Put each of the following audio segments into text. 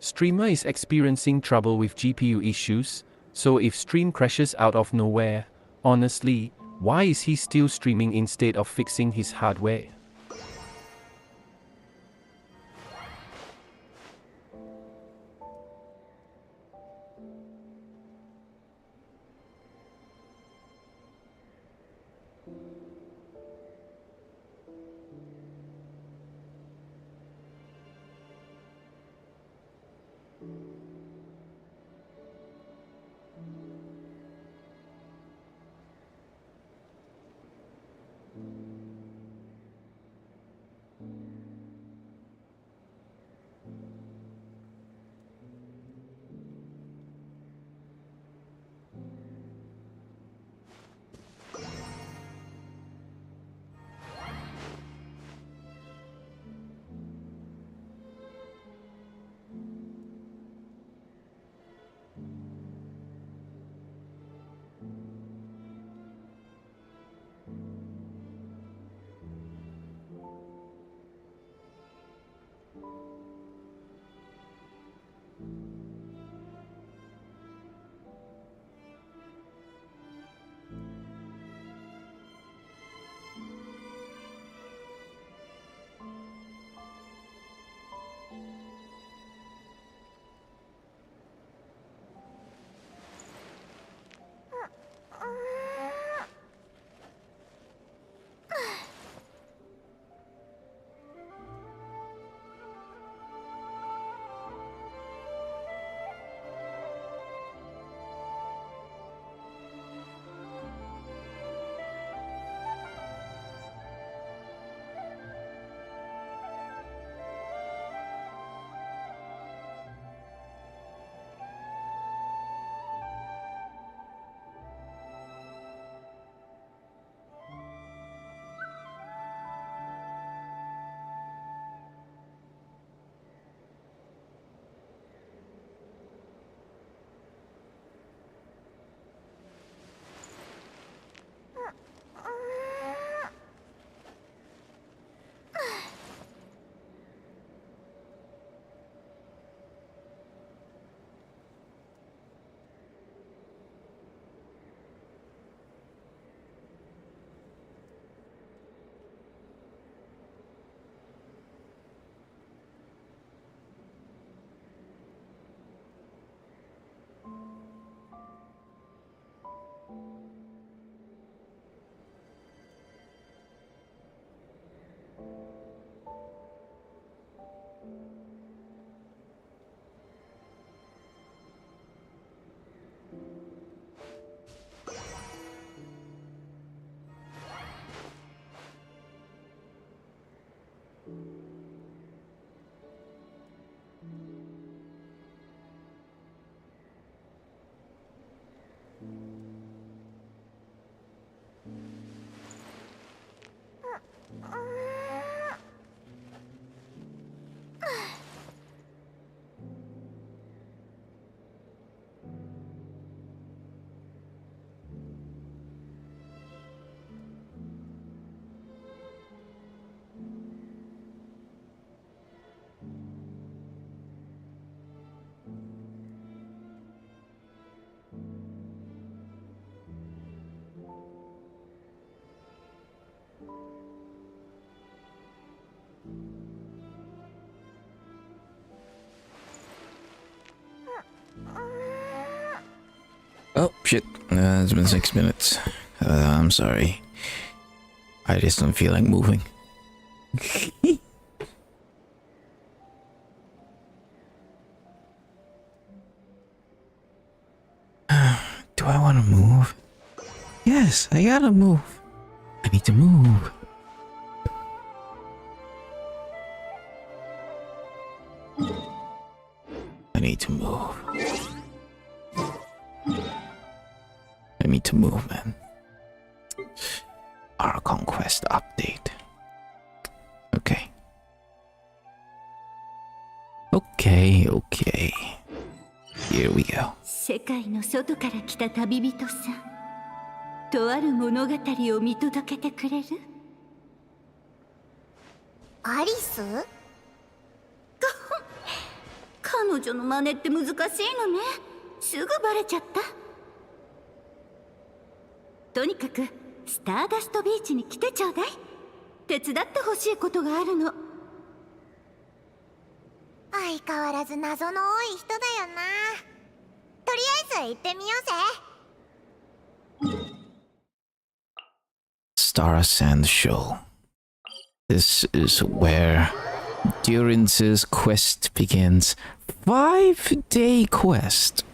Streamer is experiencing trouble with GPU issues, so if stream crashes out of nowhere, honestly, why is he still streaming instead of fixing his hardware? Oh shit, it's been 6 minutes. I'm sorry. I just don't feel like moving. Do I want to move? Yes, I gotta move. I need to move. I need to move. I need to move, man. Our conquest update. Okay. Okay. Here we go. 世界の外から来た旅人さん、とある物語を見届けてくれる？アリス？こ彼女の真似って難しいのね。すぐバレちゃった。とにかくスターダストビーチに来てちょうだい。手伝ってほしいことがあるの。相変わらず謎の多い人だよな。とりあえず行ってみようぜ。Star Sand Shoal. This is where Durin's quest begins. 5-day quest.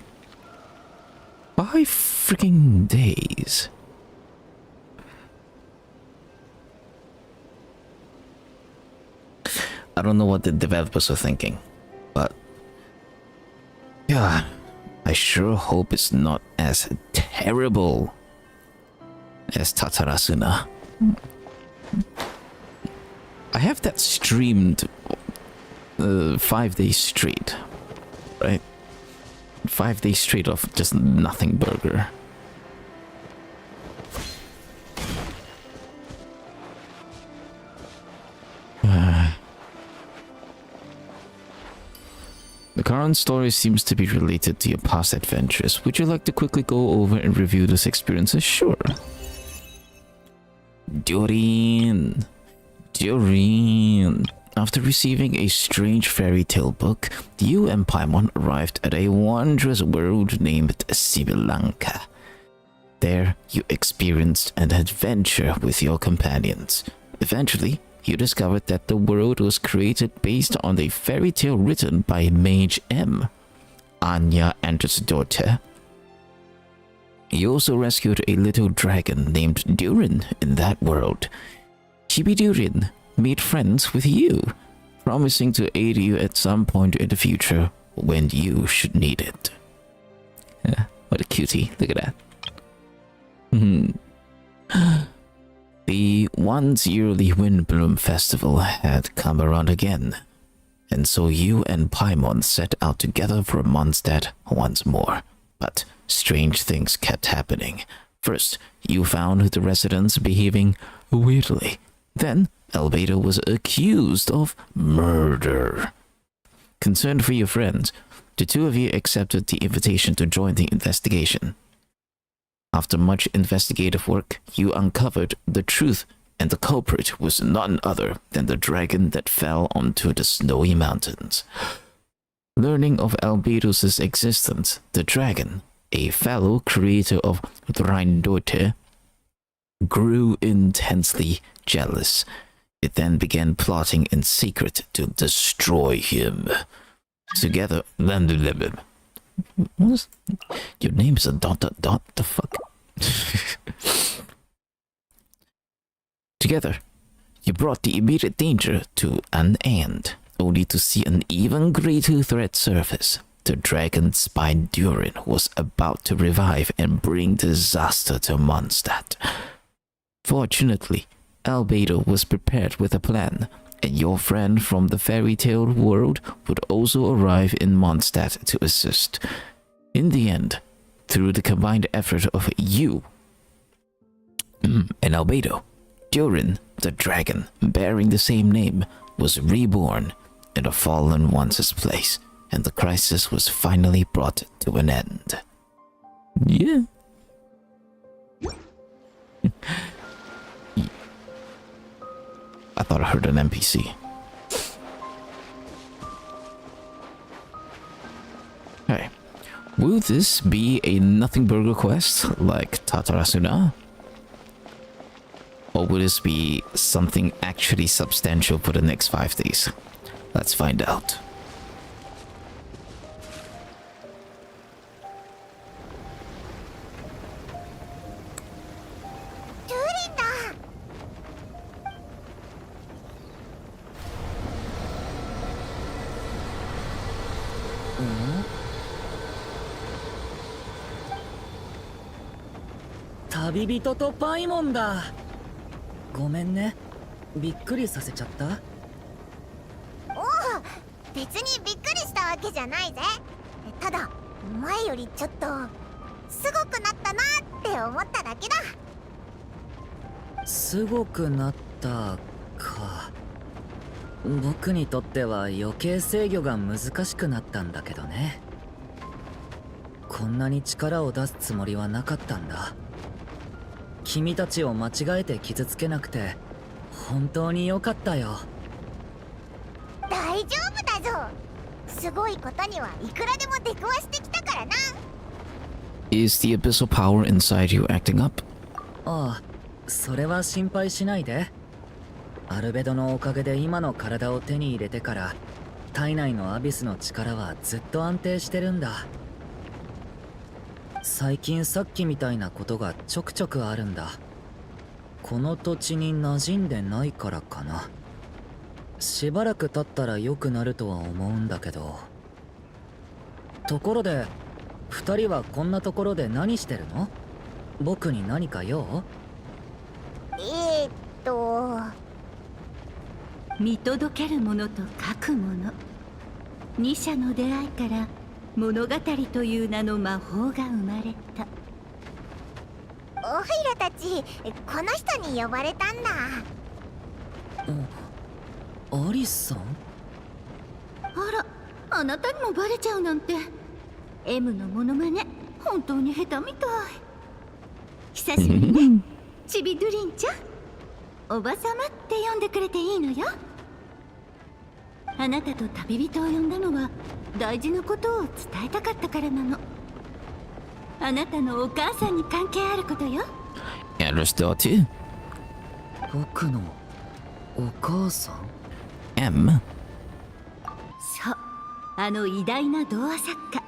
5 freaking days. I don't know what the developers are thinking, but yeah, I sure hope it's not as terrible as Tatara-Suna. I have that streamed 5 days straight, right? 5 days straight of just nothing burger. The current story seems to be related to your past adventures. Would you like to quickly go over and review those experiences? Sure. Durin. After receiving a strange fairy tale book, you and Paimon arrived at a wondrous world named Sibilanka. There, you experienced an adventure with your companions. Eventually, you discovered that the world was created based on a fairy tale written by Mage M, Anya Andrew's daughter. You also rescued a little dragon named Durin in that world. Durin made friends with you, promising to aid you at some point in the future when you should need it. Yeah, what a cutie, look at that. The once yearly Windbloom Festival had come around again, and so you and Paimon set out together for Mondstadt once more. But strange things kept happening. First, you found the residents behaving weirdly. Then, Albedo was accused of murder. Concerned for your friends, the two of you accepted the invitation to join the investigation. After much investigative work, you uncovered the truth, and the culprit was none other than the dragon that fell onto the snowy mountains. Learning of Albedo's existence, the dragon, a fellow creator of Rheindote, grew intensely jealous. It then began plotting in secret to destroy him. Together, what? Your name's a ... The fuck? Together, you brought the immediate danger to an end, only to see an even greater threat surface. The dragon spine Durin was about to revive and bring disaster to Mondstadt. Fortunately, Albedo was prepared with a plan, and your friend from the fairy tale world would also arrive in Mondstadt to assist. In the end, through the combined effort of you and Albedo, Durin, the dragon bearing the same name, was reborn in a fallen one's place, and the crisis was finally brought to an end. Yeah. I thought I heard an NPC. Hey, will this be a nothing burger quest like Tatara-Suna? Or will this be something actually substantial for the next 5 days? Let's find out. 旅人とパイモンだ。ごめんね、びっくりさせちゃった。おお、別にびっくりしたわけじゃないぜ。ただ前よりちょっとすごくなったなって思っただけだ。すごくなったか。僕にとっては余計制御が難しくなったんだけどね。こんなに力を出すつもりはなかったんだ。君たちを間違えて傷つけなくて本当に良かったよ。大丈夫だぞ。すごいことにはいくらでも出くわしてきたからな。 Is the abyssal power inside you acting up? ああ、それは心配しないで。アルベドのおかげで今の体を手に入れてから体内のアビスの力はずっと安定してるんだ。最近さっきみたいなことがちょくちょくあるんだ。この土地に馴染んでないからかな。しばらく経ったら良くなるとは思うんだけど。ところで2人はこんなところで何してるの？僕に何か用？見届けるものと書くもの、二者の出会いから物語という名の魔法が生まれた。オフィラたちこの人に呼ばれたんだ。アリスさん？あら、あなたにもバレちゃうなんて。 M のモノマネ本当に下手みたい。久しぶりね、チビドゥリンちゃん。おばさまって呼んでくれていいのよ。あなたと旅人を呼んだのは大事なことを伝えたかったからなの。あなたのお母さんに関係あることよ。 Eldest daughter? 僕のお母さん？ M? そう、あの偉大な童話作家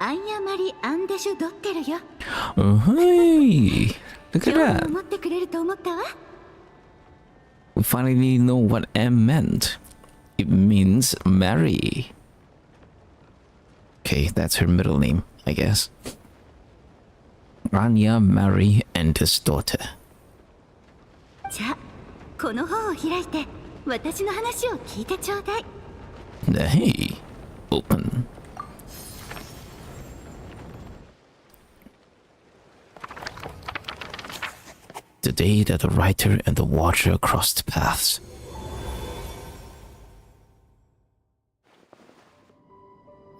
アンヤマリ・アンデシュ・ドッテルよ。Oh, hey! Look at 興味を that! 持ってくれると思ったわ。 We finally know what M meant. It means Mary. Okay, that's her middle name, I guess. Anya, Mary, and his daughter. じゃあこの本を開いて私の話を聞いてちょうだい。 Hey, open. The day that the writer and the watcher crossed paths.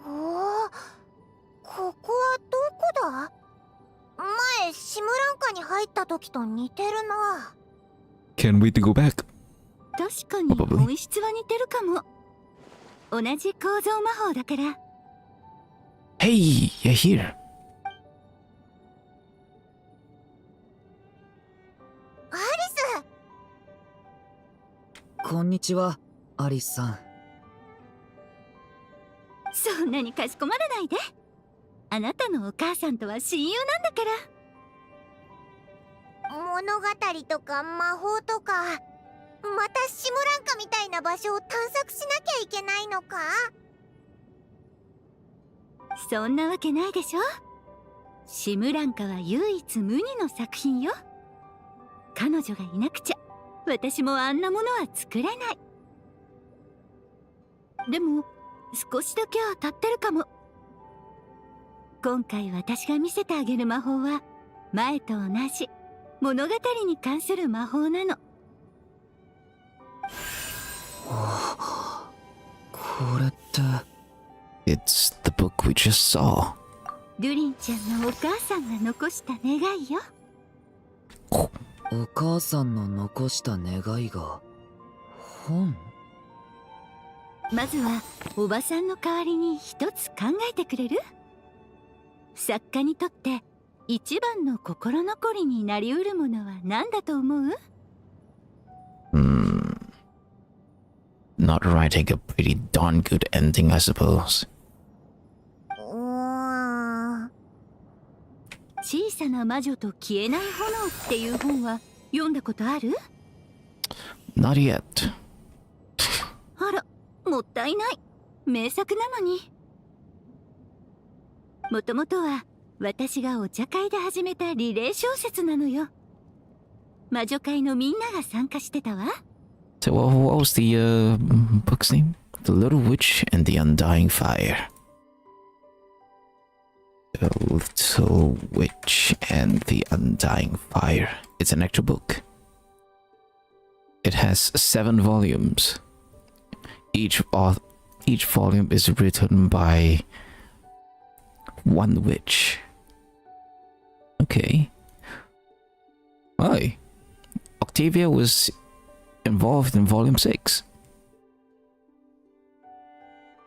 おお、ここはどこだ？前シムランカに入った時と似てるな。 Can't wait to go back. 確かに本質は似てるかも。同じ構造魔法だから。 Hey, you're here. アリス。こんにちは、アリスさん。そんなにかしこまらないで。あなたのお母さんとは親友なんだから。物語とか魔法とか、またシムランカみたいな場所を探索しなきゃいけないのか？そんなわけないでしょ。シムランカは唯一無二の作品よ。彼女がいなくちゃ私もあんなものは作れない。でも少しだけは当たってるかも。今回私が見せてあげる魔法は前と同じ物語に関する魔法なの。これって？ It's the book we just saw. ドゥリンちゃんのお母さんが残した願いよ。お母さんの残した願いが本？まずはおばさんの代わりに一つ考えてくれる？作家にとって一番の心残りになりうるものは何だと思う？ Not writing a pretty darn good ending, I suppose. 小さな魔女と消えない炎っていう本は読んだことある？ Not yet. あら、もったいない。名作なのに。もともとは私がお茶会で始めたリレー小説なのよ。魔女会のみんなが参加してたわ。So what was the book's name? The Little Witch and the Undying Fire. The Little Witch and the Undying Fire. It's an actual book. It has 7 volumes. each volume is written by one witch. Okay. Why? Octavia was involved in volume 6.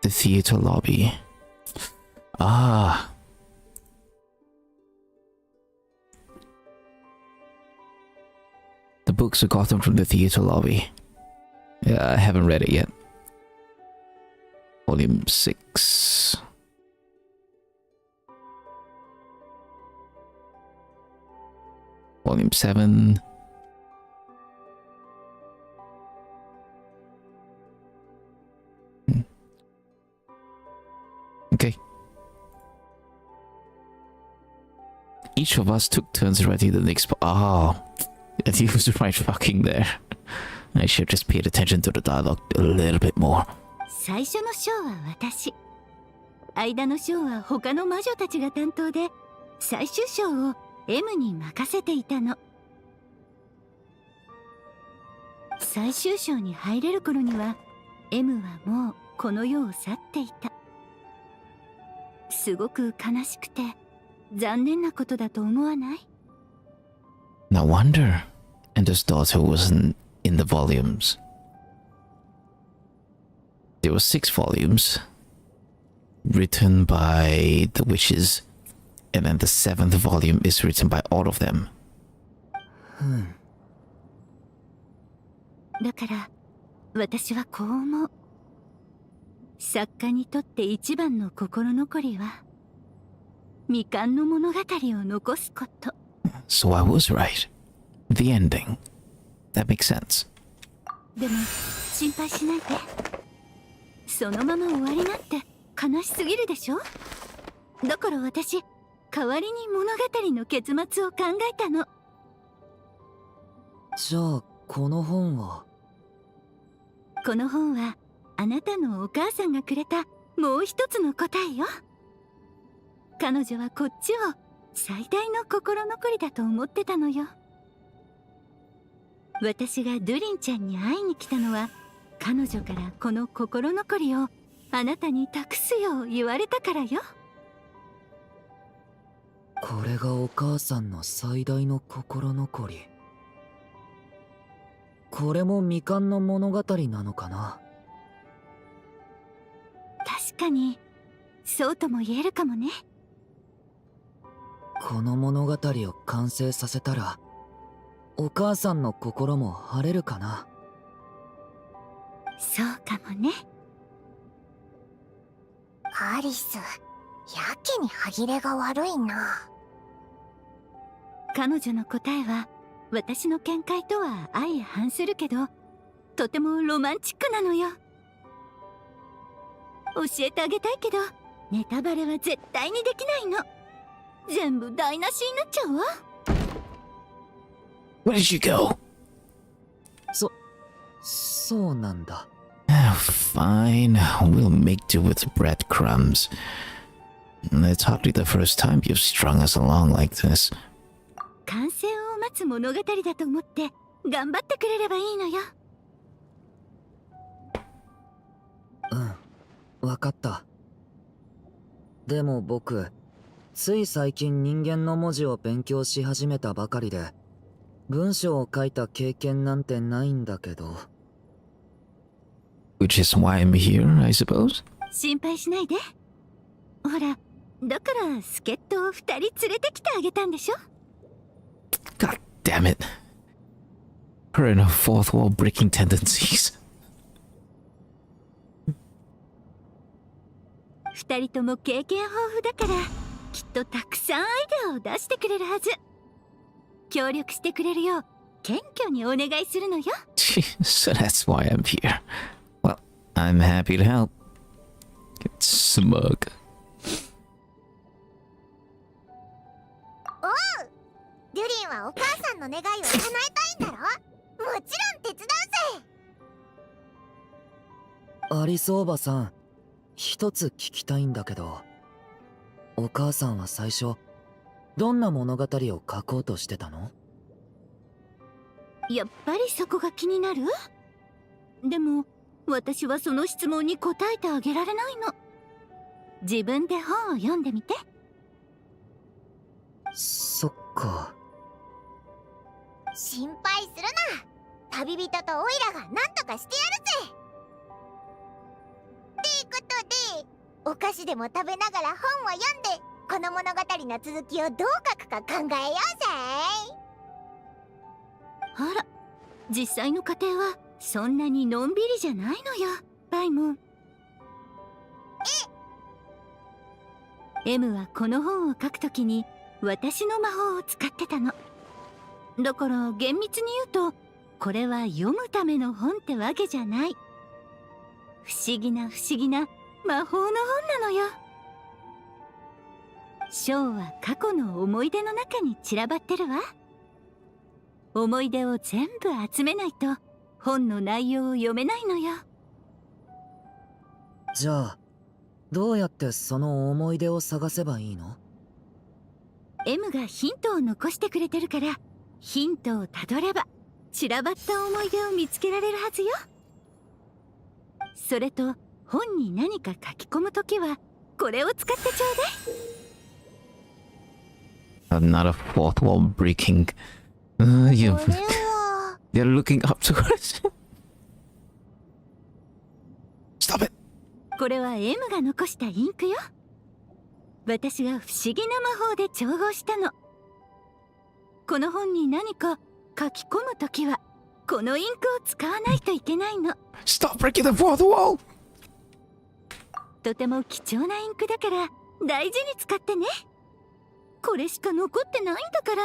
The theater lobby. Ah. The books are gotten from the theater lobby. Yeah, I haven't read it yet. Volume 6. Volume 7. Okay. Each of us took turns writing the next. Ah, and he was right fucking there. I should have just paid attention to the dialogue a little bit more. 最初の章は私。間の章は他の魔女たちが担当で、最終章を M に任せていたの。最終章に入れる頃には M はもうこの世を去っていた。すごく悲しくて残念なことだと思わない？ No wonder Ender's daughter wasn't in the volumes. There were 6 volumes written by the witches, and then the 7th volume is written by all of them. だから私はこう思う。作家にとって一番の心残りは未完の物語を残すこと。 So I was right. The ending. That makes sense. でも心配しないで。そのまま終わりなんて悲しすぎるでしょ。だから私代わりに物語の結末を考えたの。じゃあこの本は？この本はあなたのお母さんがくれたもう一つの答えよ。彼女はこっちを最大の心残りだと思ってたのよ。私がドゥリンちゃんに会いに来たのは彼女からこの心残りをあなたに託すよう言われたからよ。これがお母さんの最大の心残り。これも未完の物語なのかな。確かにそうとも言えるかもね。この物語を完成させたらお母さんの心も晴れるかな。そうかもね。アリス、やけに歯切れが悪いな。彼女の答えは私の見解とは相反するけどとてもロマンチックなのよ。教えてあげたいけどネタバレは絶対にできないの。全部台無しになっちゃうわ。 Where did you go? そうなんだ。Fine, we'll make do with the breadcrumbs. It's hardly the first time you've strung us along like this. 完成を待つ物語だと思って頑張ってくれればいいのよ。わかった。でも僕つい最近人間の文字を勉強し始めたばかりで文章を書いた経験なんてないんだけど。 Which is why I'm here, I suppose? 心配しないで。ほらだから助っ人を2人連れてきてあげたんでしょ。 God damn it. Her and her fourth wall breaking tendencies. 2人とも経験豊富だからきっとたくさんアイデアを出してくれるはず。協力してくれるよう謙虚にお願いするのよ。 So that's why I'm here. Well, I'm happy to help. Get smug. おう、デュリンはお母さんの願いを叶えたいんだろ。もちろん手伝うぜ。アリスおばさん、一つ聞きたいんだけど、お母さんは最初どんな物語を書こうとしてたの？やっぱりそこが気になる？でも私はその質問に答えてあげられないの。自分で本を読んでみて。そっか。心配するな。旅人とオイラが何とかしてやるぜ。ってことで、お菓子でも食べながら本を読んで、この物語の続きをどう書くか考えようぜ。あら、実際の過程はそんなにのんびりじゃないのよ、パイモン。M はこの本を書くときに私の魔法を使ってたの。だから厳密に言うと、これは読むための本ってわけじゃない。不思議な魔法の本なのよ。章は過去の思い出の中に散らばってるわ。思い出を全部集めないと本の内容を読めないのよ。じゃあどうやってその思い出を探せばいいの？ M がヒントを残してくれてるから、ヒントをたどれば散らばった思い出を見つけられるはずよ。それと本に何か書き込むときはこれを使ってちょうだい。Not a fourth wall breaking. You're looking up to us. Stop it. これは M が残したインクよ。私が不思議な魔法で調合したの。この本に何か書き込むときはこのインクを使わないといけないの。 Stop breaking the fourth wall. とても貴重なインクだから大事に使ってね。これしか残ってないんだから。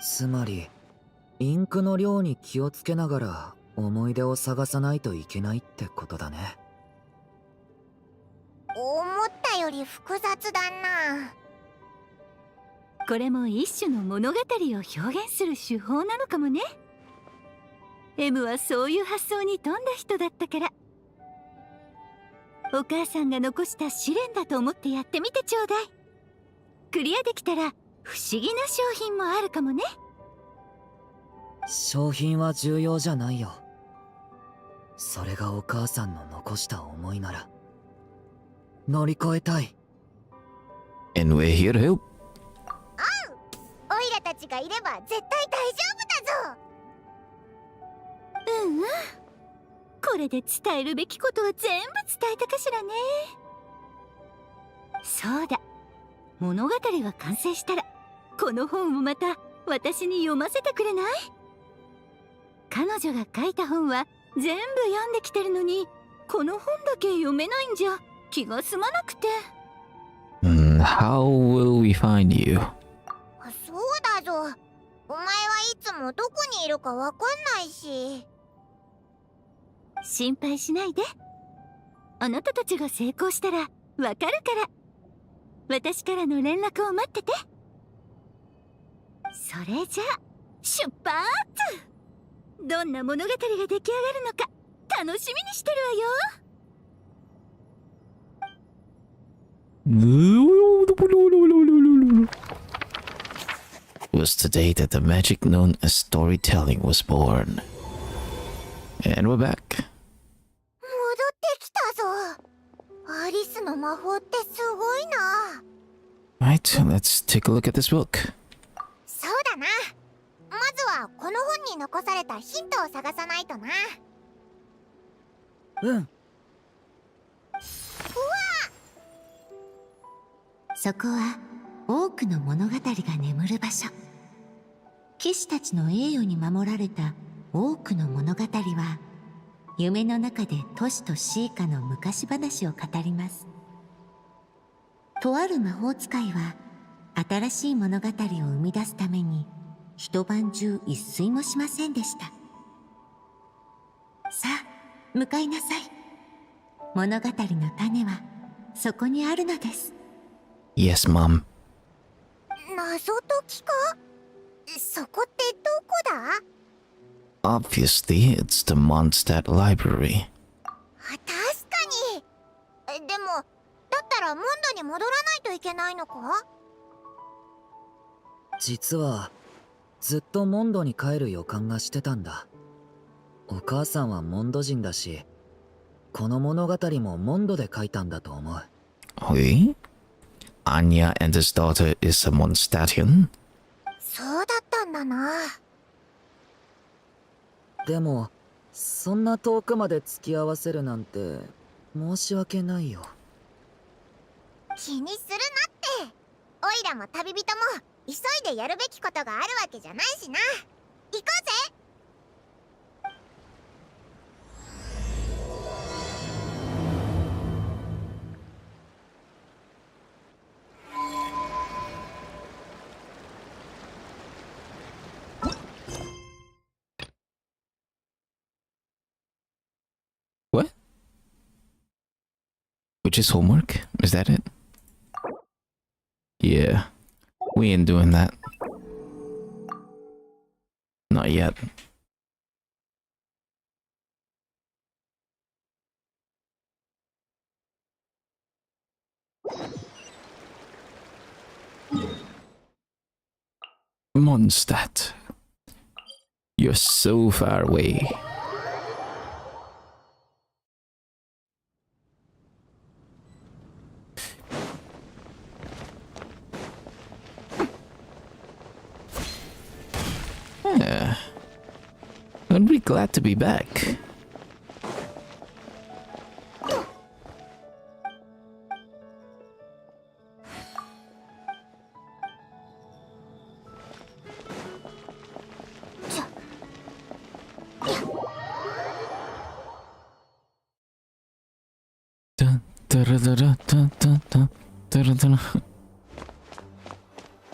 つまりインクの量に気をつけながら思い出を探さないといけないってことだね。思ったより複雑だな。これも一種の物語を表現する手法なのかもね。 M はそういう発想に富んだ人だったから。お母さんが残した試練だと思ってやってみてちょうだい。クリアできたら不思議な商品もあるかもね。商品は重要じゃないよ。それがお母さんの残した思いなら乗り越えたい。 And we're here to help. オイラたちがいれば絶対大丈夫だぞ。うんうん。これで伝えるべきことは全部伝えたかしらね。そうだ、物語が完成したらこの本をまた私に読ませてくれない？彼女が書いた本は全部読んできてるのに、この本だけ読めないんじゃ気が済まなくて。How will we find you? そうだぞ。お前はいつもどこにいるかわかんないし。心配しないで。あなたたちが成功したらわかるから。私からの連絡を待ってて。それじゃあ出発。どんな物語が出来上がるのか楽しみにしてるわよ。It was today that the magic known as storytelling was born. And we're back. 戻ってきたぞ。アリスの魔法ってすごいな。Right, let's take a look at this book. そうだな。まずはこの本に残されたヒントを探さないとな。うん。そこは多くの物語が眠る場所。騎士たちの栄誉に守られた多くの物語は、夢の中で都市とシーカの昔話を語ります。とある魔法使いは新しい物語を生み出すために一晩中一睡もしませんでした。さあ向かいなさい。物語の種はそこにあるのです。 Yes, Mom. 謎解きか？そこってどこだ？ Obviously, it's the Mondstadt Library. 確かに。でもだったらモンドに戻らないといけないのか？実はずっとモンドに帰る予感がしてたんだ。お母さんはモンド人だし、この物語もモンドで書いたんだと思う。Okay. Anya and his daughter is a Mondstadtian? そうだったんだな。でも、そんな遠くまで付き合わせるなんて申し訳ないよ。気にするなって。オイラも旅人も急いでやるべきことがあるわけじゃないしな。行こうぜ。What? Which is homework? Is that it? Yeah. We ain't doing that. Not yet. Mondstadt. You're so far away. Yeah. I'd be glad to be back.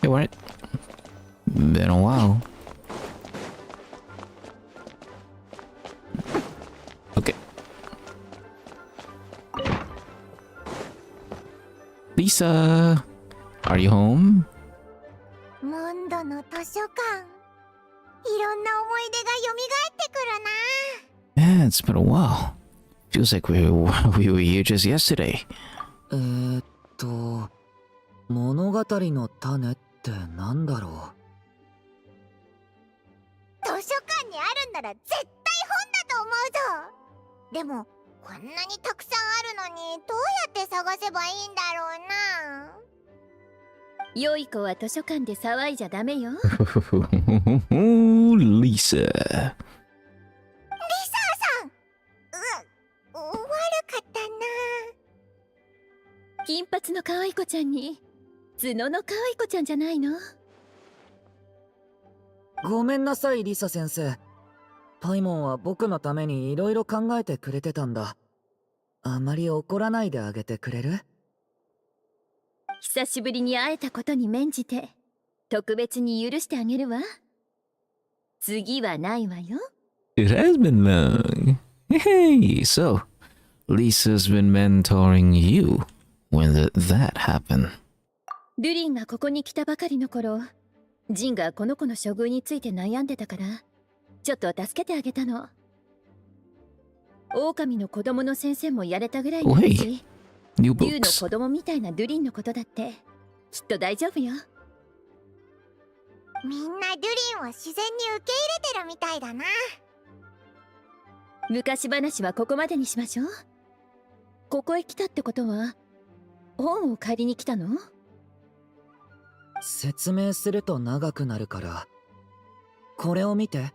Hey, what? Been a while. Okay. Lisa, are you home? モンドの図書館。いろんな思い出が蘇ってくるな。 Yeah, it's been a while. Feels like we were here just yesterday. 物語の種ってなんだろう。図書館にあるんなら絶対本だと思うぞ。でもこんなにたくさんあるのにどうやって探せばいいんだろうな。良い子は図書館で騒いじゃダメよ。Lisa. リサさん。悪かったな。金髪の可愛い子ちゃんに角の可愛い子ちゃんじゃないの？ごめんなさい、リサ先生。パイモンは僕のためにいろいろ考えてくれてたんだ。あまり怒らないであげてくれる？久しぶりに会えたことに免じて特別に許してあげるわ。次はないわよ。 It has been long. Hey, so Lisa's been mentoring you. When did that happen? ルリンがここに来たばかりの頃、ジンがこの子の処遇について悩んでたからちょっと助けてあげたの。狼の子供の先生もやれたぐらいのし、New 竜の books. 子供みたいなルリンのことだってきっと大丈夫よ。みんなドゥリンを自然に受け入れてるみたいだな。昔話はここまでにしましょう。ここへ来たってことは本を借りに来たの？説明すると長くなるから、これを見て。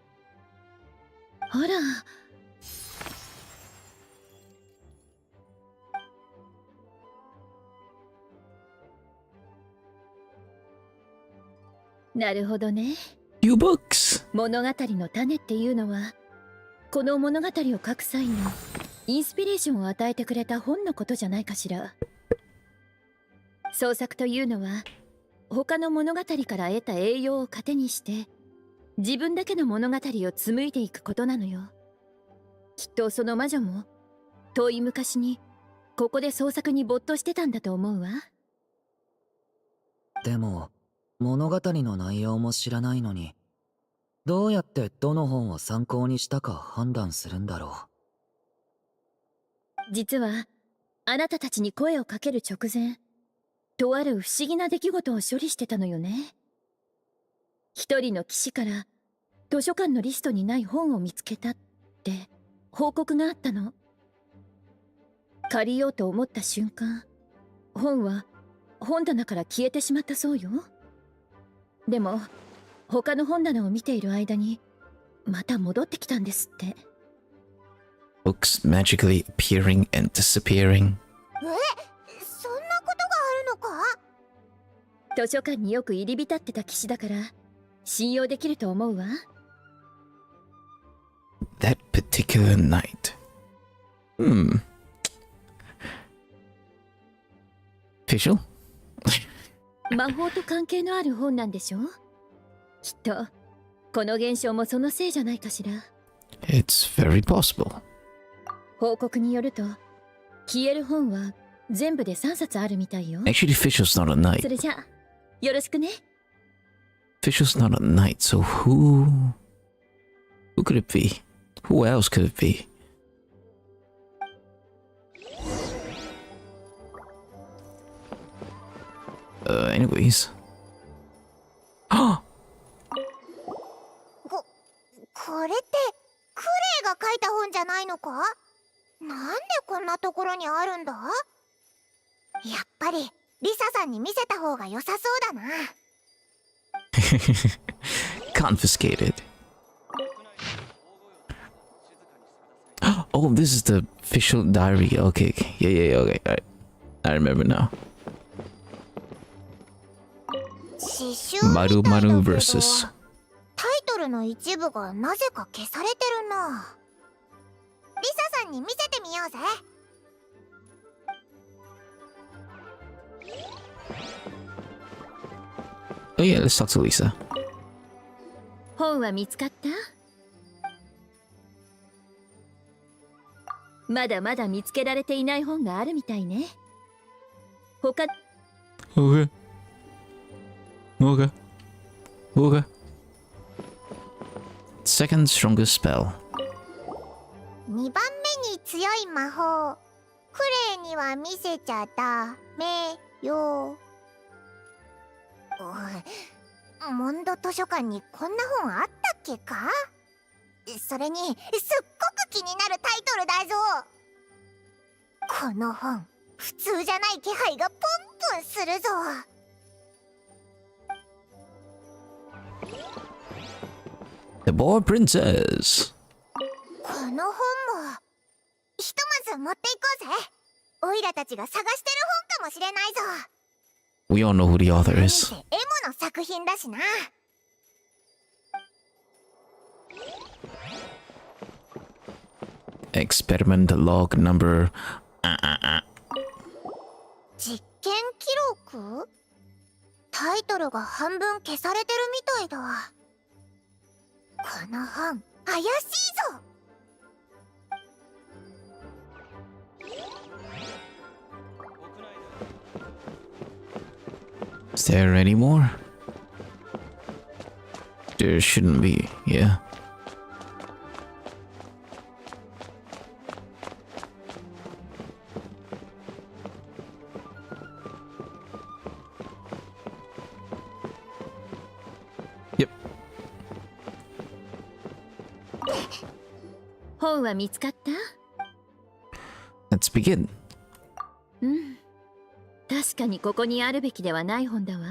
あら、なるほどね。 New books. 物語の種っていうのはこの物語を書く際のインスピレーションを与えてくれた本のことじゃないかしら。創作というのは他の物語から得た栄養を糧にして自分だけの物語を紡いでいくことなのよ。きっとその魔女も遠い昔にここで創作に没頭してたんだと思うわ。でも物語の内容も知らないのに、どうやってどの本を参考にしたか判断するんだろう。実はあなたたちに声をかける直前、とある不思議な出来事を処理してたのよね。一人の騎士から図書館のリストにない本を見つけたっって報告があったの。借りようと思った瞬間、本は本棚から消えてしまったそうよ。でも他の本棚を見ている間にまた戻ってきたんですって。 Books magically appearing and disappearing. そんなことがあるのか？図書館によく入り浸ってた騎士だから信用できると思うわ。 That particular night. Official? 魔法と関係のある本なんでしょ？きっとこの現象もそのせいじゃないかしら。 It's very possible. 報告によると消える本は全部で3冊あるみたいよ。 Actually, Official's not a knight. それじゃあよろしくね。 Official's not a knight, so who could it be? Who else could it be? Anyways. これってクレイが書いた本じゃないのか？なんでこんなところにあるんだ？やっぱりリサさんに見せた方が良さそうだな。Confiscated. Oh, this is the official diary. Okay. Yeah, okay. Alright. I remember now. 詩集みたいだけど Maru versus タイトルの一部がなぜか消されてるな。リサさんに見せてみようぜ。Oh yeah, let's talk to Lisa. 本は見つかった？まだまだ見つけられていない本があるみたいね。他 Okay. Second strongest spell. 2番目に強い魔法。クレイには見せちゃダメよ。モンド図書館にこんな本あったっけか？それにすっごく気になるタイトルだぞ。この本普通じゃない気配がプンプンするぞ。The Boar Princess. この本もひとまず持っていこうぜ。オイラたちが探してる本かもしれないぞ。We all know who the author 何 is. せ M の作品だしな。Experiment log number. 実験記録？タイトルが半分消されてるみたいだ。この本怪しいぞ。Is there any more? There shouldn't be, yeah. Yep. 本は見つかった？ Let's begin. うん。確かにここにあるべきではない本だわ。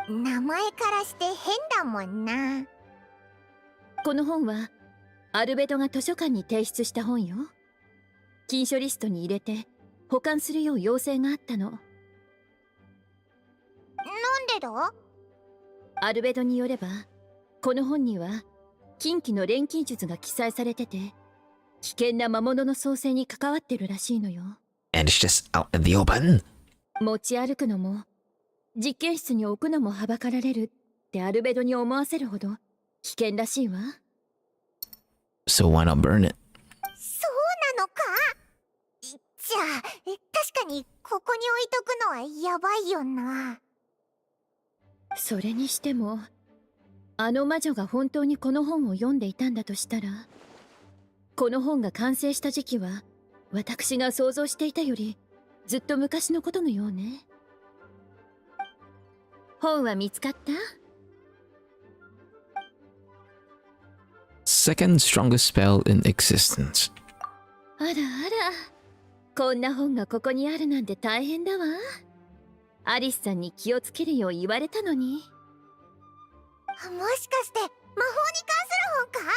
名前からして変だもんな。この本はアルベドが図書館に提出した本よ。禁書リストに入れて保管するよう要請があったの。なんでだ？アルベドによればこの本には禁忌の錬金術が記載されてて危険な魔物の創生に関わってるらしいのよ。 And it's just out in the open. 持ち歩くのも実験室に置くのもはばかられるってアルベドに思わせるほど危険らしいわ。 So why not burn it? そうなのか？じゃあ確かにここに置いとくのはやばいよな。それにしてもあの魔女が本当にこの本を読んでいたんだとしたら、この本が完成した時期は私が想像していたよりずっと昔のことのようね。本は見つかった？ second strongest spell in existence. あらあら、こんな本がここにあるなんて大変だわ。アリスさんに気をつけるよう言われたのに。もしかして魔法に関する本か？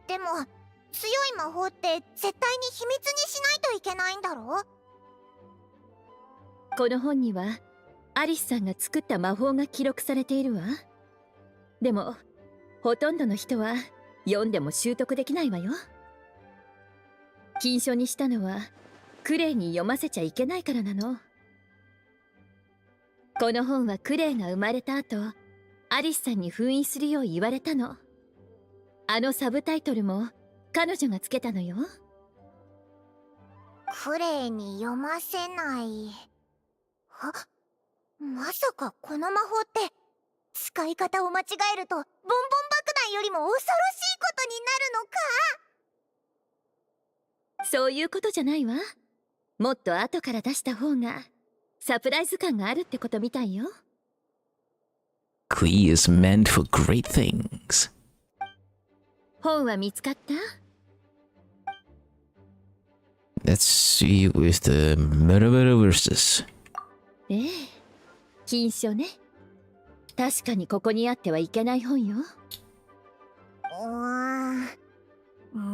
でも強い魔法って絶対に秘密にしないといけないんだろ？この本にはアリスさんが作った魔法が記録されているわ。でもほとんどの人は読んでも習得できないわよ。禁書にしたのはクレイに読ませちゃいけないからなの。この本はクレイが生まれた後、アリスさんに封印するよう言われたの。あのサブタイトルも彼女がつけたのよ。クレイに読ませない。まさかこの魔法って使い方を間違えるとボンボン爆弾よりも恐ろしいことになるのか？そういうことじゃないわ。もっと後から出した方がサプライズ感があるってことみたいよ。Klee is meant for great things. 本は見つかった？ Let's see with the metaverses. ええ、禁書ね。確かにここにあってはいけない本よ。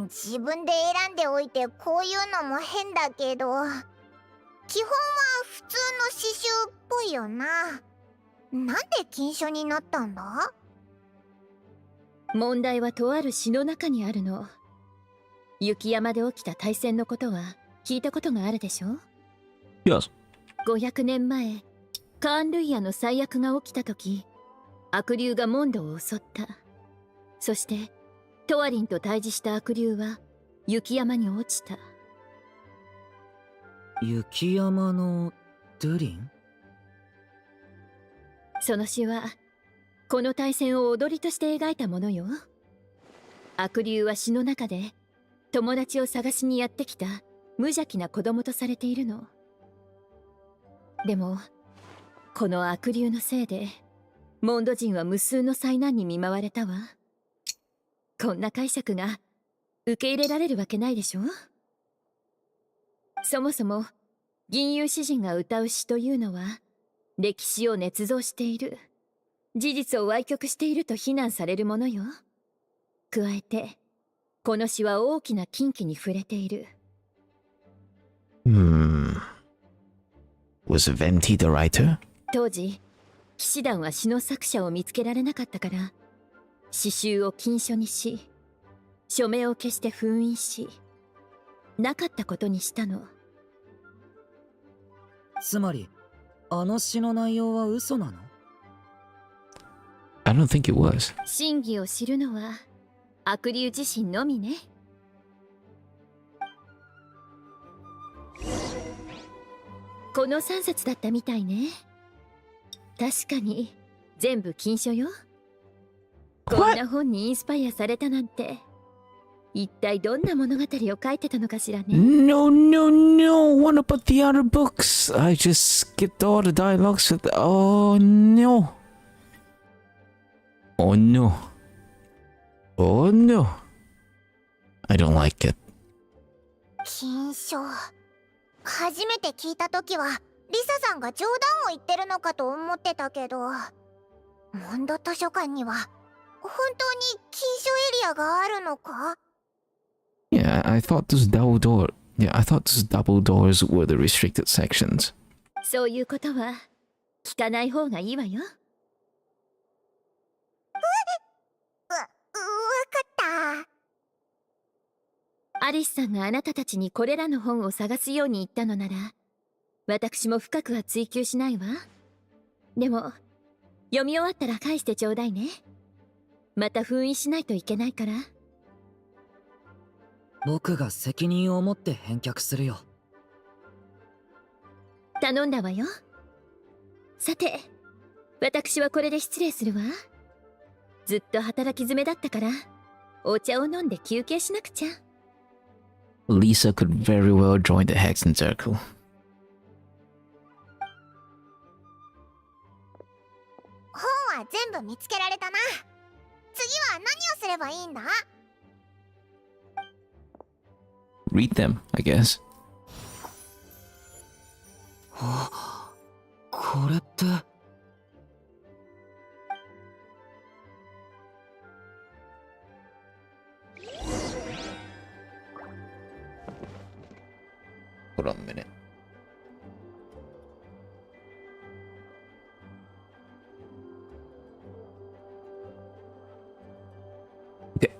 自分で選んでおいてこういうのも変だけど、基本は普通の刺繍っぽいよな。なんで禁書になったんだ？問題はとある詩の中にあるの。雪山で起きた大戦のことは聞いたことがあるでしょ？ Yes. 500年前、カーン・ルイヤの最悪が起きた時、悪竜がモンドを襲った。そしてトワリンと対峙した悪竜は雪山に落ちた。雪山のドゥリン？その詩はこの大戦を踊りとして描いたものよ。悪竜は詩の中で友達を探しにやってきた無邪気な子供とされているの。でもこの悪竜のせいでモンド人は無数の災難に見舞われたわ。こんな解釈が受け入れられるわけないでしょ。そもそも銀融詩人が歌う詩というのは歴史を捏造している、事実を歪曲していると非難されるものよ。加えてこの詩は大きな禁忌に触れている。Was Venti the writer? 当時騎士団は詩の作者を見つけられなかったから詩集を禁書にし、署名を消して封印し、なかったことにしたの。つまりあの詩の内容は嘘なの？ I don't think it was. 真偽を知るのは悪竜自身のみね。この3冊だったみたいね。確かに全部禁書よ。こんな本にインスパイアされたなんて、一体どんな物語を書いてたのかしらね。No, no, no. What about the other books? I just skipped all the dialogues. Oh no. Oh no. Oh no. I don't like it. 禁書。初めて聞いたときはリサさんが冗談を言ってるのかと思ってたけど、モンド図書館には本当に禁書エリアがあるのか？ Yeah, I thought those double doors were the restricted sections. そういうことは聞かない方がいいわよ。わかった。アリスさんがあなたたちにこれらの本を探すように言ったのなら、私も深くは追求しないわ。でも読み終わったら返してちょうだいね。また封印しないといけないから。僕が責任を持って返却するよ。頼んだわよ。さて、私はこれで失礼するわ。ずっと働き詰めだったからお茶を飲んで休憩しなくちゃ。Lisa could very well join the Hexen Circle. 本は全部見つけられたな。次は何をすればいいんだ？ Read them, I guess. これって。Hold on a minute. Okay.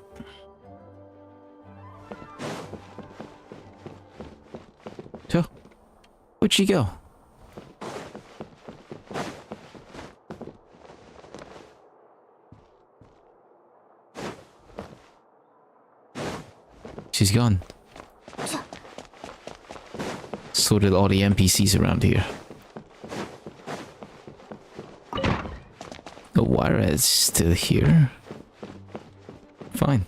So, where'd she go? She's gone. So did all the NPCs around here. The wire is still here. Fine.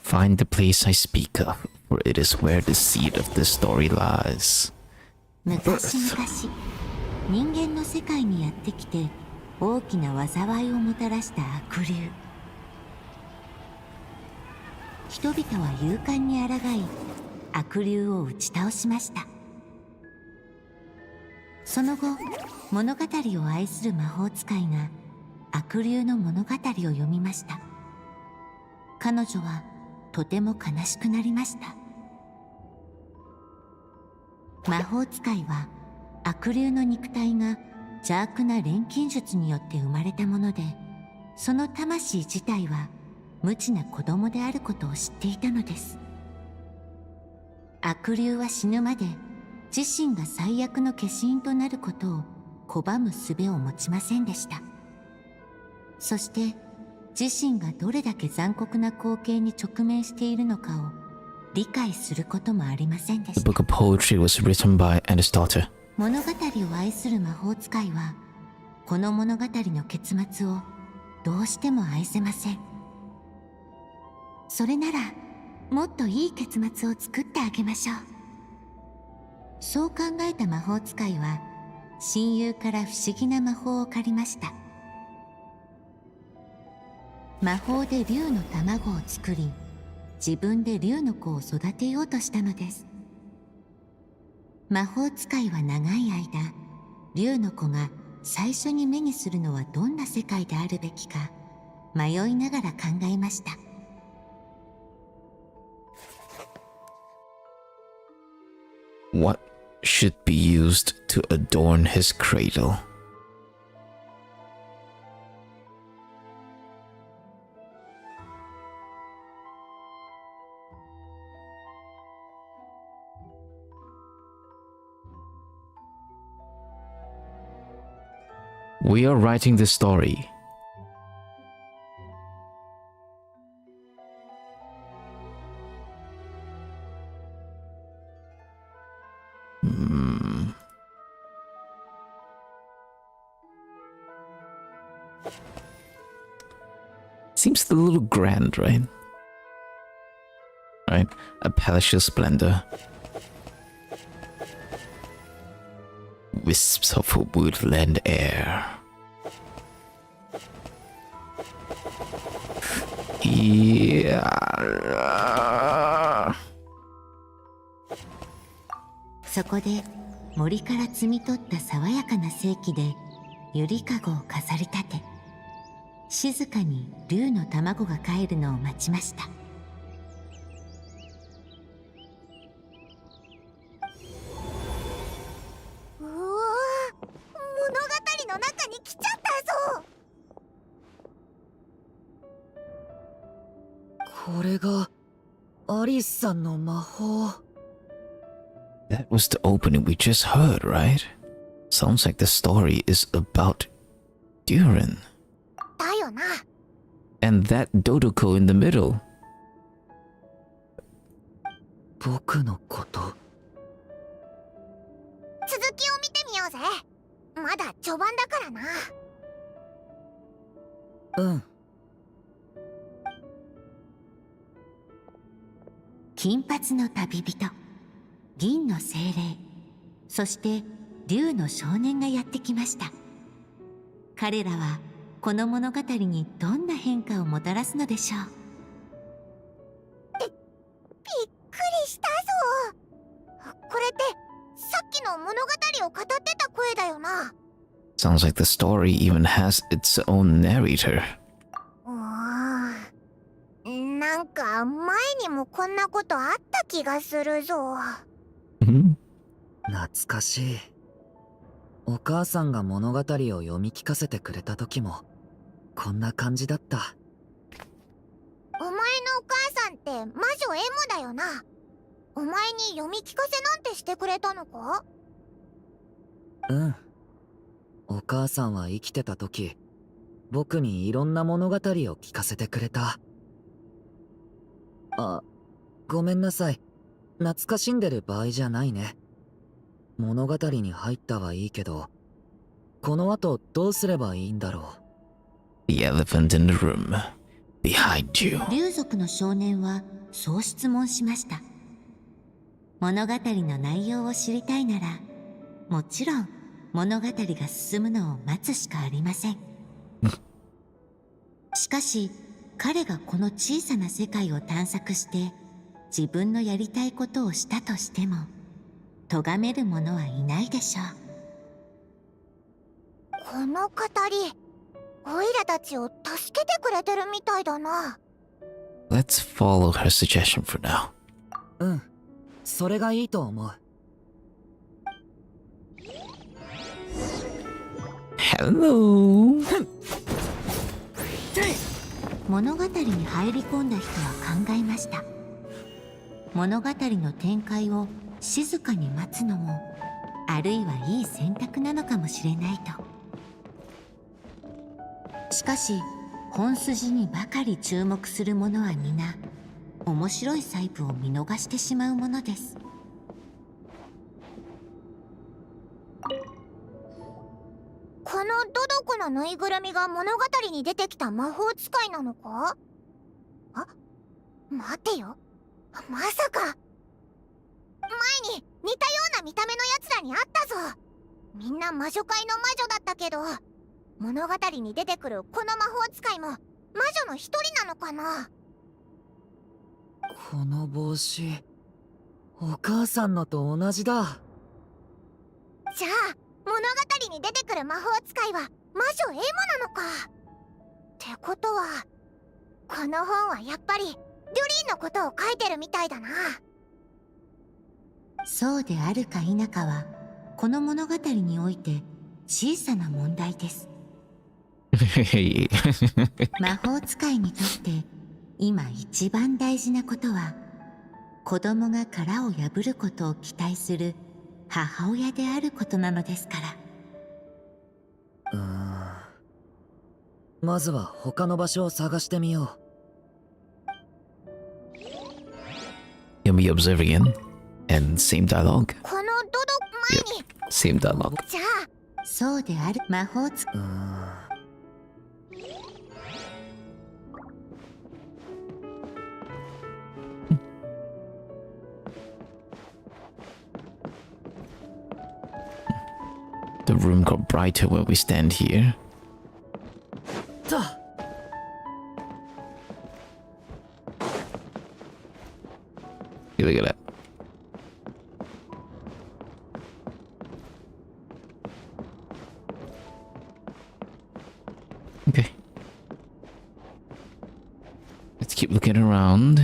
Find the place I speak of, for it is where the seed of the story lies. 昔々、人間の世界にやってきて大きな災いをもたらした悪霊。人々は勇敢に抗い、悪霊を打ち倒しました。その後、物語を愛する魔法使いが悪霊の物語を読みました。彼女はとても悲しくなりました。魔法使いは悪霊の肉体が邪悪な錬金術によって生まれたもので、その魂自体は無知な子供であることを知っていたのです。悪霊は死ぬまで自身が最悪の化身となることを拒む術を持ちませんでした。そして自身がどれだけ残酷な光景に直面しているのかを理解することもありませんでし The た。 book of poetry was written by Anna's daughter. 物語を愛する魔法使いはこの物語の結末をどうしても愛せません。それならもっといい結末を作ってあげましょう。そう考えた魔法使いは親友から不思議な魔法を借りました。魔法で竜の卵を作り、自分で竜の子を育てようとしたのです。魔法使いは長い間、竜の子が最初に目にするのはどんな世界であるべきか迷いながら考えました。What should be used to adorn his cradle? We are writing the story. Seems a little grand, right? Right? A palatial splendor. Wisps of woodland air. Yeah. そこで森から摘み取った爽やかな生気でゆりかごを飾り立て、静かに竜の卵が帰るのを待ちました。うわー、物語の中に来ちゃったぞ。これがアリスさんの魔法。 That was the opening we just heard, right? Sounds like the story is about Durin. だよな。 And that Dodoko in the middle. 僕のこと。続きを見てみようぜ。まだ序盤だからな。うん。金髪の旅人、銀の精霊、そして竜の少年がやってきました。彼らはこの物語にどんな変化をもたらすのでしょう。びっくりしたぞ。これってさっきの物語を語ってた声だよな。 Sounds like the story even has its own narrator. なんか前にもこんなことあった気がするぞ。Mhm. 懐かしい。お母さんが物語を読み聞かせてくれた時もこんな感じだった。お前のお母さんって魔女 M だよな。お前に読み聞かせなんてしてくれたのか？うん。お母さんは生きてた時、僕にいろんな物語を聞かせてくれた。あ、ごめんなさい。懐かしんでる場合じゃないね。物語に入ったはいいけど、この後どうすればいいんだろう。The elephant in the room. Behind you. 竜族の少年はそう質問しました。物語の内容を知りたいなら、もちろん物語が進むのを待つしかありません。しかし彼がこの小さな世界を探索して自分のやりたいことをしたとしても咎める者はいないでしょう。この語り、オイラたちを助けてくれてるみたいだな。 Let's follow her suggestion for now. うん、それがいいと思う。Hello. 物語に入り込んだ人は考えました。物語の展開を静かに待つのもあるいはいい選択なのかもしれないと。しかし本筋にばかり注目する者は皆面白い細部を見逃してしまうものです。このドドコのぬいぐるみが物語に出てきた魔法使いなのか？あ、待てよ、まさか前に似たような見た目のやつらに会ったぞ。みんな魔女界の魔女だったけど、物語に出てくるこの魔法使いも魔女の一人なのかな？この帽子、お母さんのと同じだ。じゃあ物語に出てくる魔法使いは魔女 M なのか。ってことはこの本はやっぱりデュリンのことを書いてるみたいだな。そうであるか否かはこの物語において小さな問題です。魔法使いにとって今一番大事なことは子供が殻を破ることを期待する母親であることなのですから。まずは他の場所を探してみよYou'll be observing it. And same dialogue. このドド前に、 Same dialogue. じゃあそうである。魔法使い。The room got brighter when we stand here. た。Look at that. Okay. Let's keep looking around.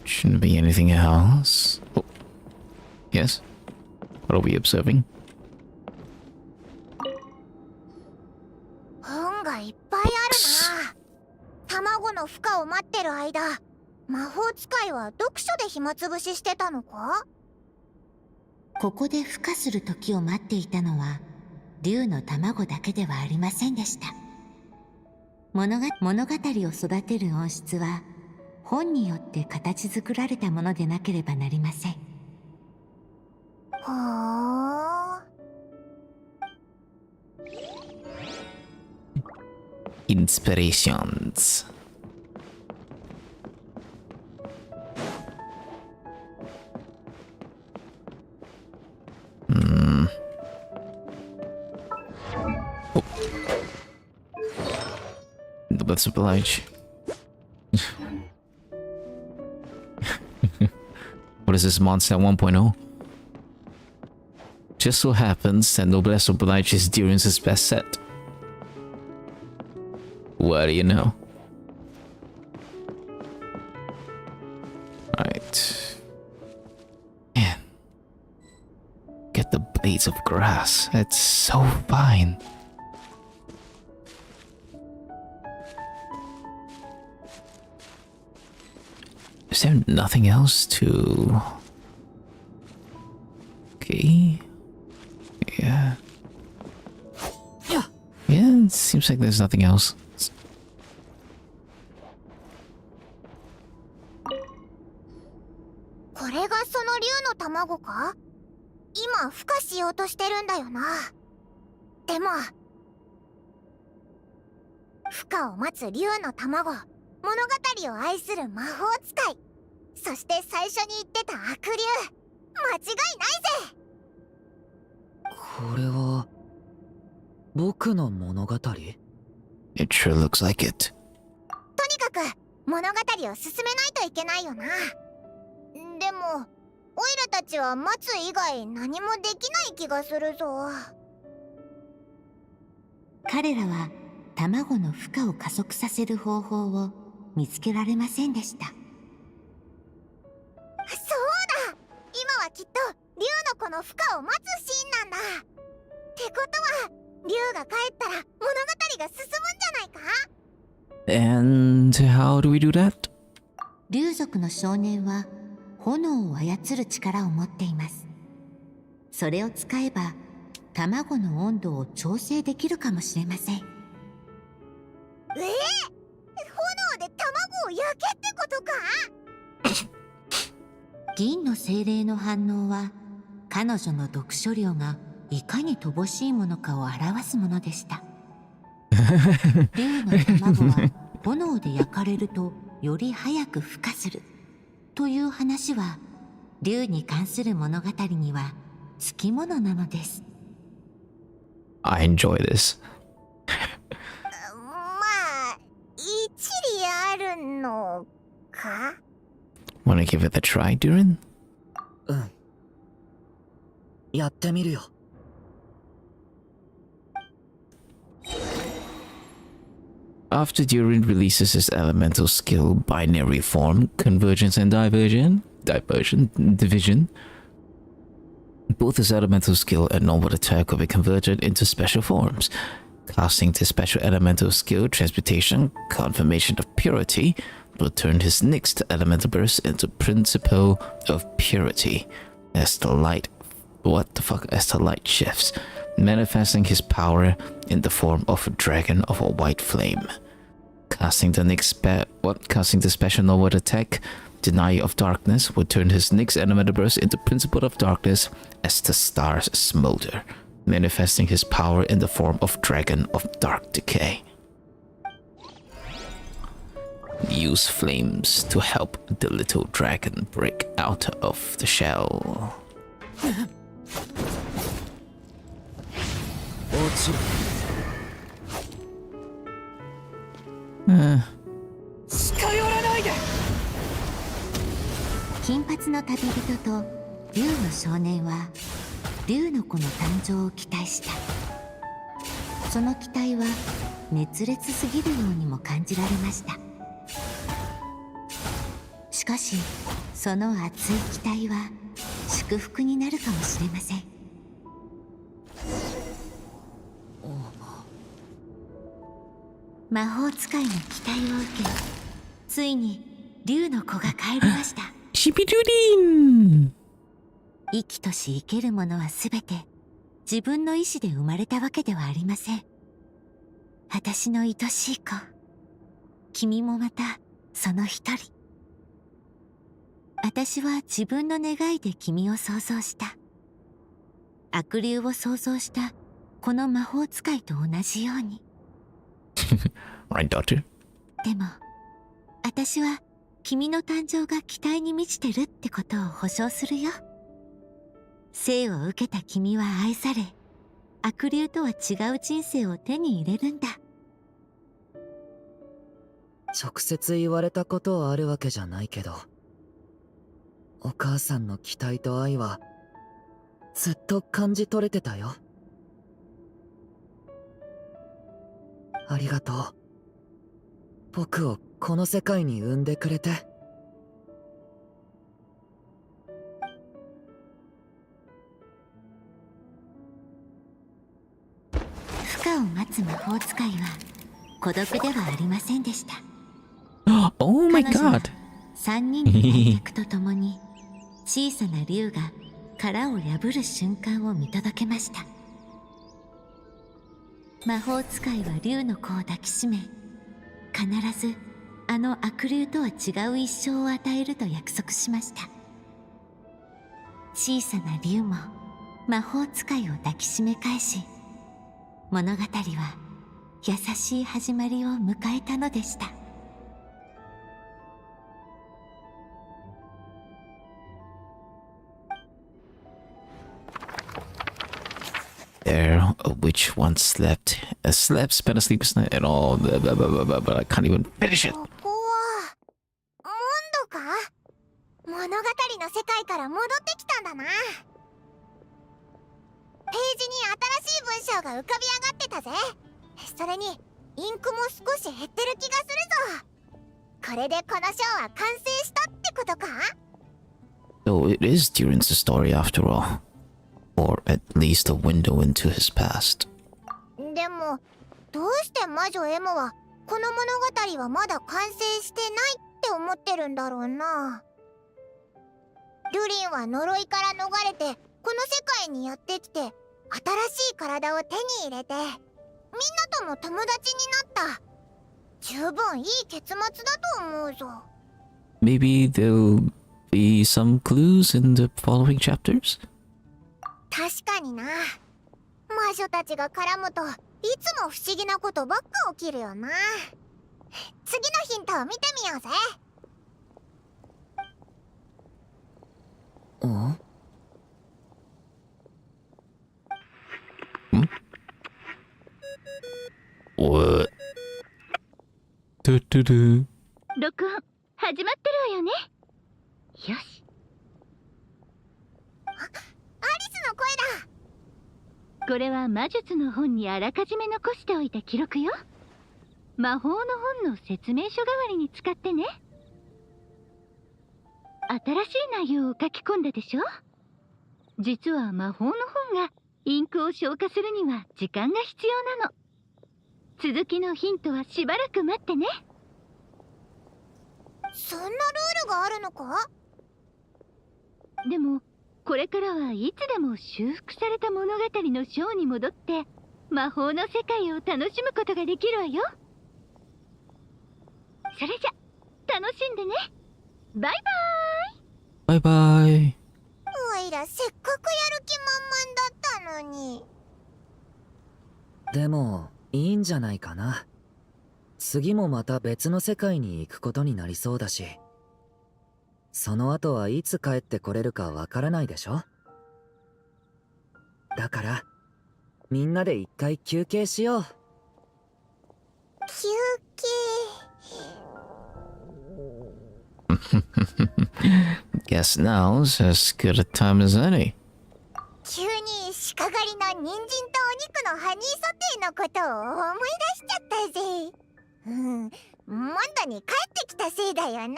Shouldn't be anything else. Oh. Yes. What are we observing? 本がいっぱいあるな。卵の孵化を待ってる間、魔法使いは読書で暇つぶししてたのか？ここで孵化する時を待っていたのは竜の卵だけではありませんでした。物語を育てる音質は本によって形作られたものでなければなりません。ほー。Inspirations. Oh. noblesse oblige. What is this monster 1.0? Just so happens that noblesse oblige is Durin's best set. What do you know? Right. Man. Get the blades of grass. It's so fine. Is there nothing else to... Okay. Yeah. Yeah, it seems like there's nothing else.これがその竜の卵か？今孵化しようとしてるんだよな。でも孵化を待つ竜の卵、物語を愛する魔法使い、そして最初に言ってた悪竜、間違いないぜ。これは僕の物語？ It sure looks like it. とにかく物語を進めないといけないよな。でもオイラたちは待つ以外何もできない気がするぞ。彼らは卵の孵化を加速させる方法を見つけられませんでした。そうだ、今はきっと竜の子の孵化を待つシーンなんだ。ってことは竜が帰ったら物語が進むんじゃないか？ And how do we do that? 竜族の少年は炎を操る力を持っています。それを使えば卵の温度を調整できるかもしれません。炎で卵を焼けってことか？銀の精霊の反応は彼女の読書量がいかに乏しいものかを表すものでした。竜の卵は炎で焼かれるとより早く孵化するという話は竜に関する物語にはつきものなのです。I enjoy this. まあ一理あるのか？ Wanna give it a try, Durin? うん。やってみるよ。After Durin releases his elemental skill binary form, convergence and division, both his elemental skill and normal attack will be converted into special forms. Casting the special elemental skill transmutation, confirmation of purity, will turn his next elemental burst into principle of purity as the light shifts, manifesting his power in the form of a dragon of a white flame. Casting the special normal attack, Denier of Darkness, will turn his next elemental burst into Principle of Darkness as the stars smolder, manifesting his power in the form of Dragon of Dark Decay. Use flames to help the little dragon break out of the shell. 落ちる。近寄らないで。金髪の旅人と竜の少年は竜の子の誕生を期待した。その期待は熱烈すぎるようにも感じられました。しかしその熱い期待は祝福になるかもしれません。魔法使いの期待を受け、ついに竜の子が帰りました。シビドゥリン。生きとし生けるものはすべて自分の意志で生まれたわけではありません。私の愛しい子、君もまたその一人。私は自分の願いで君を創造した。悪竜を創造したこの魔法使いと同じように。Right, daughter? でも私は君の誕生が期待に満ちてるってことを保証するよ。生を受けた君は愛され、悪竜とは違う人生を手に入れるんだ。直接言われたことはあるわけじゃないけど、お母さんの期待と愛はずっと感じ取れてたよ。ありがとう。僕をこの世界に産んでくれて。孵化を待つ魔法使いは孤独ではありませんでした。Oh my 彼女は god. 3人の来客と共に小さな竜が殻を破る瞬間を見届けました。魔法使いは竜の子を抱きしめ、必ずあの悪竜とは違う一生を与えると約束しました。小さな竜も魔法使いを抱きしめ返し、物語は優しい始まりを迎えたのでした。There, which one slept? Slept, spent a sleepless night at all, but I can't even finish it. ここはモンドか？物語の世界から戻ってきたんだな。ページに新しい文章が浮かび上がってたぜ。それにインクも少し減ってる気がするぞ。これでこの章は完成したってことか？ So it is Durin's story after all. Or at least a window into his past. でもどうして魔女 M はこの物語はまだ完成してないって思ってるんだろうな。ルリンは呪いから逃れてこの世界にやってきて新しい体を手に入れてみんなとも友達になった。十分いい結末だと思うぞ。 Maybe there'll be some clues in the following chapters? 確かにな。魔女たちが絡むといつも不思議なことばっか起きるよな。次のヒントを見てみようぜ。What? Do. 録音始まってるわよね。よし。アリスの声だ。これは魔術の本にあらかじめ残しておいた記録よ。魔法の本の説明書代わりに使ってね。新しい内容を書き込んだでしょ。実は魔法の本がインクを消化するには時間が必要なの。続きのヒントはしばらく待ってね。そんなルールがあるのか？でもこれからはいつでも修復された物語の章に戻って魔法の世界を楽しむことができるわよ。それじゃ楽しんでね。バイバーイ。Bye bye. おいらせっかくやる気満々だったのに。でもいいんじゃないかな。次もまた別の世界に行くことになりそうだし、その後はいつ帰ってこれるかわからないでしょ。だからみんなで一回休憩しよう。休憩。Guess now's as good a time as any. 急に鹿狩りの人参とお肉のハニーソテーのことを思い出しちゃったぜ。モンドに帰ってきたせいだよな。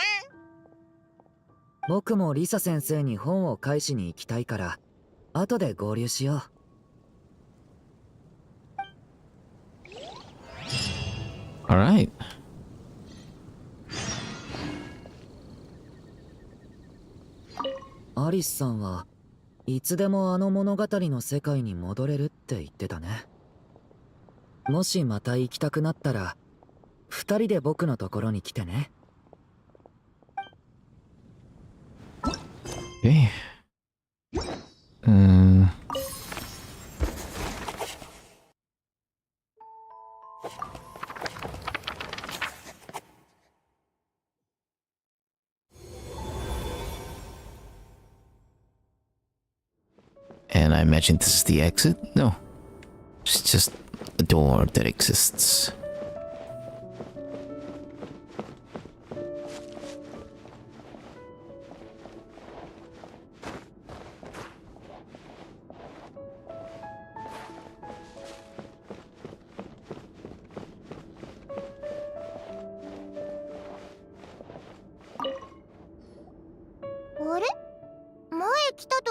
僕もリサ先生に本を返しに行きたいから後で合流しよう。 Alright. アリスさんはいつでもあの物語の世界に戻れるって言ってたね。もしまた行きたくなったら二人で僕のところに来てね。Okay. And I imagine this is the exit? No. It's just a door that exists.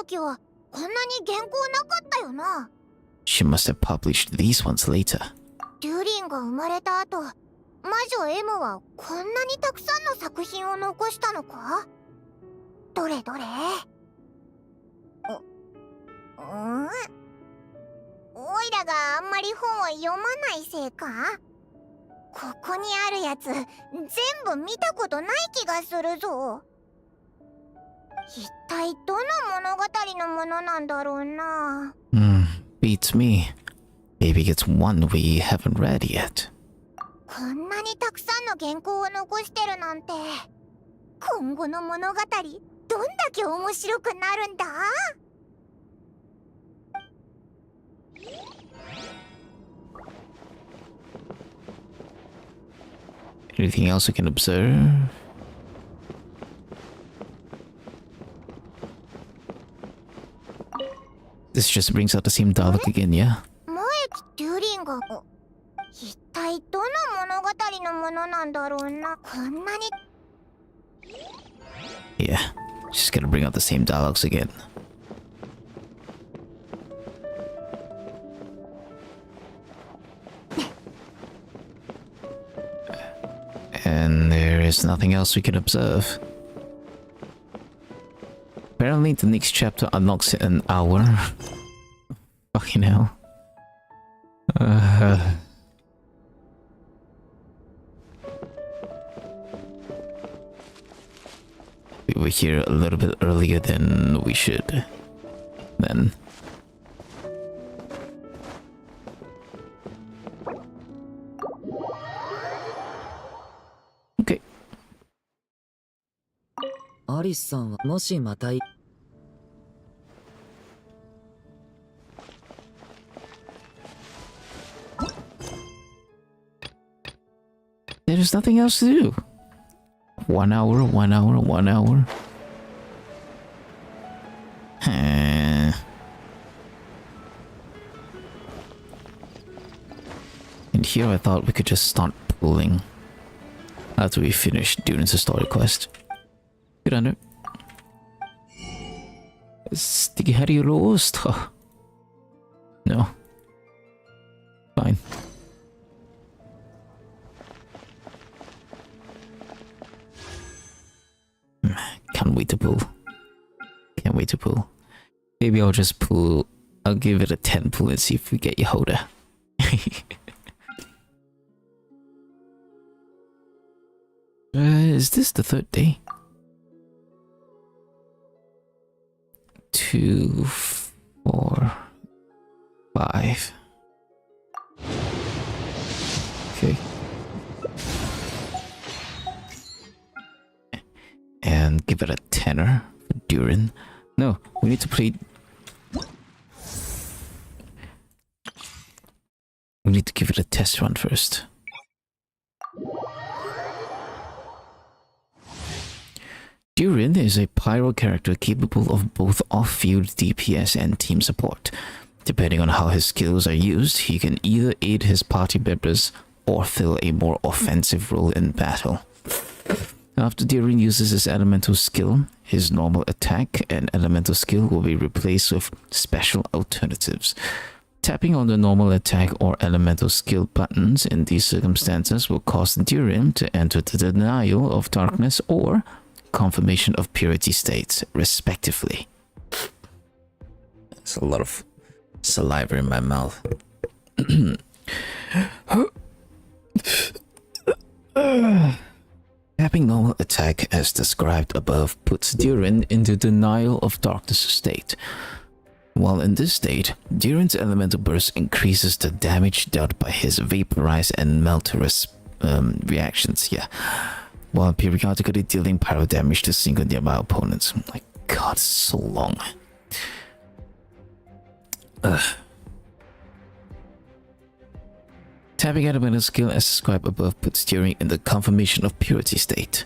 時はこんなに原稿なかったよな。 She must have published these ones later. デュリンが生まれた後、魔女 M はこんなにたくさんの作品を残したのか？どれどれ？おいらがあんまり本を読まないせいか？ここにあるやつ全部見たことない気がするぞ。一体どの物語のものなんだろうな。Beats me. Maybe it's one we haven't read yet. こんなにたくさんの原稿を残してるなんて、今後の物語どんだけ面白くなるんだ？ Anything else we can observe? This just brings out the same dialogue again, yeah? 前デュリンが一体どの物語のものなんだろうな。こんなに Yeah, just gonna bring out the same dialogues again. And there is nothing else we can observe. Apparently the next chapter unlocks in an hour. Fucking hell. We were here a little bit earlier than we should. Then. Okay. アリスさんはもしまた There's nothing else to do. 1 hour, 1 hour, 1 hour. And here I thought we could just start pulling after we finish doing the story quest. Good under. Sticky Harry roast. No. Fine. Can't wait to pull. Can't wait to pull. Maybe I'll just pull. I'll give it a 10 pull and see if we get Yehoda. Is this the third day? 2, 4, 5. Okay. And give it a 10er for Durin. No, we need to play. We need to give it a test run first. Durin is a pyro character capable of both off-field DPS and team support. Depending on how his skills are used, he can either aid his party members or fill a more offensive role in battle. After Durin uses his elemental skill, his normal attack and elemental skill will be replaced with special alternatives. Tapping on the normal attack or elemental skill buttons in these circumstances will cause Durin to enter the denial of darkness or confirmation of purity states, respectively. There's a lot of saliva in my mouth. Tapping normal attack as described above puts Durin into denial of darkness state. While in this state, Durin's elemental burst increases the damage dealt by his vaporize and melt reactions, while periodically dealing pyro damage to single nearby opponents. My god, it's so long. Tapping elemental skill as described above puts Durin in the confirmation of purity state.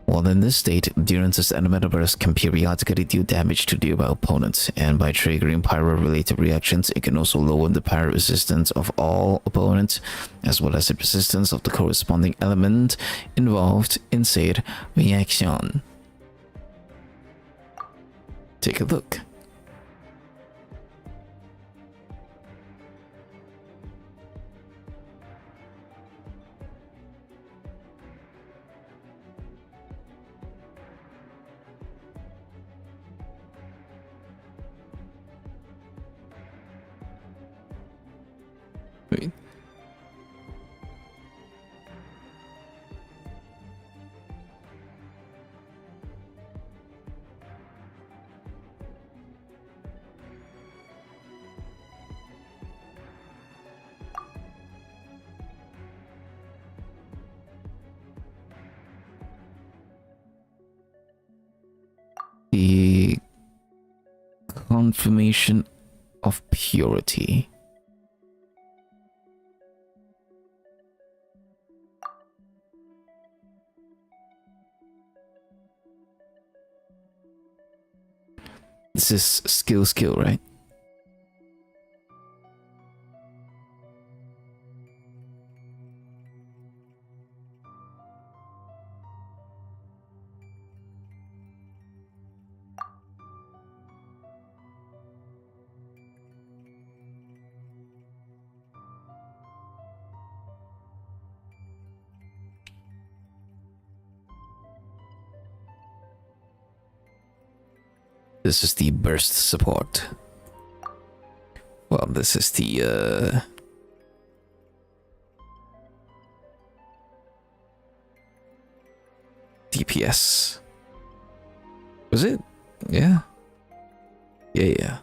While in this state, Durin's elemental burst can periodically deal damage to nearby opponents, and by triggering pyro-related reactions, it can also lower the pyro resistance of all opponents, as well as the resistance of the corresponding element involved in said reaction. Take a look. mean, the confirmation of purity. This is skill, right? This is the burst support. Well, this is the DPS. Was it? Yeah. Yeah.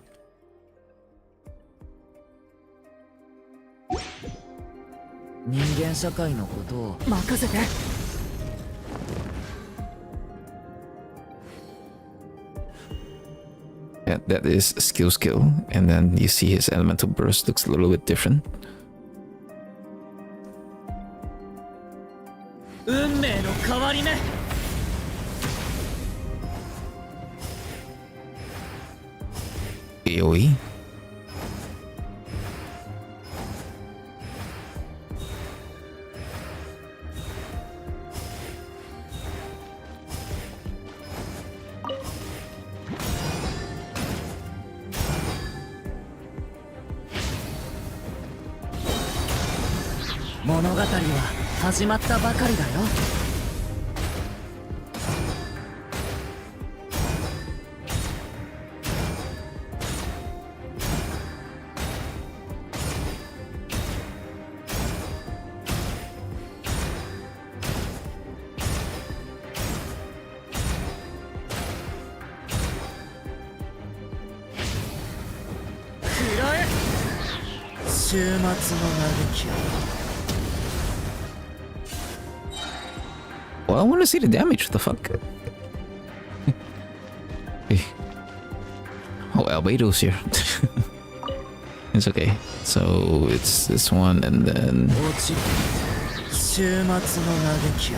人間社会のことを任せて。 Yeah, that is skill, and then you see his elemental burst looks a little bit different. 運命の変わり目 AoE.物語は始まったばかりだよ。食らえ。週末の嘆きを。 Well, I want to see the damage. What the fuck? Oh, Albedo's here. It's okay. So it's this one, and then 週末の嘆きを。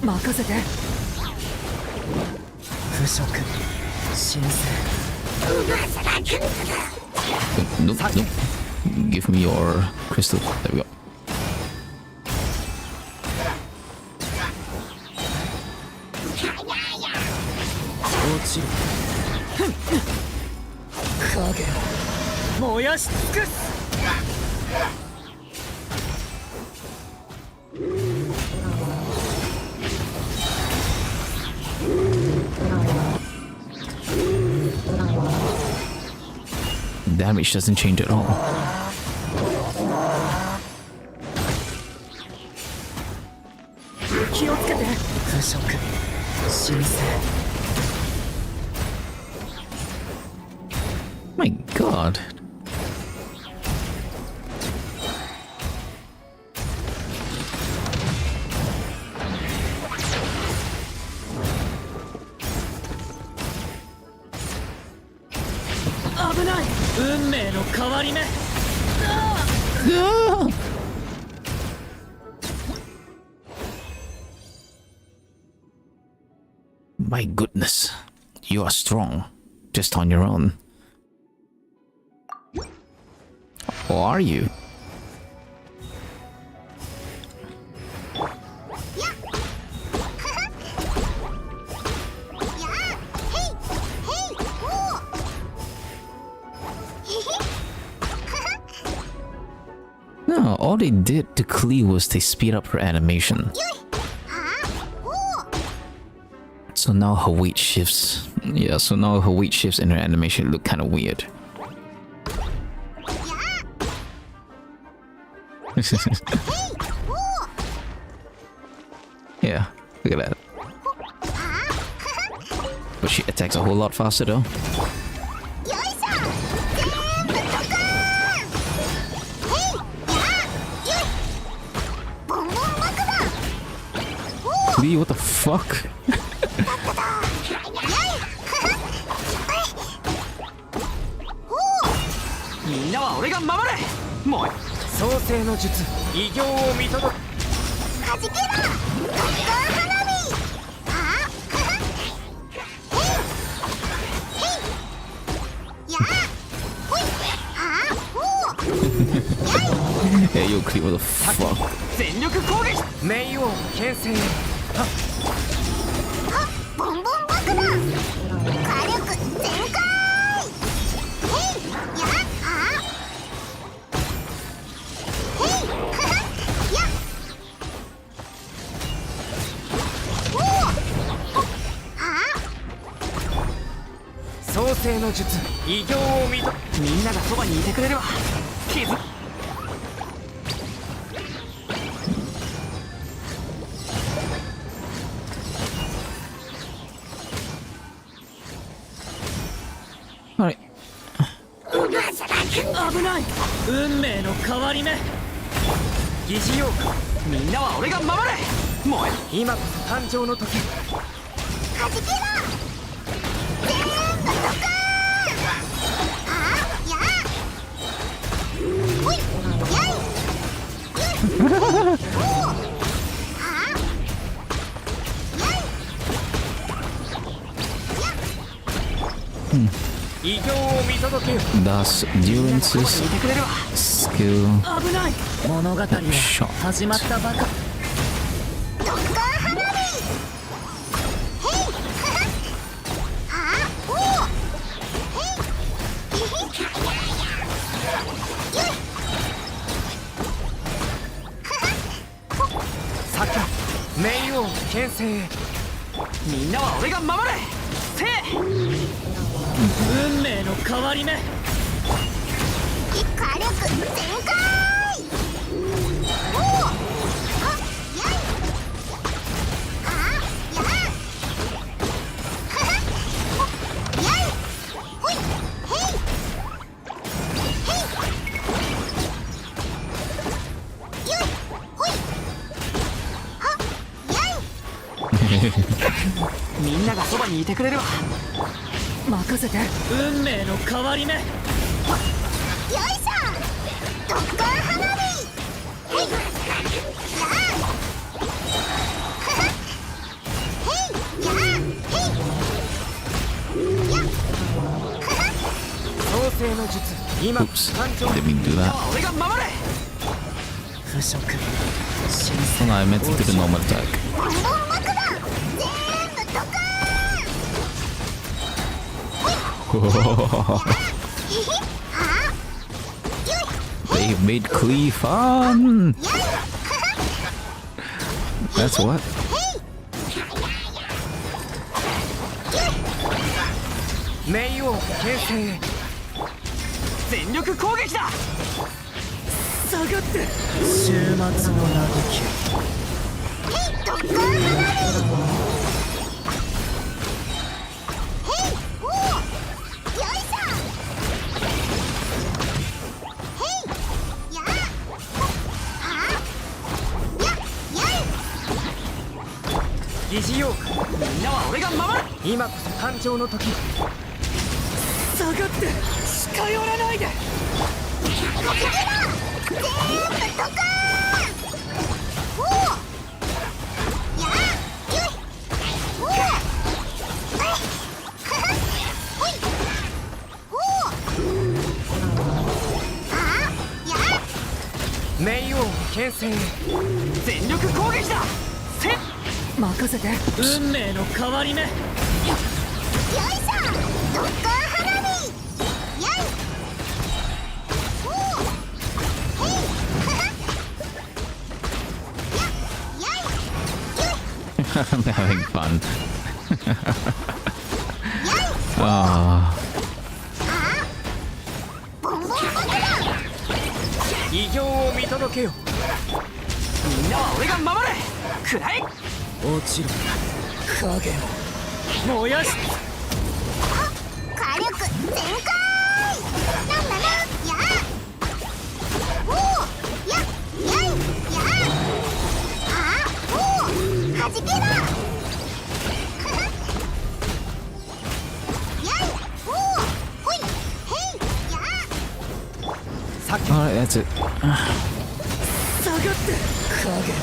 任せて。腐食、神聖。 nope. Give me your crystal. There we go. 落ちる。影を燃やし尽くす。 Damage doesn't change at all. My god. My goodness, you are strong, just on your own. Or are you? Oh, all they did to Klee was they speed up her animation. So now her weight shifts. Yeah, so now her weight shifts and her animation look kind of weird. Yeah, look at that. But she attacks a whole lot faster though. Lee, what the fuck? みんなは俺が守れ。もう創世の術異形を見届け。はじけろドッカー花火。あへいへいやほいあほう Hey, yo, Klee, what the fuck? 全力攻撃。冥王牽制。ボンボン爆弾火力全開。へいやあへいやおおあ創世の術異形を見と。みんながそばにいてくれるわ。気づ。 Alright. 危ない。運命の変わり目。疑似妖怪。みんなは俺が守れ。もう今こそ誕生の時。はじけろ全部ドカーンあやほいやいおおあやい異形を見届けよ。 Thus, Durance's いてくれるわ。 skill 危ない。物語は shot. 始まったばか。ドッカー花火へいあおおへいさっき冥王牽制。みんなは俺が守れ。せい。運命の変わり目。火力全開おおあやいあややいほいへいへいよいほいはやいみんながそばにいてくれるわ。任せて。運命の変わり目。よいしょドッカー花火へいやへいやへいや創世の術今 Oops, 誕生。 didn't mean to do that. 俺が守れ。腐食。 Oh no, I meant to do the normal attack. ボンボン爆弾全部ドカーン They made Klee fun! That's what? 冥王牽制。全力攻撃だ。下がって。終末の嘆き。ドッカー花火へいおおよいしょへいやあややい疑似妖怪。みんなは俺が守る。今こそ誕生の時。下がって近寄らないで。はじけろ全部ドカーンおおやよいおおほいおおあや冥王牽制。全力攻撃だ。せっ。任せて。運命の変わり目。よいしょドッカー花火やいおおへい I'm having fun. Ah. ボンボン爆弾。異形を見届けよ。みんなは俺が守れ。くらえ。落ちろ。影を燃やし。火力全開。なんだな。やおおややいやあおおはじけろ。Alright, that's it. 下がって影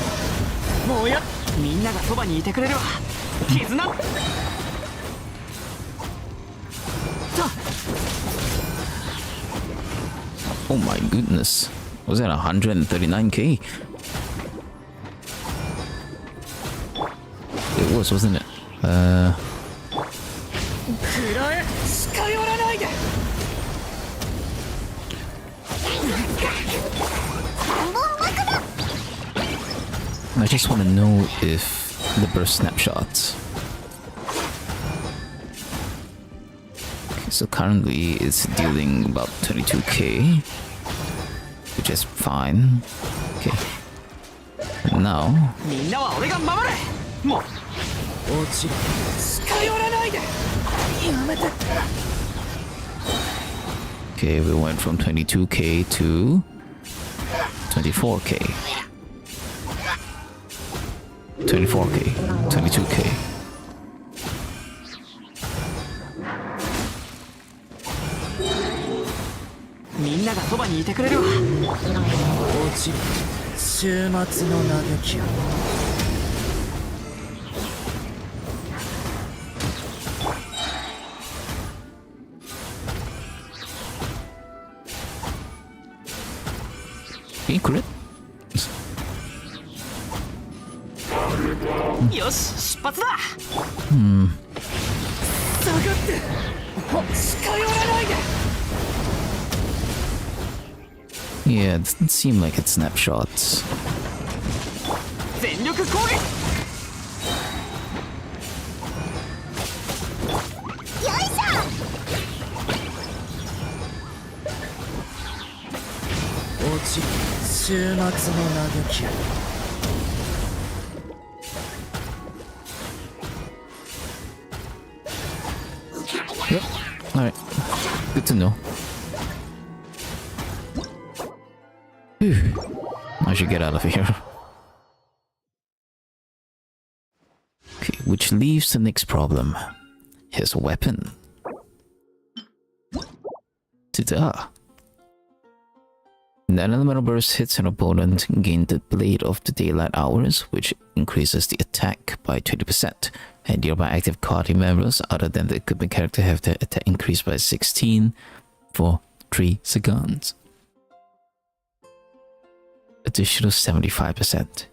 もうやみんながそばにいてくれるわ絆た Oh my goodness. Was that 139k? It was, wasn't it? くらえ近寄らないで I just want to know if the burst snapshots. Okay, so currently it's dealing about 22k, which is fine. Okay. And now みんなは俺が守れもう落ちる近寄らないでやめて okay, we went from 22k to 24k. 24k, 22k. みんながそばにいてくれるわ落ちる週末の嘆きを Can you crit? よし出発だ Hmm. 下がって近寄らないで Yeah, it doesn't seem like it's snapshots. 全力攻撃 よいしょ 落ちる週末の嘆きを Yep. Alright. Good to know. Phew. I should get out of here. Okay, which leaves the next problem. His weapon. Ta-da! An elemental burst hits an opponent, gain the Blade of the Daylight Hours, which increases the attack by 20%. And nearby active party members other than the equipment character have their attack increased by 16 for 3 seconds. Additional 75%.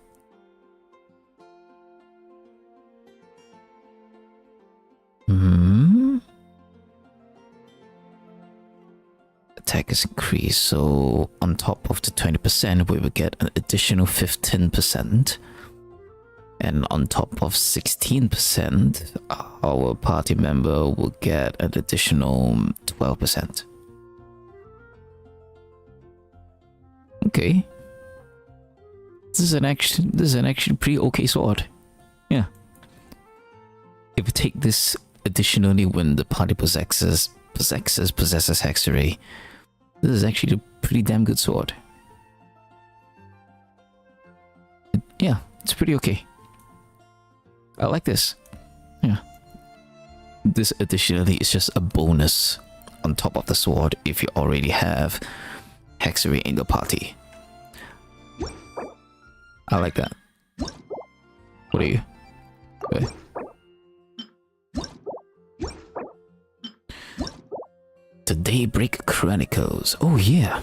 Attack is increased, so on top of the 20%, we will get an additional 15%. And on top of 16%, our party member will get an additional 12%. Okay. This is an actually pretty okay sword. Yeah. If we take this additionally when the party possesses hexery, this is actually a pretty damn good sword. Yeah, it's pretty okay. I like this. Yeah. This additionally is just a bonus on top of the sword if you already have hexery in the party. I like that. What are you? Okay. The Daybreak Chronicles. Oh yeah.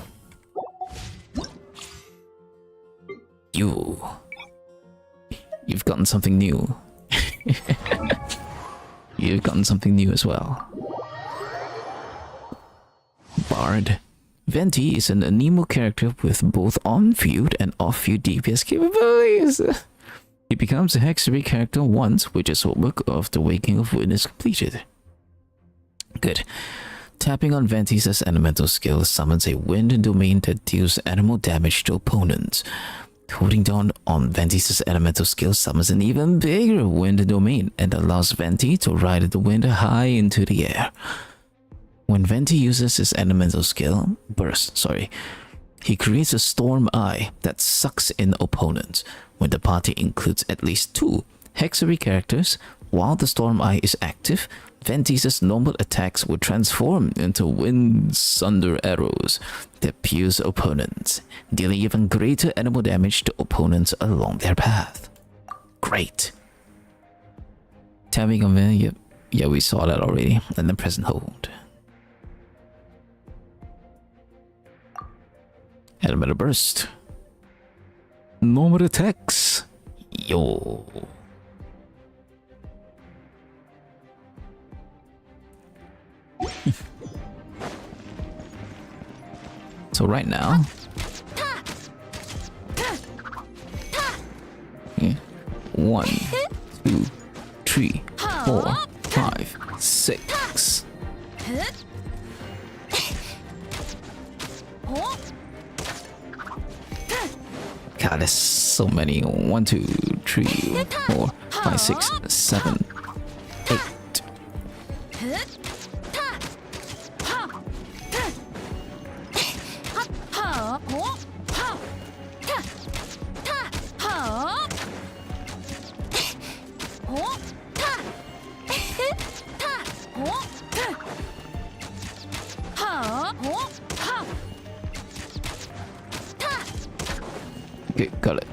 You've gotten something new. You've gotten something new as well. Bard. Venti is an anemo character with both on-field and off-field DPS capabilities. He becomes a Hexery character once Witch's Homework of the Waking of Wind is completed. Good. Tapping on Venti's elemental skill summons a wind domain that deals animal damage to opponents. Holding down on Venti's elemental skill summons an even bigger wind domain and allows Venti to ride the wind high into the air. When Venti uses his elemental skill, he creates a storm eye that sucks in opponents. When the party includes at least 2 Hexery characters, while the storm eye is active, Venti's normal attacks will transform into wind sunder arrows that pierce opponents, dealing even greater animal damage to opponents along their path. Great. Tapping on Venti, yeah, we saw that already. And then press and hold. Elemental burst. Normal attacks. Yo. So right now, okay, 1, 2, 3, 4, 5, 6. God, there's so many. 1, 2, 3, 4, 5, 6, 7, 8. Okay, got it.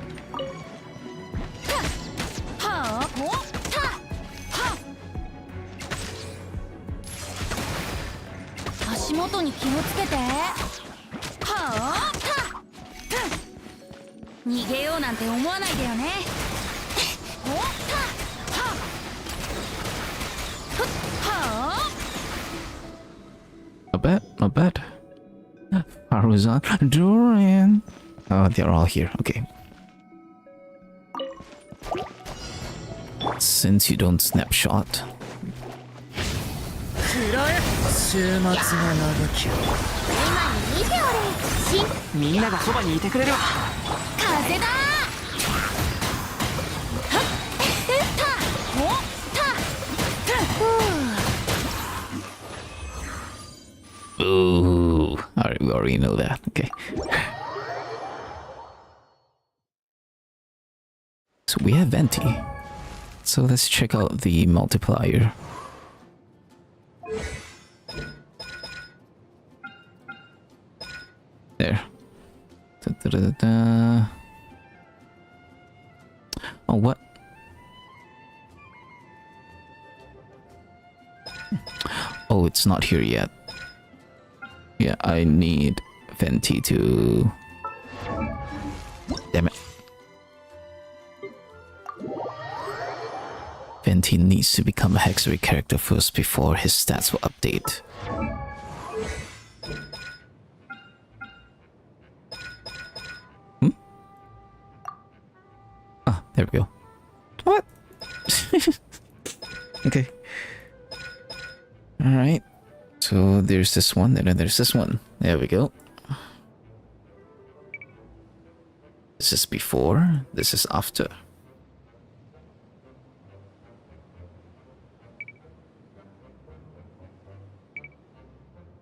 Not bad, not bad. Tatara-durin. Oh, they're all here. Okay. Since you don't snapshot. 週末が長き見ておれみんながそばにいてくれるわ風だOoh. Alright, we already know that. Okay. So we have Venti. So let's check out the multiplier. There. Da, da, da, da, da. Oh, what? Oh, it's not here yet. Yeah, I need Venti to... Damn it. Venti needs to become a Hexery character first before his stats will update. Ah, there we go. What? Okay. Alright. So there's this one, and then there's this one. There we go. This is before, this is after.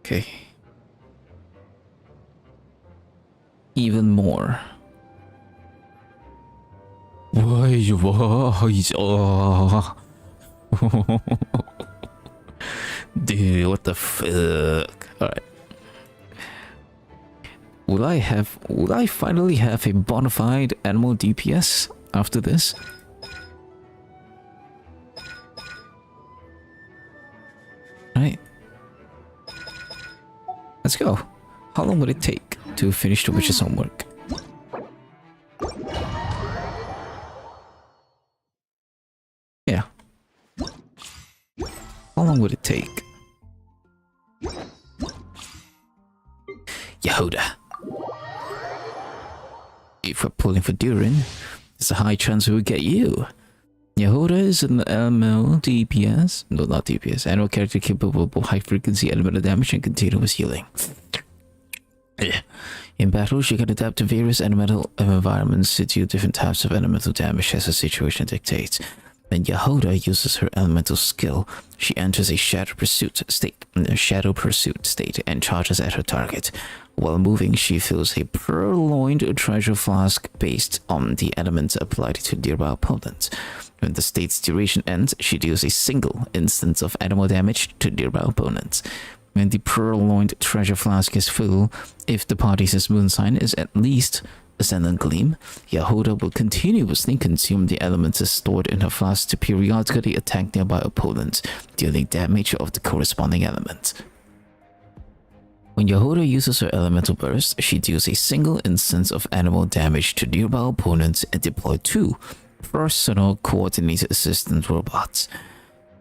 Okay. Even more. Dude, what the fuck? Alright. Will I finally have a bona fide animal DPS after this? Right. Let's go. How long would it take to finish the witch's homework? Yeah. How long would it take? Yehuda. If we're pulling for Durin, there's a high chance we will get you. Yahoda is an ML DPS, no, not DPS, animal character capable of high frequency elemental damage and continuous healing. In battle, she can adapt to various elemental environments to deal different types of elemental damage as the situation dictates. When Yahoda uses her elemental skill, she enters a shadow pursuit state and charges at her target. While moving, she fills a purloined treasure flask based on the elements applied to nearby opponents. When the state's duration ends, she deals a single instance of animal damage to nearby opponents. When the purloined treasure flask is full, if the party's moon sign is at least Ascendant Gleam, Yahoda will continuously consume the elements stored in her flask to periodically attack nearby opponents, dealing damage of the corresponding element. When Yahoda uses her elemental burst, she deals a single instance of animal damage to nearby opponents and deploys 2 personal coordinated assistant robots,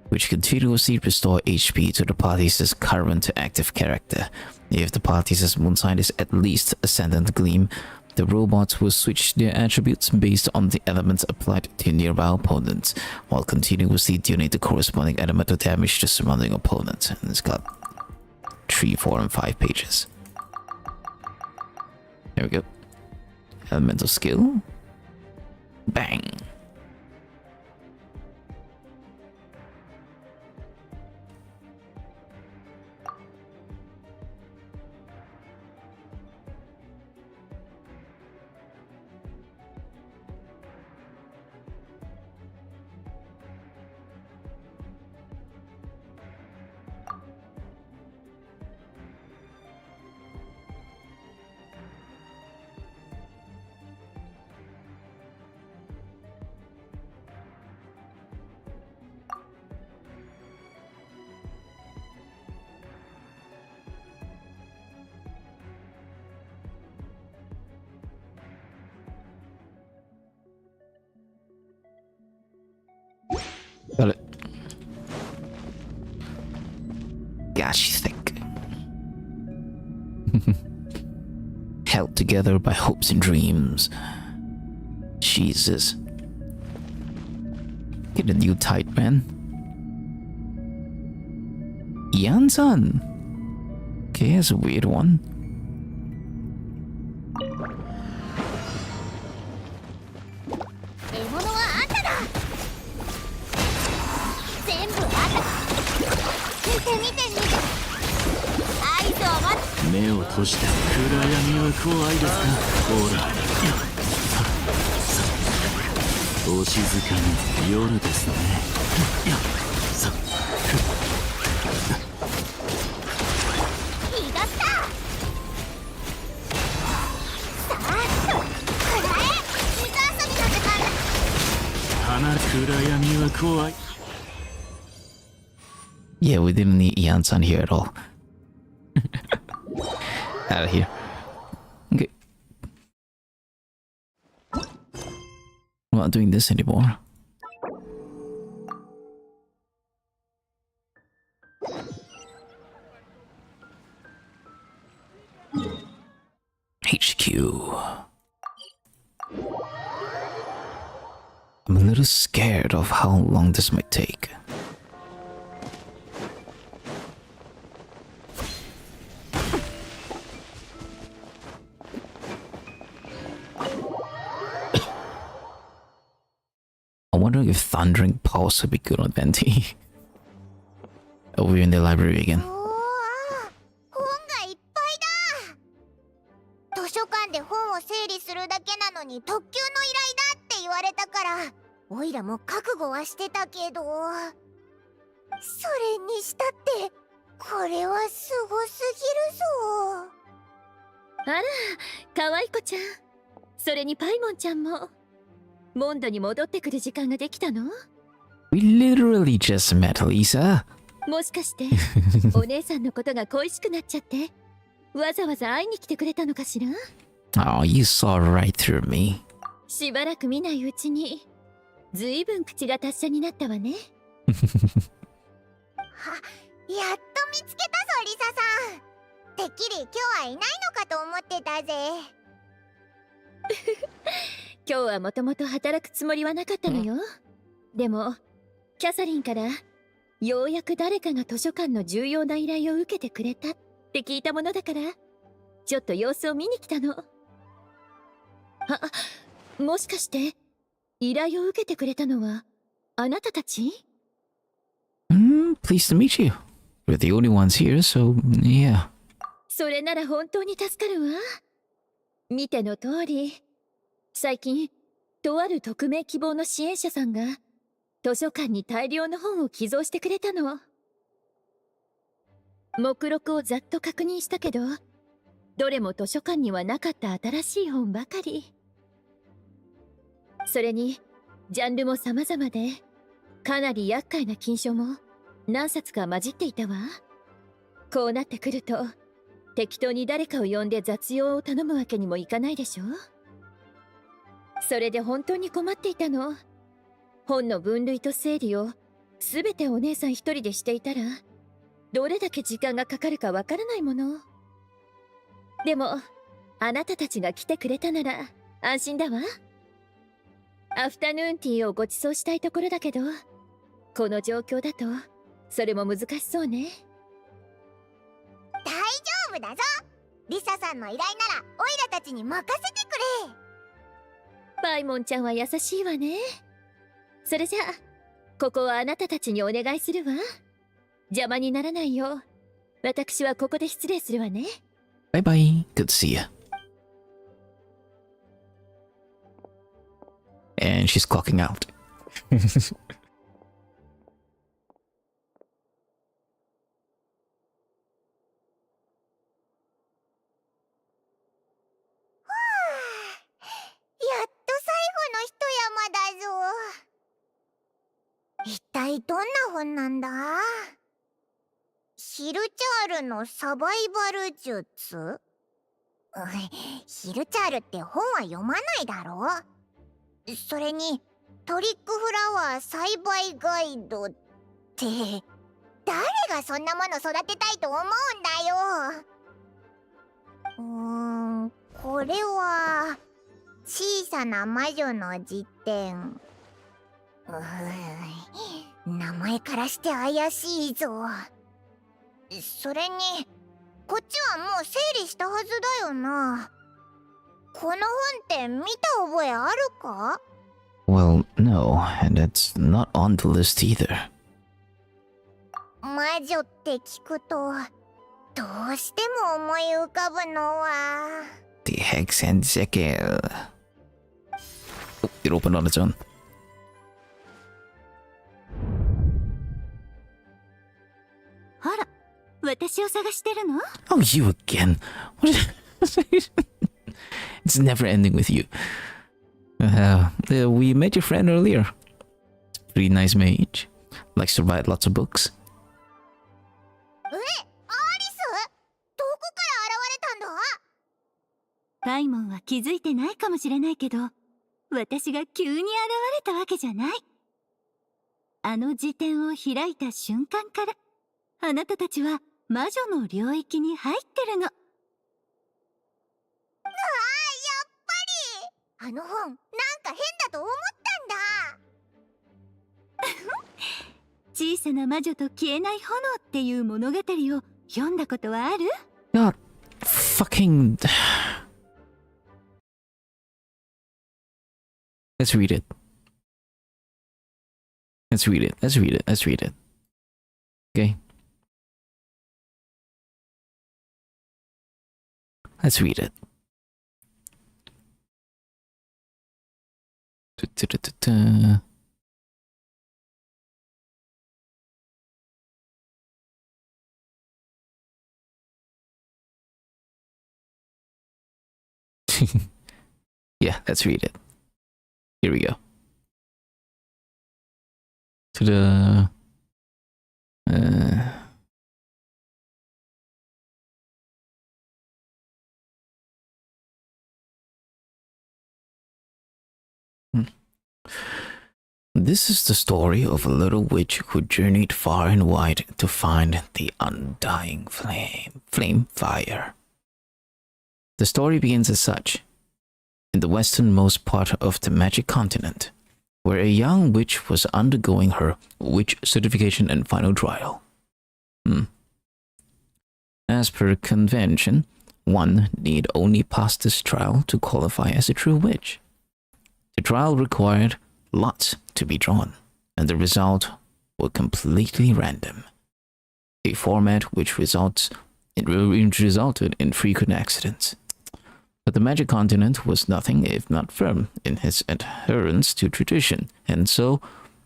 which continuously restore HP to the party's current active character. If the party's moon sign is at least Ascendant Gleam, the robots will switch their attributes based on the elements applied to nearby opponents, while continuously dealing the corresponding elemental damage to surrounding opponents. And it's got 3, 4, and 5 pages. There we go. Elemental skill. Bang. Got it. Gosh, she's thick. Held together by hopes and dreams. Jesus. Get a new tight, man. Yan-san. Okay, that's a weird one. Yeah, we didn't need Yan-san here at all. Out of here. Okay. I'm not doing this anymore. HQ. I'm a little scared of how long this might take. I'm wondering if Thundering Pulse would be good on venti. Over in the library again. 図書館で本を整理するだけなのに特級の依頼だって言われたからオイラも覚悟はしてたけど、それにしたってこれはすごすぎるぞ。あら、可愛い子ちゃん。それにパイモンちゃんもモンドに戻ってくる時間ができたの？ We literally just met, Lisa. もしかしてお姉さんのことが恋しくなっちゃってわざわざ会いに来てくれたのかしら？ Oh, you saw right through me. しばらく見ないうちにずいぶん口が達者になったわね。やっと見つけたぞリサさん。てっきり今日はいないのかと思ってたぜ。今日はもともと働くつもりはなかったのよ。でもキャサリンからようやく誰かが図書館の重要な依頼を受けてくれたって聞いたものだから、ちょっと様子を見に来たの。もしかして依頼を受けてくれたのはあなたたち？ Pleased to meet you. We're the only ones here, so yeah. それなら本当に助かるわ。見ての通り、最近とある匿名希望の支援者さんが図書館に大量の本を寄贈してくれたの。目録をざっと確認したけど、どれも図書館にはなかった新しい本ばかり。それにジャンルも様々で、かなり厄介な禁書も何冊か混じっていたわ。こうなってくると適当に誰かを呼んで雑用を頼むわけにもいかないでしょ。それで本当に困っていたの。本の分類と整理を全てお姉さん一人でしていたら、どれだけ時間がかかるかわからないもの。でもあなたたちが来てくれたなら安心だわ。アフタヌーンティーをご馳走したいところだけど、この状況だとそれも難しそうね。大丈夫だぞ。リサさんの依頼ならオイラたちに任せてくれ。パイモンちゃんは優しいわね。それじゃあここはあなたたちにお願いするわ。邪魔にならないよう私はここで失礼するわね。Bye bye. Good to see you. And she's clocking out. やっと最後の一山だぞ。一体どんな本なんだ？ヒルチャールのサバイバル術？ヒルチャールって本は読まないだろ。それにトリックフラワー栽培ガイドって誰がそんなもの育てたいと思うんだよ。これは小さな魔女の辞典。名前からして怪しいぞ。それにこっちはもう整理したはずだよな。この本って見た覚えあるか？ Well, no, and it's not on the list either. 魔女って聞くとどうしても思い浮かぶのは The Hexensäcke. Oh, it opened on its own. あら、私を探してるの？ Oh, you again. What is... It's never ending with you. We met your friend earlier. Pretty nice mage. Likes to write lots of books. アリス？どこから現れたんだ？パイモンは気づいてないかもしれないけど、私が急に現れたわけじゃない。あの辞典を開いた瞬間からあなたたちは魔女の領域に入ってるの。あの本なんか変だと思ったんだ。小さな魔女と消えない炎っていう物語を読んだことはある？ God fucking... Let's read it. Let's read it. Let's read it. Let's read it. Okay. Let's read it. Yeah, let's read it. Here we go. To the This is the story of a little witch who journeyed far and wide to find the undying flame fire. The story begins as such. in the westernmost part of the Magic Continent, where a young witch was undergoing her witch certification and final trial. As per convention, one need only pass this trial to qualify as a true witch. The trial required lots to be drawn, and the result were completely random. A format which resulted in frequent accidents. But the Magic Continent was nothing if not firm in its adherence to tradition, and so,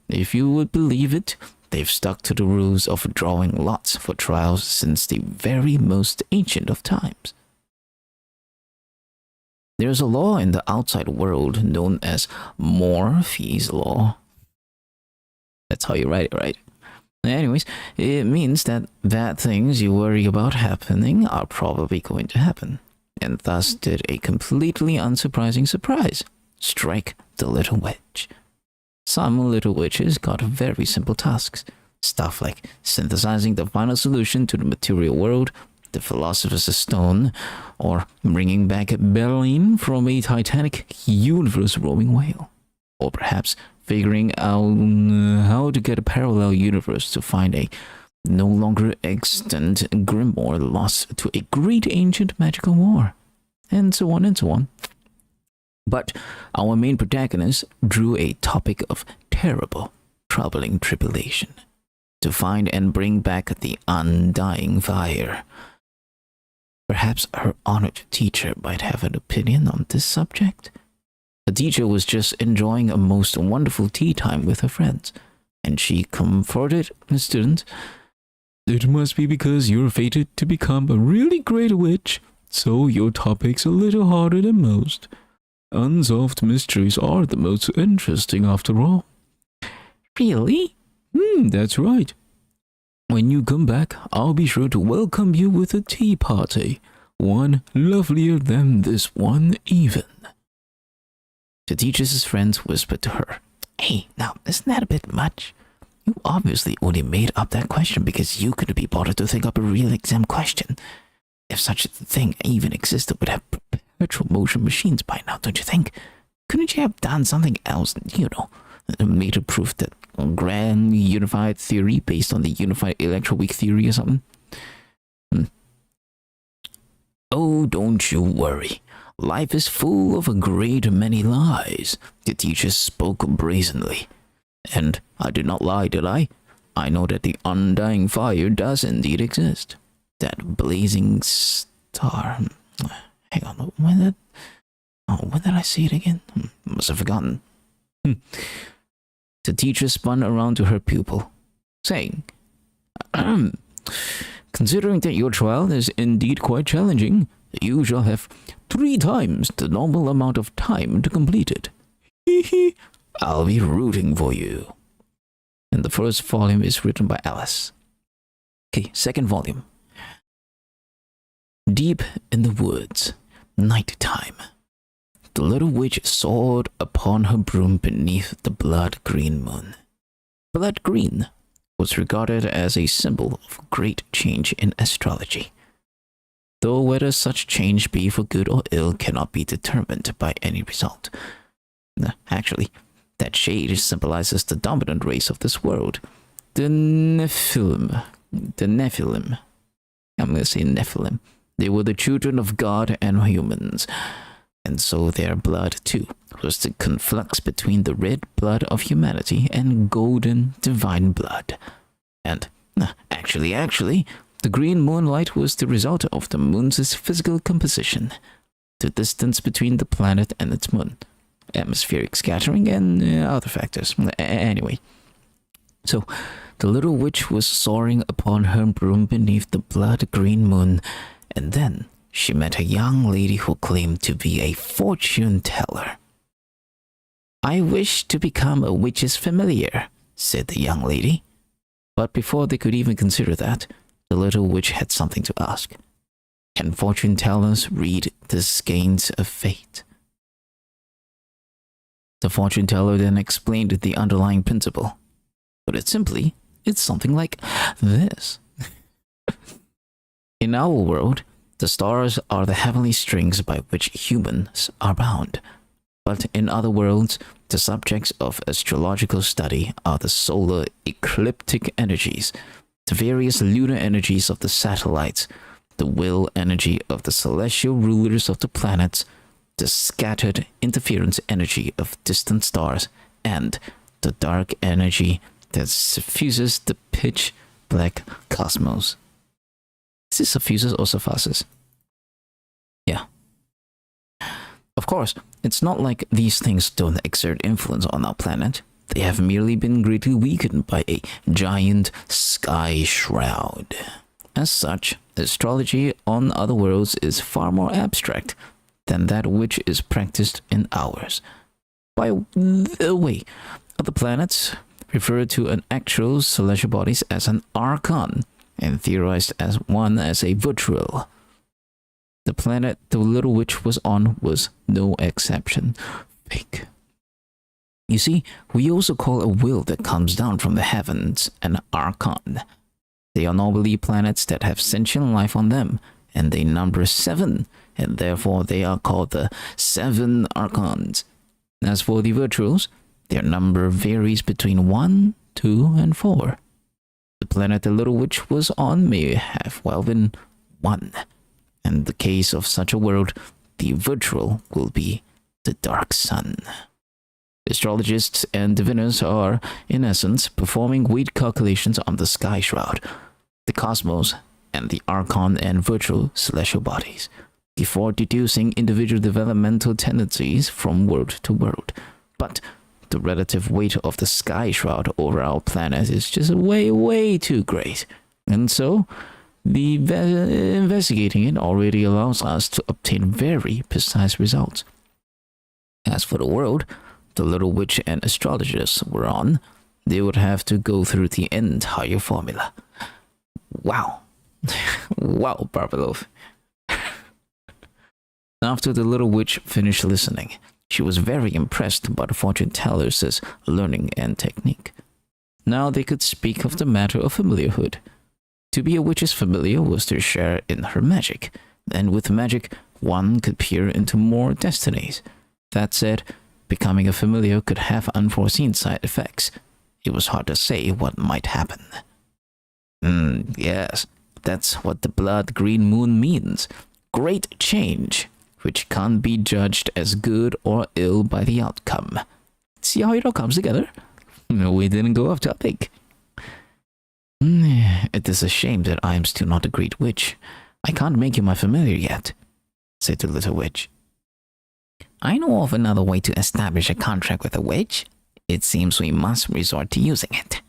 if you would believe it, they've stuck to the rules of drawing lots for trials since the very most ancient of times. There's a law in the outside world known as Morphy's Law. That's how you write it, right? Anyways, it means that bad things you worry about happening are probably going to happen. And thus did a completely unsurprising surprise. Strike the little witch. Some little witches got very simple tasks. Stuff like synthesizing the final solution to the material world, the Philosopher's Stone, or bringing back Berlin from a titanic universe-roaming whale. Or perhaps figuring out how to get a parallel universe to find a no longer extant grimoire lost to a great ancient magical war. And so on and so on. But our main protagonist drew a topic of terrible, troubling tribulation. To find and bring back the undying fire. Perhaps her honored teacher might have an opinion on this subject. The teacher was just enjoying a most wonderful tea time with her friends, and she comforted the student. It must be because you're fated to become a really great witch, so your topic's a little harder than most. Unsolved mysteries are the most interesting after all. Really? That's right. When you come back, I'll be sure to welcome you with a tea party. One lovelier than this one even. The teacher's friends whispered to her, Hey, now, isn't that a bit much? You obviously only made up that question because you couldn't be bothered to think up a real exam question. If such a thing even existed, we'd have perpetual motion machines by now, don't you think? Couldn't you have done something else, made a proof that grand unified theory based on the unified electroweak theory or something? Oh, don't you worry. Life is full of a great many lies, the teacher spoke brazenly. And I did not lie, did I? I know that the undying fire does indeed exist. That blazing star. Hang on, when did I see it again? Must have forgotten. The teacher spun around to her pupil, saying, Considering that your trial is indeed quite challenging, you shall have 3 times the normal amount of time to complete it. I'll be rooting for you. And the first volume is written by Alice. Okay, second volume. Deep in the woods, night time. The little witch soared upon her broom beneath the blood-green moon. Blood-green was regarded as a symbol of great change in astrology, though whether such change be for good or ill cannot be determined by any result. Actually, that shade symbolizes the dominant race of this world, the Nephilim. I'm going to say Nephilim. They were the children of God and humans, and so their blood, too, was the conflux between the red blood of humanity and golden divine blood. And, actually, the green moonlight was the result of the moon's physical composition, the distance between the planet and its moon, atmospheric scattering, and other factors. Anyway, so the little witch was soaring upon her broom beneath the blood-green moon, and then she met a young lady who claimed to be a fortune teller. I wish to become a witch's familiar, said the young lady. But before they could even consider that, the little witch had something to ask. Can fortune tellers read the skeins of fate? The fortune teller then explained the underlying principle. But it's something like this. In our world, the stars are the heavenly strings by which humans are bound. But in other words, the subjects of astrological study are the solar ecliptic energies, the various lunar energies of the satellites, the will energy of the celestial rulers of the planets, the scattered interference energy of distant stars, and the dark energy that suffuses the pitch black cosmos. Is this suffuses or suffuses? Yeah. Of course, it's not like these things don't exert influence on our planet. They have merely been greatly weakened by a giant sky shroud. As such, astrology on other worlds is far more abstract than that which is practiced in ours. By the way, other planets refer to an actual celestial bodies as an archon, and theorized as one as a virtual. The planet the little witch was on was no exception. Fake. You see, we also call a will that comes down from the heavens an archon. They are normally planets that have sentient life on them, and they number 7, and therefore they are called the 7 archons. As for the virtuals, their number varies between 1, 2, and 4. The planet the little witch was on may have well been 1. In the case of such a world, the virtual will be the dark sun. Astrologists and diviners are, in essence, performing weight calculations on the sky shroud, the cosmos, and the archon and virtual celestial bodies, before deducing individual developmental tendencies from world to world. But the relative weight of the sky shroud over our planet is just way too great. And so, investigating it already allows us to obtain very precise results. As for the world the little witch and astrologers were on, they would have to go through the entire formula. Wow. Wow, Barbalov. After the little witch finished listening, she was very impressed by the fortune teller's learning and technique. Now they could speak of the matter of familiarhood. To be a witch's familiar was to share in her magic, and with magic, one could peer into more destinies. That said, becoming a familiar could have unforeseen side effects. It was hard to say what might happen. Yes, that's what the blood green moon means. Great change, which can't be judged as good or ill by the outcome. See how it all comes together? No, we didn't go off topic. It is a shame that I am still not a great witch. I can't make you my familiar yet, said the little witch. I know of another way to establish a contract with a witch. It seems we must resort to using it,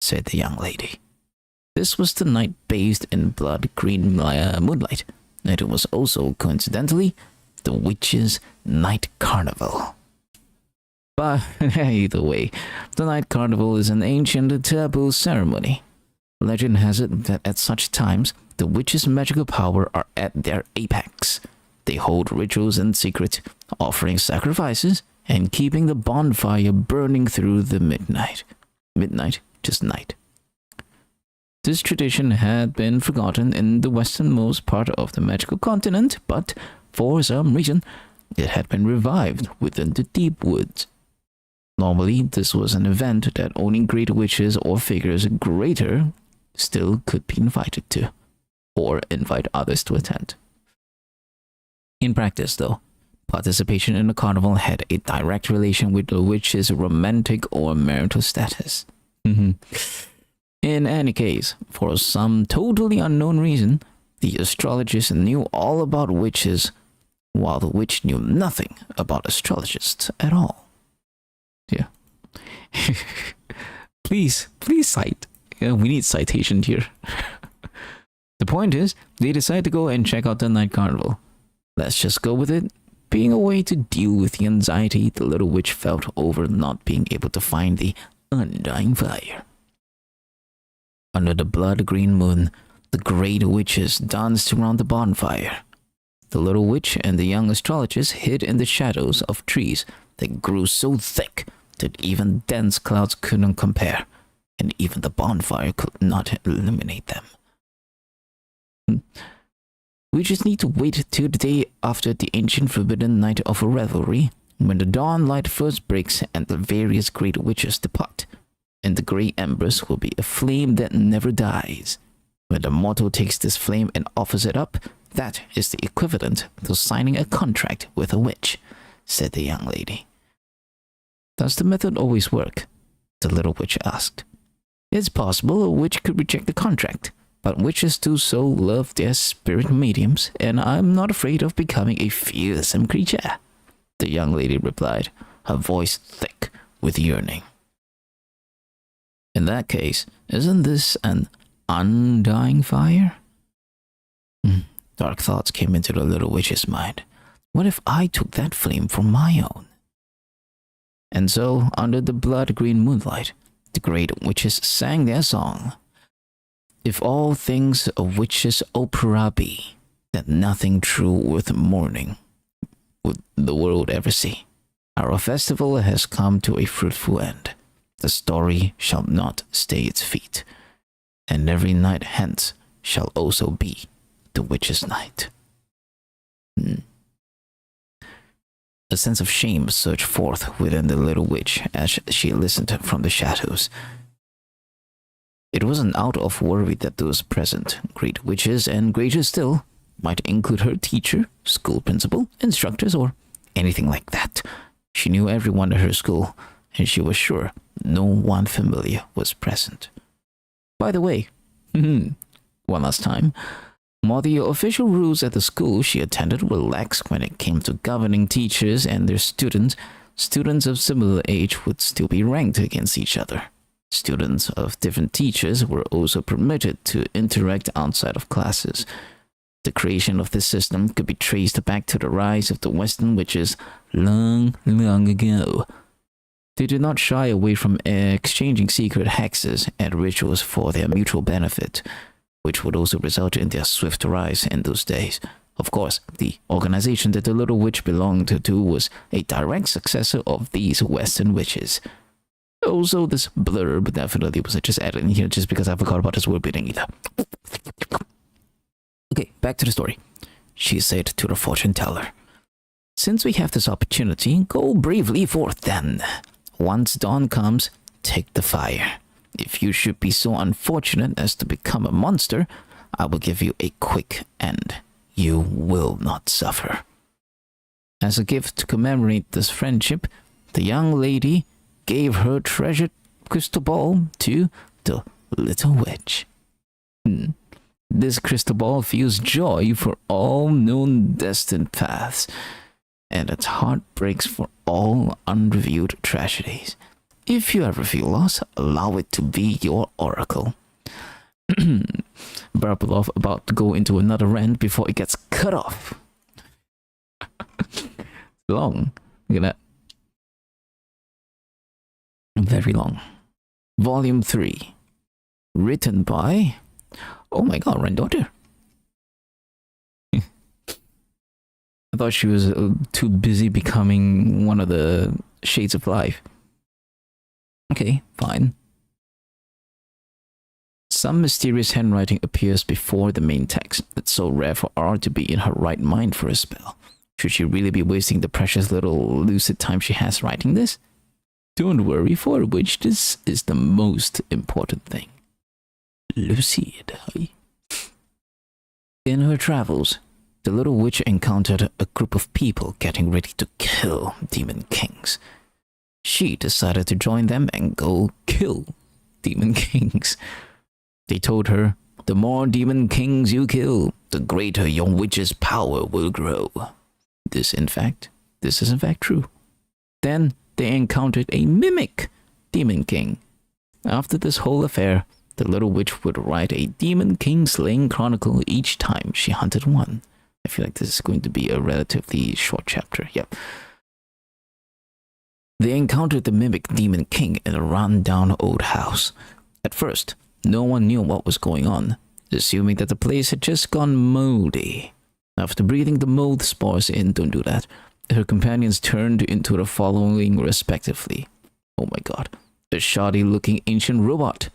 said the young lady. This was the night bathed in blood green moonlight, and it was also, coincidentally, the witch's night carnival. But either way, the night carnival is an ancient taboo ceremony. Legend has it that at such times, the witch's magical power are at their apex. They hold rituals in secret, offering sacrifices, and keeping the bonfire burning through the midnight. Midnight, just night. This tradition had been forgotten in the westernmost part of the magical continent, but for some reason, it had been revived within the deep woods. Normally, this was an event that only great witches or figures greater still could be invited to, or invite others to attend. In practice, though, participation in the carnival had a direct relation with the witch's romantic or marital status. In any case, for some totally unknown reason, the astrologist knew all about witches, while the witch knew nothing about astrologists at all. Yeah. Please cite. We need citation here. The point is, they decide to go and check out the night carnival. Let's just go with it, being a way to deal with the anxiety the little witch felt over not being able to find the undying fire. Under the blood green moon, the great witches danced around the bonfire. The little witch and the young astrologist hid in the shadows of trees that grew so thick that even dense clouds couldn't compare, and even the bonfire could not illuminate them. We just need to wait till the day after the ancient forbidden night of revelry, when the dawn light first breaks and the various great witches depart, in the grey embers will be a flame that never dies. When the mortal takes this flame and offers it up, that is the equivalent to signing a contract with a witch, said the young lady. Does the method always work? The little witch asked. It's possible a witch could reject the contract, but witches do so love their spirit mediums, and I'm not afraid of becoming a fearsome creature, the young lady replied, her voice thick with yearning. In that case, isn't this an undying fire? Dark thoughts came into the little witch's mind. What if I took that flame for my own? And so, under the blood-green moonlight, the great witches sang their song. If all things a witch's opera be, then nothing true worth mourning would the world ever see. Our festival has come to a fruitful end. The story shall not stay its feet, and every night hence shall also be the witch's night. A sense of shame surged forth within the little witch as she listened from the shadows. It wasn't out of worry that those present, great witches and greater still, might include her teacher, school principal, instructors, or anything like that. She knew everyone at her school, and she was sure no one familiar was present. By the way, one last time, while the official rules at the school she attended were lax when it came to governing teachers and their students, students of similar age would still be ranked against each other. Students of different teachers were also permitted to interact outside of classes. The creation of this system could be traced back to the rise of the Western witches long, long ago. They did not shy away from exchanging secret hexes and rituals for their mutual benefit, which would also result in their swift rise in those days. Of course, the organization that the little witch belonged to was a direct successor of these Western witches. Also, this blurb definitely was just added in here just because I forgot about this word building either. Okay, back to the story. She said to the fortune teller, "Since we have this opportunity, go bravely forth then. Once dawn comes, take the fire. If you should be so unfortunate as to become a monster, I will give you a quick end. You will not suffer." As a gift to commemorate this friendship, the young lady gave her treasured crystal ball to the little witch. This crystal ball feels joy for all known destined paths, and its heart breaks for all unrevealed tragedies. If you ever feel lost, allow it to be your oracle. Barbalov about to go into another rant before it gets cut off. Long. Look at that. Very long. Volume 3. Written by... Oh my god, Granddaughter. I thought she was too busy becoming one of the shades of life. Okay, fine. Some mysterious handwriting appears before the main text. It's so rare for R to be in her right mind for a spell. Should she really be wasting the precious little lucid time she has writing this? Don't worry, for a witch, this is the most important thing. Lucid. In her travels, the little witch encountered a group of people getting ready to kill demon kings. She decided to join them and go kill demon kings. They told her, the more demon kings you kill, the greater your witch's power will grow. This is in fact true. Then they encountered a mimic demon king. After this whole affair, the little witch would write a demon king slaying chronicle each time she hunted one. I feel like this is going to be a relatively short chapter. Yep. They encountered the mimic demon king in a run-down old house. At first, no one knew what was going on, assuming that the place had just gone moldy. After breathing the mold spores in, don't do that, her companions turned into the following respectively. Oh my god. A shoddy-looking ancient robot,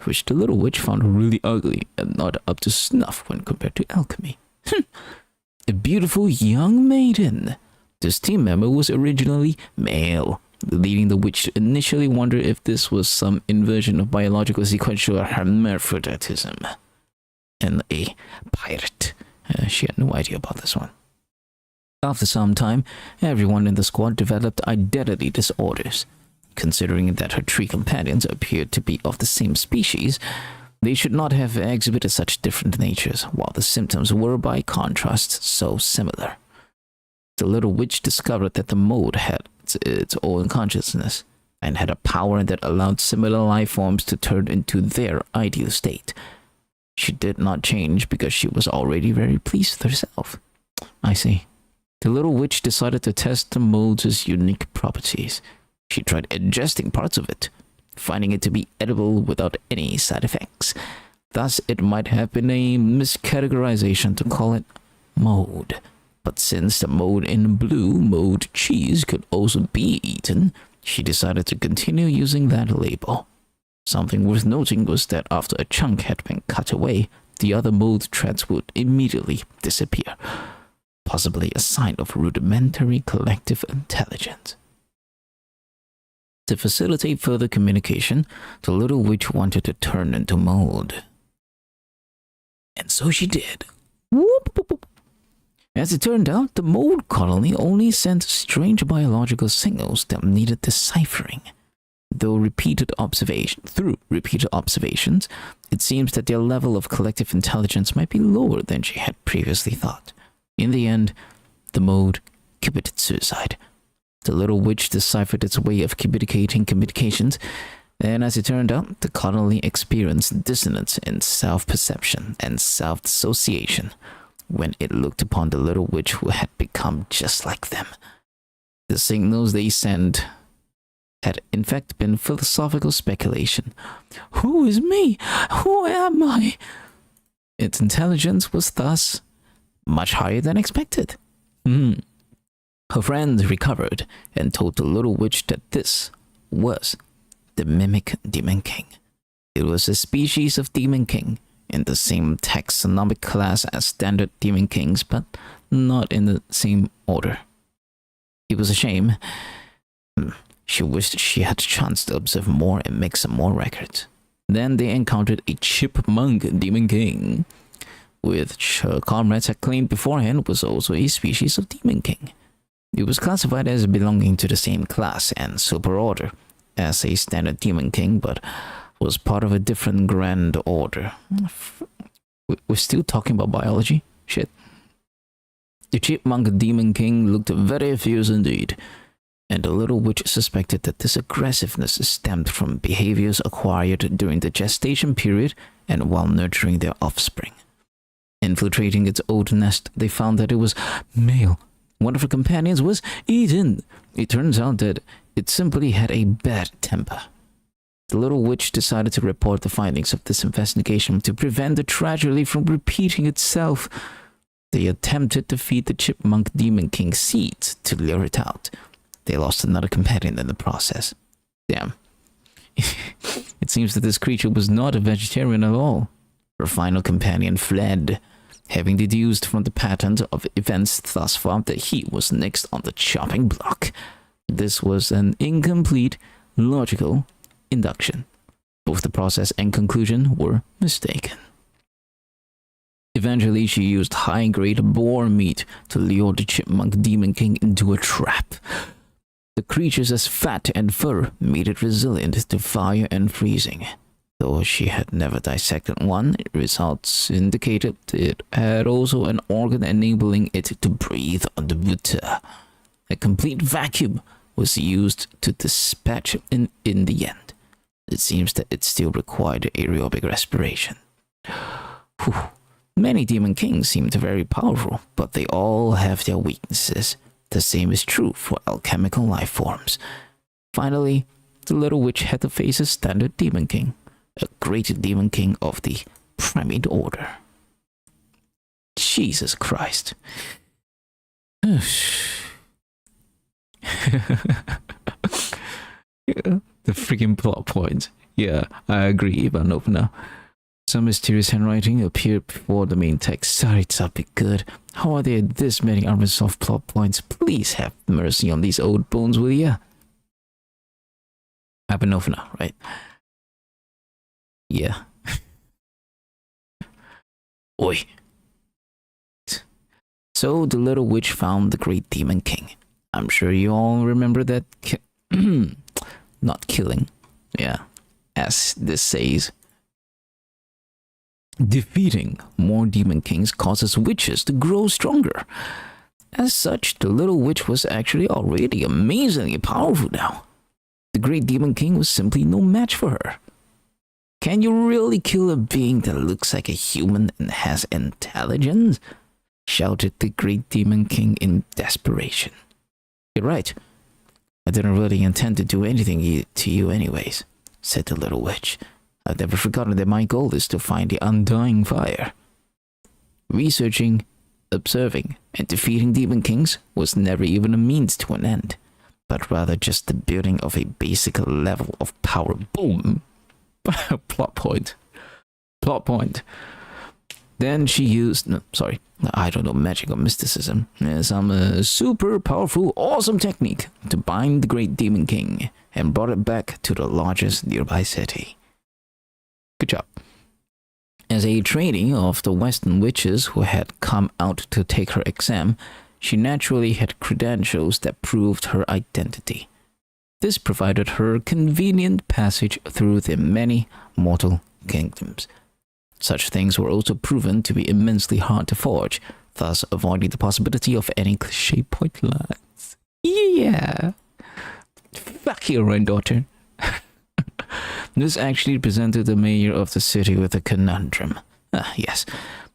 which the little witch found really ugly and not up to snuff when compared to alchemy. A beautiful young maiden, This team member was originally male, leading the witch to initially wonder if this was some inversion of biological sequential hermaphroditism. And a pirate. She had no idea about this one. After some time, everyone in the squad developed identity disorders. Considering that her 3 companions appeared to be of the same species, they should not have exhibited such different natures, while the symptoms were by contrast so similar. The little witch discovered that the mode had its own consciousness, and had a power that allowed similar life forms to turn into their ideal state. She did not change because she was already very pleased with herself. I see. The little witch decided to test the mode's unique properties. She tried ingesting parts of it, finding it to be edible without any side effects. Thus, it might have been a miscategorization to call it mode. But since the mode in blue, mode cheese, could also be eaten, she decided to continue using that label. Something worth noting was that after a chunk had been cut away, the other mode threads would immediately disappear, possibly a sign of rudimentary collective intelligence. To facilitate further communication, the little witch wanted to turn into mold. And so she did. Whoop, whoop, whoop. As it turned out, the mold colony only sent strange biological signals that needed deciphering. Through repeated observations, it seems that their level of collective intelligence might be lower than she had previously thought. In the end, the mode committed suicide. The little witch deciphered its way of communicating communications, and as it turned out, the colony experienced dissonance in self-perception and self-dissociation when it looked upon the little witch who had become just like them. The signals they sent had in fact been philosophical speculation. Who is me? Who am I? Its intelligence was thus much higher than expected. Her friends recovered and told the little witch that this was the Mimic Demon King. It was a species of Demon King in the same taxonomic class as standard Demon Kings, but not in the same order. It was a shame. She wished she had a chance to observe more and make some more records. Then they encountered a Chipmunk Demon King, which her comrades had claimed beforehand was also a species of Demon King. It was classified as belonging to the same class and superorder as a standard Demon King, but was part of a different grand order. We're still talking about biology? Shit. The Chipmunk Demon King looked very fierce indeed, and the little witch suspected that this aggressiveness stemmed from behaviors acquired during the gestation period and while nurturing their offspring. Infiltrating its old nest, they found that it was male. One of her companions was eaten. It turns out that it simply had a bad temper. The little witch decided to report the findings of this investigation to prevent the tragedy from repeating itself. They attempted to feed the Chipmunk Demon King seeds to lure it out. They lost another companion in the process. Damn. It seems that this creature was not a vegetarian at all. Her final companion fled, having deduced from the pattern of events thus far that he was next on the chopping block. This was an incomplete, logical induction. Both the process and conclusion were mistaken. Eventually, she used high-grade boar meat to lure the Chipmunk Demon King into a trap. The creature's fat and fur made it resilient to fire and freezing. Though she had never dissected one, results indicated it had also an organ enabling it to breathe underwater. A complete vacuum was used to dispatch in the end. It seems that it still required aerobic respiration. Whew. Many Demon Kings seemed very powerful, but they all have their weaknesses. The same is true for alchemical life forms. Finally, the little witch had to face a standard Demon King, a great Demon King of the primate order. Jesus Christ. Yeah, the freaking plot point. Yeah, I agree, but no for now. Some mysterious handwriting appeared before the main text. Sorry, it's up good. How are there this many unresolved plot points? Please have mercy on these old bones, will ya? I've been over now, right? Yeah. Oi. So the little witch found the great demon king. I'm sure you all remember that not killing. Yeah, as this says. Defeating more demon kings causes witches to grow stronger. As such, the little witch was actually already amazingly powerful now. The great demon king was simply no match for her. Can you really kill a being that looks like a human and has intelligence? Shouted the great demon king in desperation. You're right. I didn't really intend to do anything to you anyways, said the little witch. I've never forgotten that my goal is to find the undying fire. Researching, observing, and defeating demon kings was never even a means to an end, but rather just the building of a basic level of power. Boom! Plot point. Plot point. Then she used, I don't know, magic or mysticism, some super powerful, awesome technique to bind the great demon king and brought it back to the largest nearby city. Good job. As a trainee of the Western witches who had come out to take her exam, she naturally had credentials that proved her identity. This provided her convenient passage through the many mortal kingdoms. Such things were also proven to be immensely hard to forge, thus avoiding the possibility of any cliché point lines. Yeah. Fuck you, granddaughter. This actually presented the mayor of the city with a conundrum. Yes,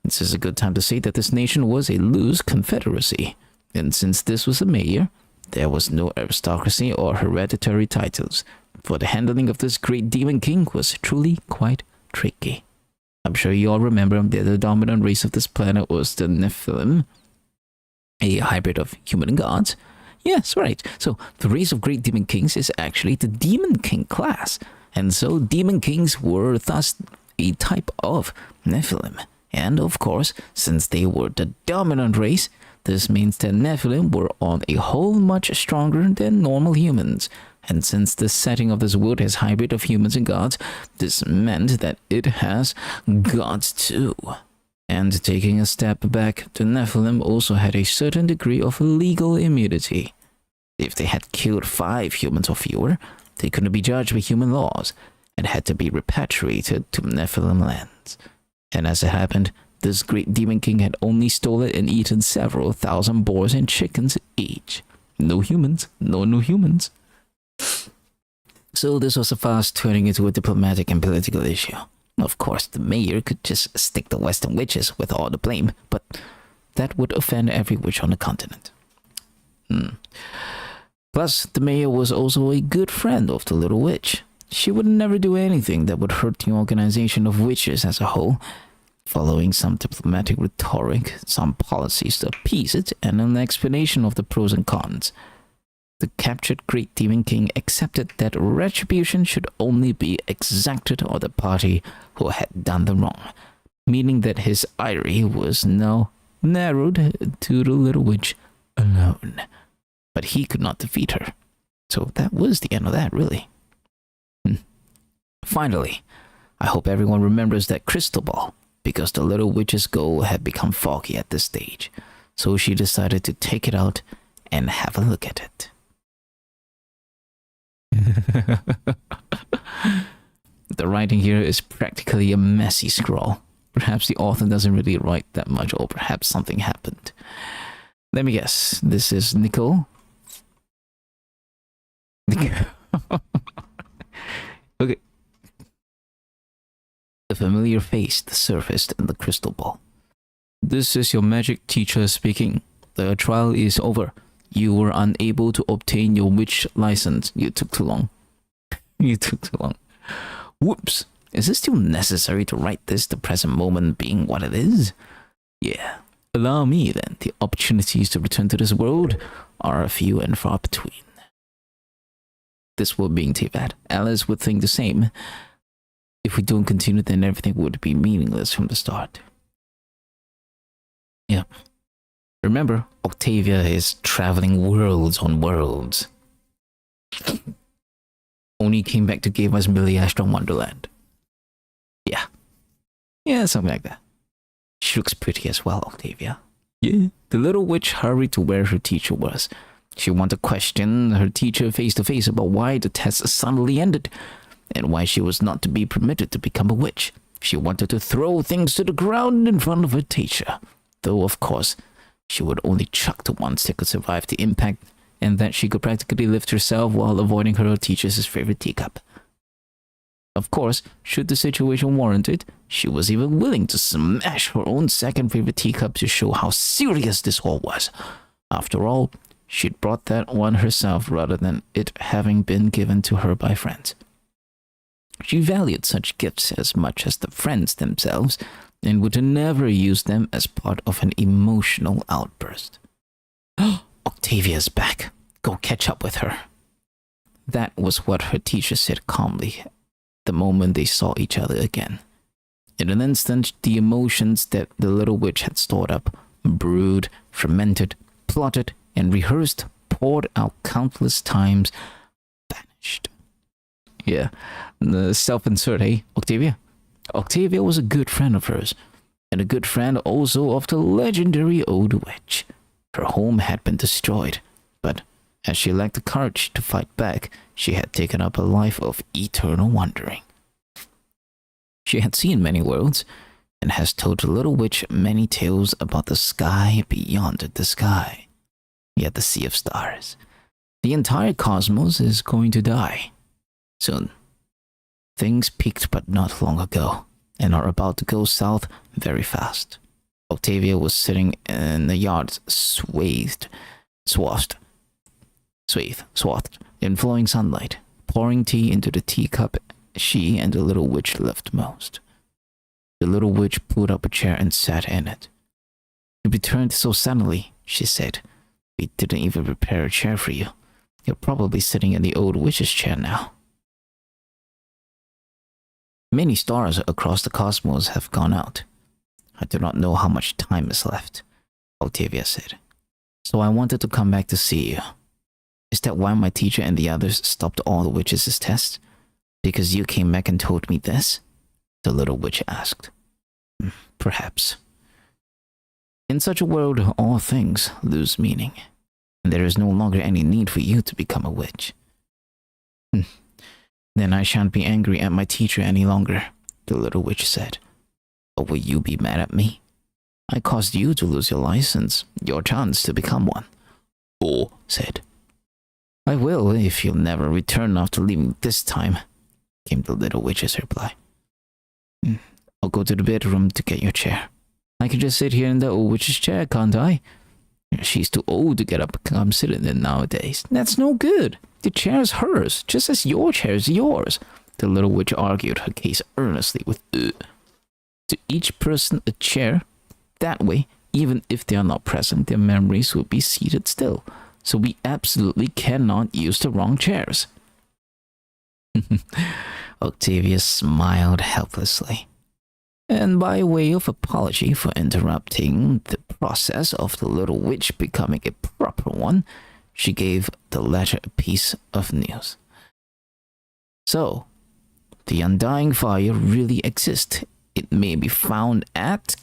this is a good time to say that this nation was a loose confederacy, and since this was a mayor, there was no aristocracy or hereditary titles, for the handling of this great demon king was truly quite tricky. I'm sure you all remember that the dominant race of this planet was the Nephilim, a hybrid of human and gods. Yes, right. So the race of great demon kings is actually the demon king class. And so demon kings were thus a type of Nephilim. And of course, since they were the dominant race, this means that Nephilim were on a whole much stronger than normal humans. And since the setting of this world is hybrid of humans and gods, this meant that it has gods too. And taking a step back, the Nephilim also had a certain degree of legal immunity. If they had killed 5 humans or fewer, they couldn't be judged by human laws and had to be repatriated to Nephilim lands. And as it happened, this great demon king had only stolen and eaten several thousand boars and chickens each. No humans, no new humans. So this was fast turning into a diplomatic and political issue. Of course, the mayor could just stick the Western witches with all the blame, but that would offend every witch on the continent. Plus, the mayor was also a good friend of the little witch. She would never do anything that would hurt the organization of witches as a whole. Following some diplomatic rhetoric, some policies to appease it, and an explanation of the pros and cons, the captured great demon king accepted that retribution should only be exacted on the party who had done the wrong, meaning that his ire was now narrowed to the little witch alone. But he could not defeat her. So that was the end of that, really. Finally, I hope everyone remembers that crystal ball, because the little witch's goal had become foggy at this stage. So she decided to take it out and have a look at it. The writing here is practically a messy scrawl. Perhaps the author doesn't really write that much, or perhaps something happened. Let me guess. This is Nicole. Okay. A familiar face surfaced in the crystal ball. This is your magic teacher speaking. The trial is over. You were unable to obtain your witch license. You took too long. You took too long. Whoops. Is it still necessary to write this, the present moment being what it is? Yeah. Allow me then. The opportunities to return to this world are few and far between. This world being Teyvat. Alice would think the same. If we don't continue, then everything would be meaningless from the start. Yeah. Remember, Octavia is traveling worlds on worlds. Only came back to give us Billy Ashton Wonderland. Yeah. Yeah, something like that. She looks pretty as well, Octavia. Yeah. The little witch hurried to where her teacher was. She wanted to question her teacher face to face about why the test suddenly ended, and why she was not to be permitted to become a witch. She wanted to throw things to the ground in front of her teacher, though of course, she would only chuck the ones that could survive the impact, and that she could practically lift herself while avoiding her teacher's favorite teacup. Of course, should the situation warrant it, she was even willing to smash her own second favorite teacup to show how serious this all was. After all, she'd brought that one herself rather than it having been given to her by friends. She valued such gifts as much as the friends themselves, and would never use them as part of an emotional outburst. Octavia's back. Go catch up with her. That was what her teacher said calmly the moment they saw each other again. In an instant, the emotions that the little witch had stored up, brewed, fermented, plotted, and rehearsed, poured out countless times, vanished. Yeah, the self-insert, hey, Octavia? Octavia was a good friend of hers, and a good friend also of the legendary old witch. Her home had been destroyed, but as she lacked the courage to fight back, she had taken up a life of eternal wandering. She had seen many worlds, and has told the little witch many tales about the sky beyond the sky, yet the sea of stars. The entire cosmos is going to die soon. Things peaked but not long ago, and are about to go south very fast. Octavia was sitting in the yard, swathed in flowing sunlight, pouring tea into the teacup she and the little witch loved most. The little witch pulled up a chair and sat in it. "You returned so suddenly," she said. "We didn't even prepare a chair for you. You're probably sitting in the old witch's chair now." Many stars across the cosmos have gone out. I do not know how much time is left, Octavia said. So I wanted to come back to see you. Is that why my teacher and the others stopped all the witches' tests? Because you came back and told me this? The little witch asked. Perhaps. In such a world, all things lose meaning, and there is no longer any need for you to become a witch. Then I shan't be angry at my teacher any longer, the little witch said. But will you be mad at me? I caused you to lose your license, your chance to become one. Oh, said. I will if you'll never return after leaving this time, came the little witch's reply. I'll go to the bedroom to get your chair. I can just sit here in the old witch's chair, can't I? She's too old to get up and come sit in it nowadays. That's no good. The chair's hers, just as your chair's yours. The little witch argued her case earnestly with To each person a chair. That way, even if they are not present, their memories will be seated still. So we absolutely cannot use the wrong chairs. Octavia smiled helplessly. And by way of apology for interrupting the process of the little witch becoming a proper one, she gave the latter a piece of news. So, the undying fire really exists. It may be found at...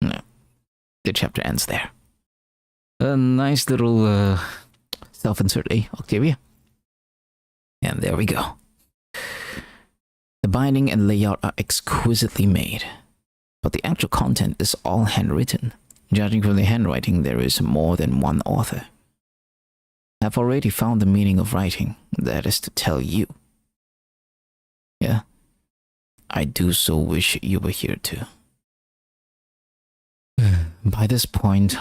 No, the chapter ends there. A nice little self-insert, Octavia? And there we go. The binding and layout are exquisitely made, but the actual content is all handwritten. Judging from the handwriting, there is more than one author. I've already found the meaning of writing, that is to tell you. Yeah, I do so wish you were here too. By this point,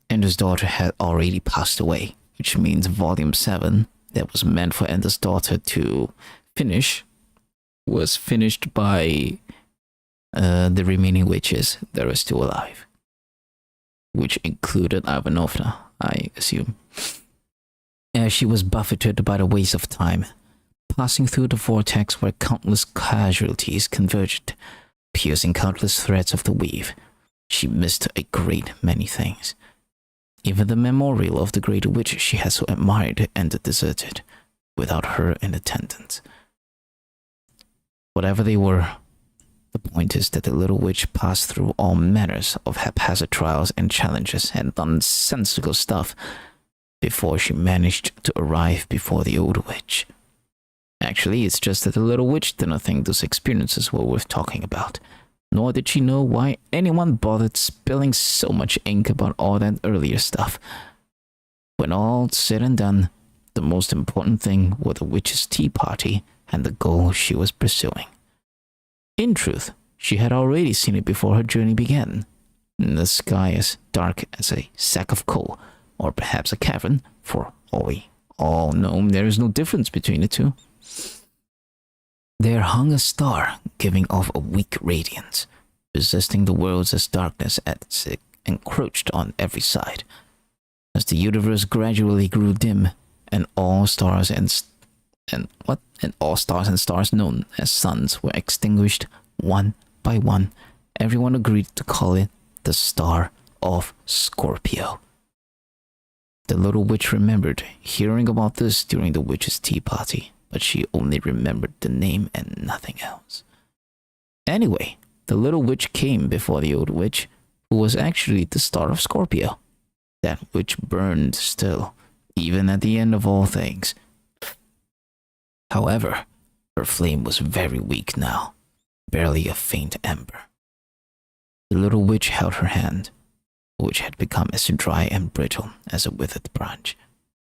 Ender's daughter had already passed away, which means Volume 7, that was meant for Ender's daughter to finish, was finished by the remaining witches that are still alive, which included Ivanovna, I assume. As she was buffeted by the waste of time, passing through the vortex where countless casualties converged, piercing countless threads of the weave. She missed a great many things. Even the memorial of the great witch she had so admired ended deserted, without her in attendance. Whatever they were, the point is that the little witch passed through all manners of haphazard trials and challenges and nonsensical stuff before she managed to arrive before the old witch. Actually, it's just that the little witch did not think those experiences were worth talking about, nor did she know why anyone bothered spilling so much ink about all that earlier stuff. When all said and done, the most important thing were the witch's tea party and the goal she was pursuing. In truth, she had already seen it before her journey began. In the sky as dark as a sack of coal, or perhaps a cavern, for all we all know there is no difference between the two. There hung a star, giving off a weak radiance, resisting the worlds as darkness as it encroached on every side. As the universe gradually grew dim, and all stars and stars known as suns were extinguished one by one, everyone agreed to call it the Star of Scorpio. The little witch remembered hearing about this during the witch's tea party, but she only remembered the name and nothing else. Anyway, the little witch came before the old witch, who was actually the Star of Scorpio, that which burned still, even at the end of all things. However, her flame was very weak now, barely a faint ember. The little witch held her hand, which had become as dry and brittle as a withered branch.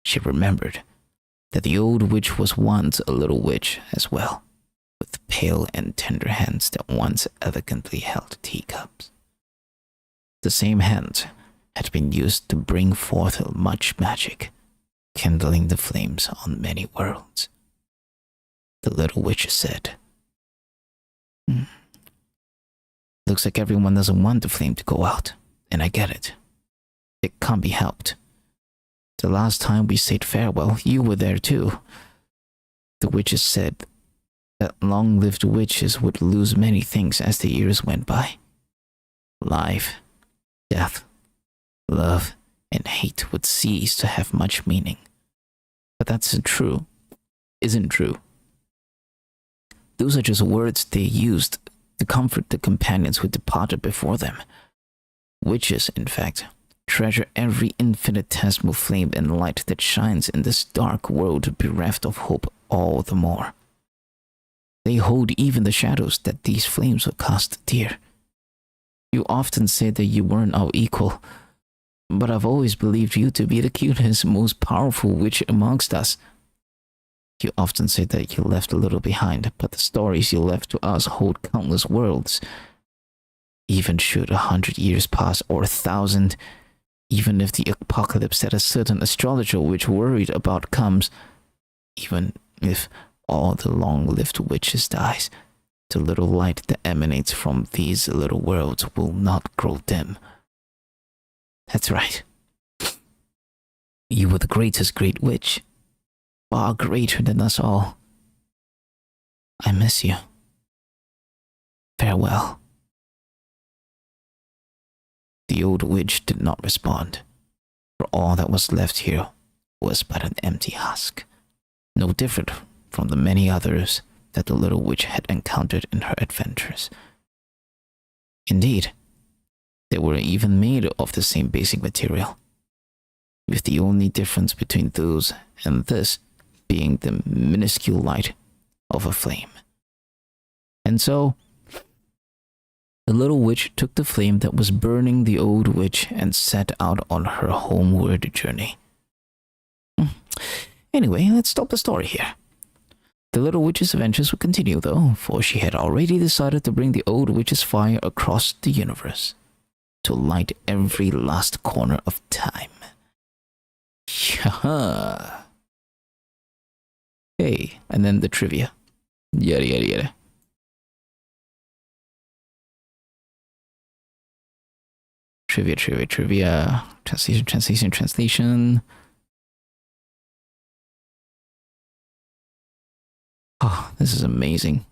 She remembered that the old witch was once a little witch as well, with pale and tender hands that once elegantly held teacups. The same hands had been used to bring forth much magic, kindling the flames on many worlds. The little witch said, Looks like everyone doesn't want the flame to go out, and I get it. It can't be helped. The last time we said farewell, you were there too. The witches said that long-lived witches would lose many things as the years went by. Life, death, love, and hate would cease to have much meaning. But that's true, isn't true. Those are just words they used to comfort the companions who departed before them. Witches, in fact, treasure every infinitesimal flame and light that shines in this dark world bereft of hope all the more. They hold even the shadows that these flames will cast dear. You often say that you weren't our equal, but I've always believed you to be the cutest, most powerful witch amongst us. You often say that you left a little behind, but the stories you left to us hold countless worlds. Even should 100 years pass or 1,000, even if the apocalypse that a certain astrologer witch worried about comes, even if all the long-lived witches dies, the little light that emanates from these little worlds will not grow dim. That's right. You were the greatest great witch, far greater than us all. I miss you. Farewell. The old witch did not respond, for all that was left here was but an empty husk, no different from the many others that the little witch had encountered in her adventures. Indeed, they were even made of the same basic material, with the only difference between those and this being the minuscule light of a flame. And so, the little witch took the flame that was burning the old witch and set out on her homeward journey. Anyway, let's stop the story here. The little witch's adventures would continue though, for she had already decided to bring the old witch's fire across the universe, to light every last corner of time. Yaha! Hey, and then the trivia. Yada yada yada. Trivia. Translation. Oh, this is amazing.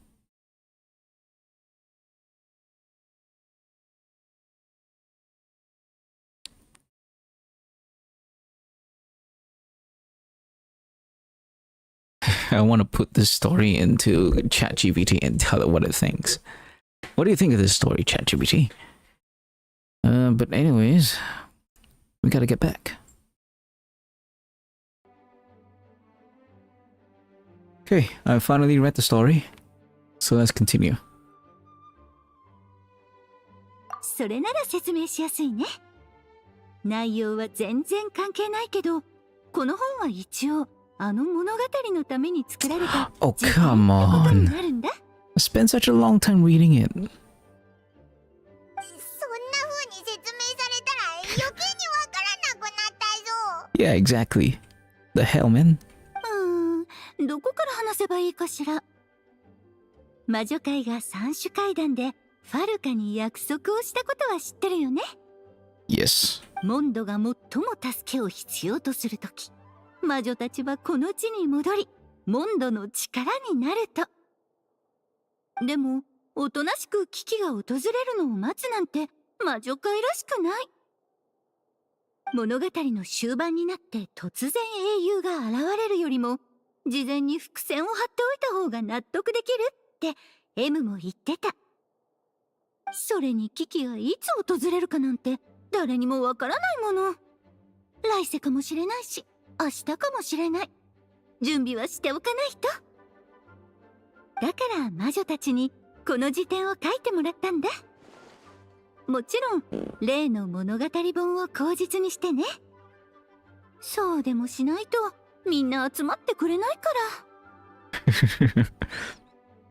I want to put this story into ChatGPT and tell it what it thinks. What do you think of this story, ChatGPT? But anyways, we gotta get back. Okay, I finally read the story, so let's continue. それなら説明しやすいね。内容は全然関係ないけど、この本は一応あの物語のために作られた Oh, 時間 come ってことに on. なるんだ。 I spent such a long time reading it. そんな風に説明されたら余計にわからなくなったぞ。 Yeah, exactly. The hell, man. どこから話せばいいかしら。魔女界が三種階段でファルカに約束をしたことは知ってるよね。 Yes. モンドが最も助けを必要とするとき、魔女たちはこの地に戻り、モンドの力になると。でも、おとなしく危機が訪れるのを待つなんて魔女界らしくない。物語の終盤になって突然英雄が現れるよりも、事前に伏線を張っておいた方が納得できるって M も言ってた。それに危機がいつ訪れるかなんて誰にもわからないもの。来世かもしれないし、明日かもしれない。準備はしておかないと。だから魔女たちにこの辞典を書いてもらったんだ。もちろん例の物語本を口実にしてね。そうでもしないとみんな集まってくれないから。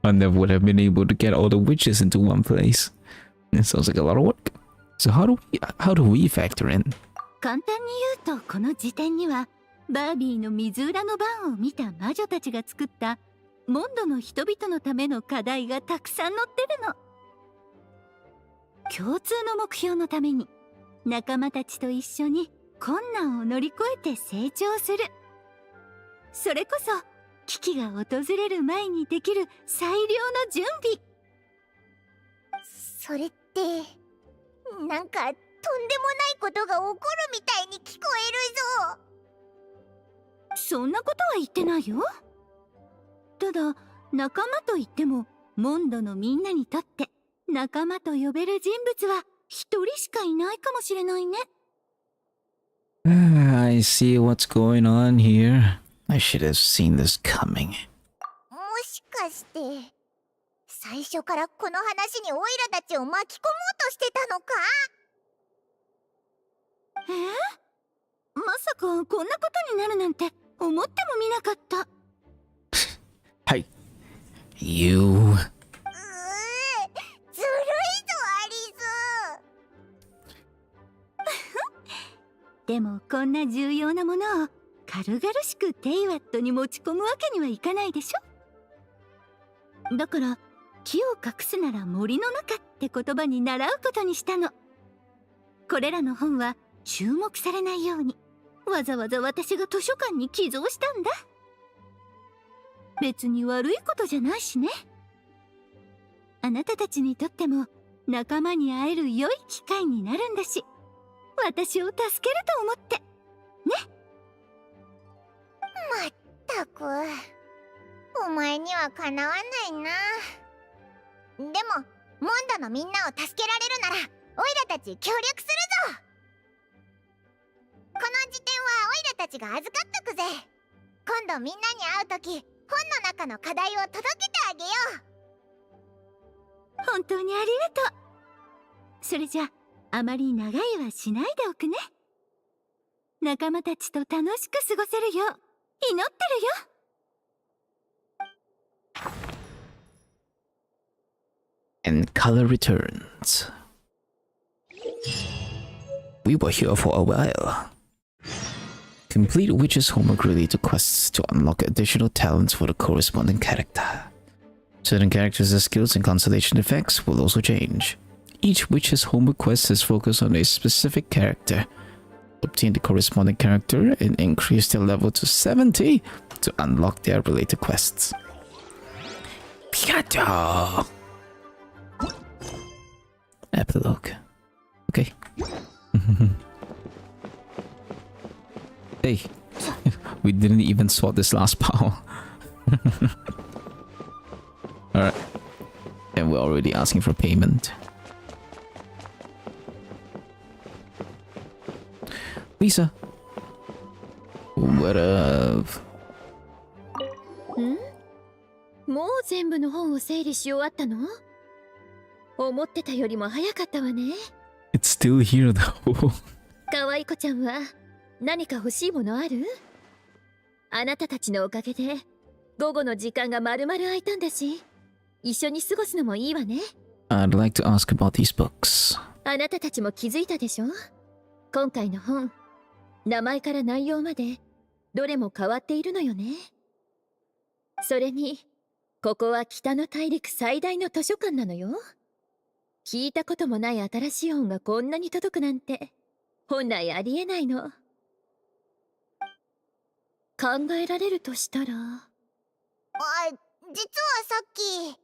I never would have been able to get all the witches into one place. It sounds like a lot of work. So how do we factor in? 簡単に言うとこの辞典にはバービーの水裏の番を見た魔女たちが作ったモンドの人々のための課題がたくさん載ってるの。共通の目標のために仲間たちと一緒に困難を乗り越えて成長する。それこそ危機が訪れる前にできる最良の準備。それってなんかとんでもないことが起こるみたいに聞こえるぞ。そんなことは言ってないよ。ただ仲間といってもモンドのみんなにとって仲間と呼べる人物は一人しかいないかもしれないね。I see what's going on here. I should have seen this coming. もしかして最初からこの話にオイラたちを巻き込もうとしてたのか？まさかこんなことになるなんて思ってもみなかった。Hey, you. ずるいぞアリス。でもこんな重要なものを軽々しくテイワットに持ち込むわけにはいかないでしょ。だから木を隠すなら森の中って言葉に習うことにしたの。これらの本は注目されないようにわざわざ私が図書館に寄贈したんだ。別に悪いことじゃないしね。あなたたちにとっても仲間に会える良い機会になるんだし、私を助けると思ってね。まったくお前にはかなわないな。でもモンドのみんなを助けられるならオイラたち協力するぞ。この辞典はオイラたちが預かっとくぜ。今度みんなに会うとき本の中の課題を届けてあげよう。本当にありがとう。それじゃあまり長いはしないでおくね。仲間たちと楽しく過ごせるよう祈ってるよ。And color returns. We were here for a while. Complete witch's homework-related quests to unlock additional talents for the corresponding character. Certain characters' skills and constellation effects will also change. Each witch's homework quest is focused on a specific character. Obtain the corresponding character and increase their level to 70 to unlock their related quests. Arigato. Epilogue. Okay. Hey, we didn't even swap this last power. Alright. And we're already asking for payment. Lisa. What up? もう全部の本を整理し終わったの？思ってたよりも早かったわね。It's still here though. 可愛い子ちゃんは何か欲しいものある？あなたたちのおかげで午後の時間がまるまる空いたんだし、一緒に過ごすのもいいわね。I'd like to ask about these books. あなたたちも気づいたでしょ？今回の本、名前から内容までどれも変わっているのよね。それにここは北の大陸最大の図書館なのよ。聞いたこともない新しい本がこんなに届くなんて本来ありえないの。考えられるとしたら、実はさっき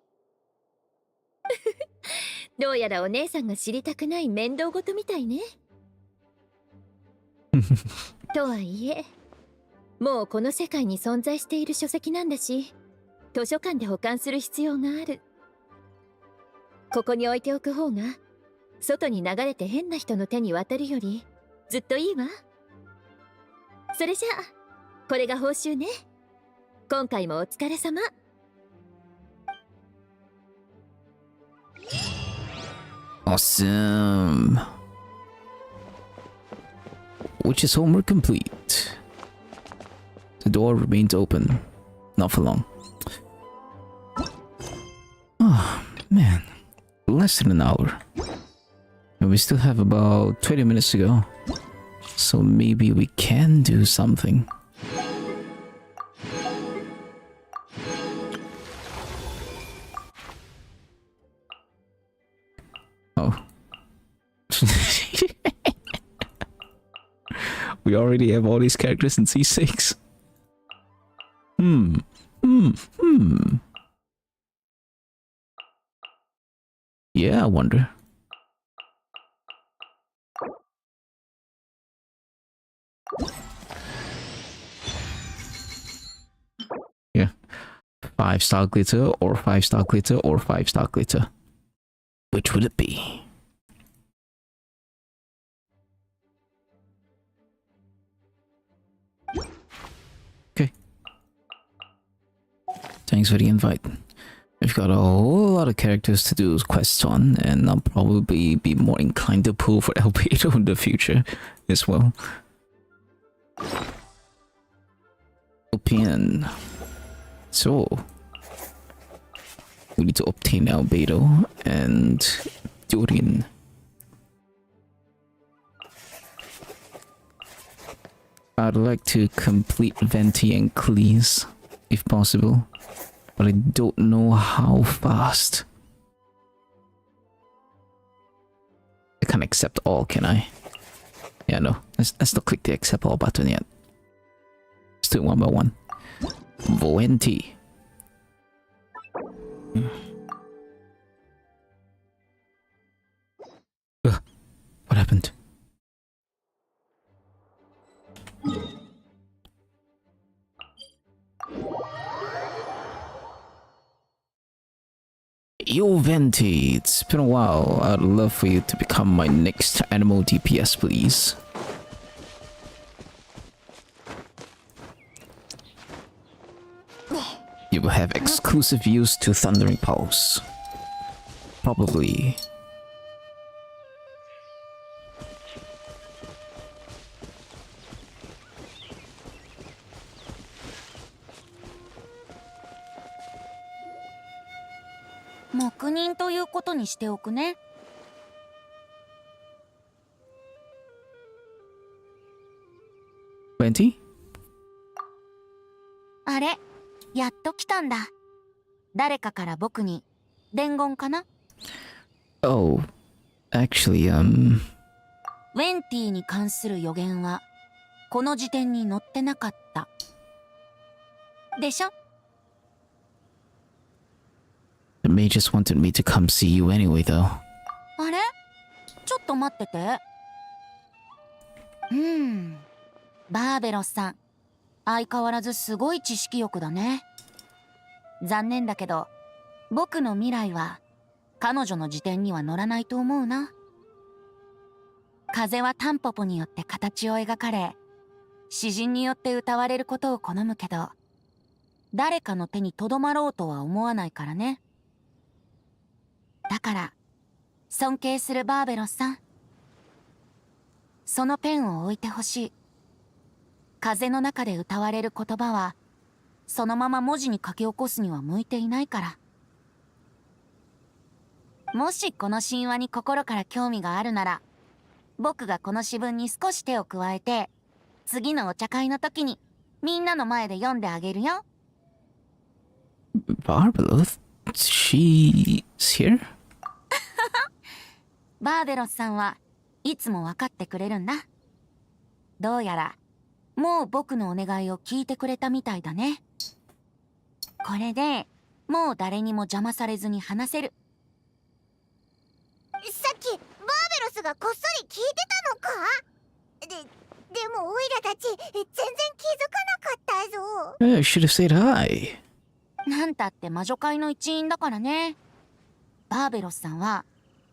どうやらお姉さんが知りたくない面倒事みたいね。とはいえ、もうこの世界に存在している書籍なんだし、図書館で保管する必要がある。ここに置いておく方が外に流れて変な人の手に渡るよりずっといいわ。それじゃあこれが報酬ね。今回もお疲れ様。Awesome. Which is homework complete. The door remains open. Not for long. Oh, man. Less than an hour. And we still have about 20 minutes to go. So maybe we can do something. Oh. We already have all these characters in C6. Yeah, I wonder. Yeah. 5-star glitter or 5-star glitter or 5-star glitter. Which would it be? Okay. Thanks for the invite. We've got a whole lot of characters to do quests on, and I'll probably be more inclined to pull for Albedo in the future as well. Open. So, we need to obtain Albedo and Durin. I'd like to complete Venti and Cleese, if possible. But I don't know how fast. I can't accept all, can I? Yeah, no. Let's not click the accept all button yet. Let's do it one by one. Venti. What happened? Yo Venti, it's been a while. I'd love for you to become my next animal DPS, please. You will have exclusive use to Thundering Pulse. Probably. Venti? あれ、やっと来たんだ。誰かから僕に伝言かな？ Oh, actually, ウェンティに関する予言はこの時点に載ってなかった。でしょ？ The May just wanted me to come see you anyway, though. あれちょっと待ってて。バーベロスさん、相変わらずすごい知識欲だね。残念だけど、僕の未来は彼女の辞典には載らないと思うな。風はタンポポによって形を描かれ、詩人によって歌われることを好むけど、誰かの手にとどまろうとは思わないからね。だから尊敬するバーベロスさん、そのペンを置いてほしい。風の中で歌われる言葉はそのまま文字に書き起こすには向いていないから。もしこの神話に心から興味があるなら、僕がこの詩文に少し手を加えて、次のお茶会の時にみんなの前で読んであげるよ。Barbaros? She's here? バーベロスさんはいつも分かってくれるんだ。どうやらもう僕のお願いを聞いてくれたみたいだね。これでもう誰にも邪魔されずに話せる。さっきバーベロスがこっそり聞いてたのか？でもオイラたち全然気づかなかったぞ。I should have said hi. なんたって魔女界の一員だからね。バーベロスさんは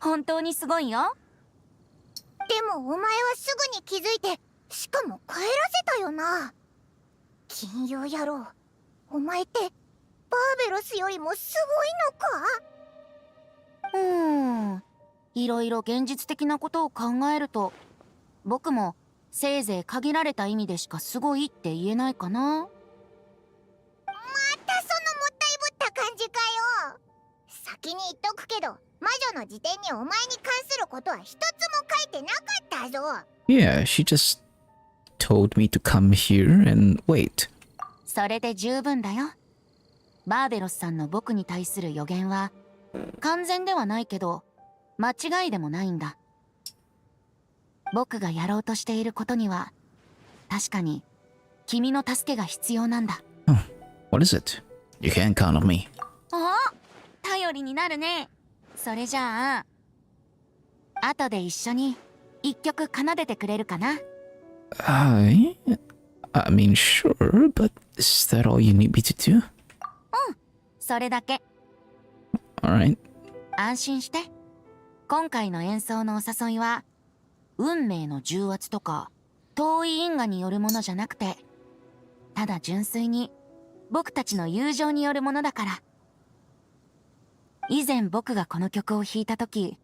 本当にすごいよ。でもお前はすぐに気づいて、しかも帰らせたよな。金曜野郎、お前ってバーベロスよりもすごいのか？いろいろ現実的なことを考えると、僕もせいぜい限られた意味でしかすごいって言えないかな。またそのもったいぶった感じかよ。先に言っとくけど、魔女の辞典にお前に関することは一つも書いてなかったぞ。Yeah, she just told me to come here and wait. それで十分だよ。バーベロスさんの僕に対する予言は完全ではないけど間違いでもないんだ。僕がやろうとしていることには確かに君の助けが必要なんだ。What is it? You can count on me. 頼りになるね。それじゃあ後で一緒に一曲奏でてくれるかな？ I mean, sure, but is that all you need me to do? それだけ。 Alright. 安心して。今回の演奏のお誘いは運命の重圧とか遠い因果によるものじゃなくて、ただ純粋に僕たちの友情によるものだから。以前僕がこの曲を弾いた時、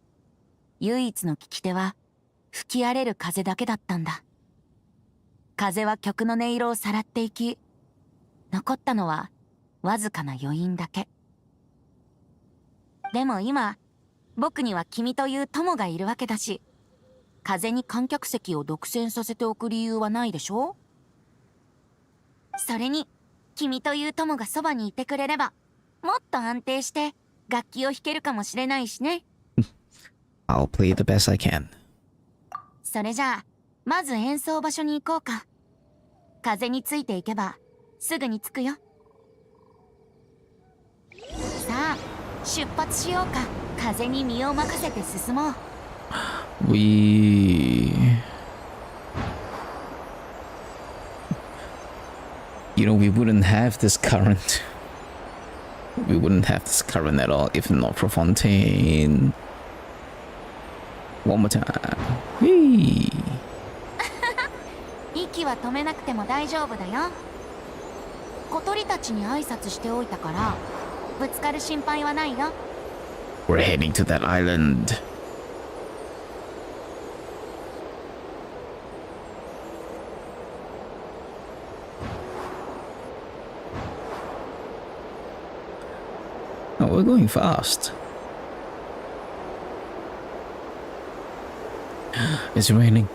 唯一の聞き手は吹き荒れる風だけだったんだ。風は曲の音色をさらっていき、残ったのはわずかな余韻だけ。でも今僕には君という友がいるわけだし、風に観客席を独占させておく理由はないでしょ？それに君という友がそばにいてくれれば、もっと安定して楽器を弾けるかもしれないしね。I'll play the best I can. それじゃあまず演奏場所に行こうか。風についていけばすぐに着くよ。さあ出発しようか。風に身を任せて進もう。You know, we wouldn't have this current. We wouldn't have this current at all if not for Fontaine. One more time. Whee! 息は止めなくても大丈夫だよ。小鳥たちに挨拶しておいたからぶつかる心配はないよ。We're heading to that island. Oh, we're going fast. It's raining.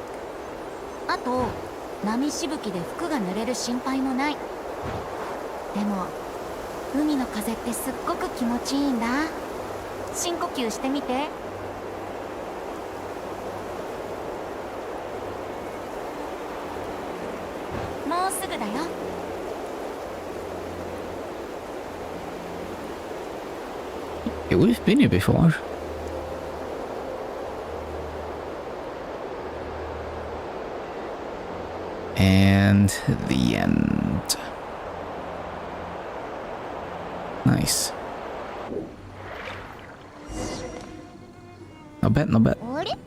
あと波しぶきで服が濡れる心配もない。でも海の風ってすっごく気持ちいいんだ。深呼吸してみて。もうすぐだよ。Yeah, we've been here before. And the end. Nice. Not bad, not bad. あれ、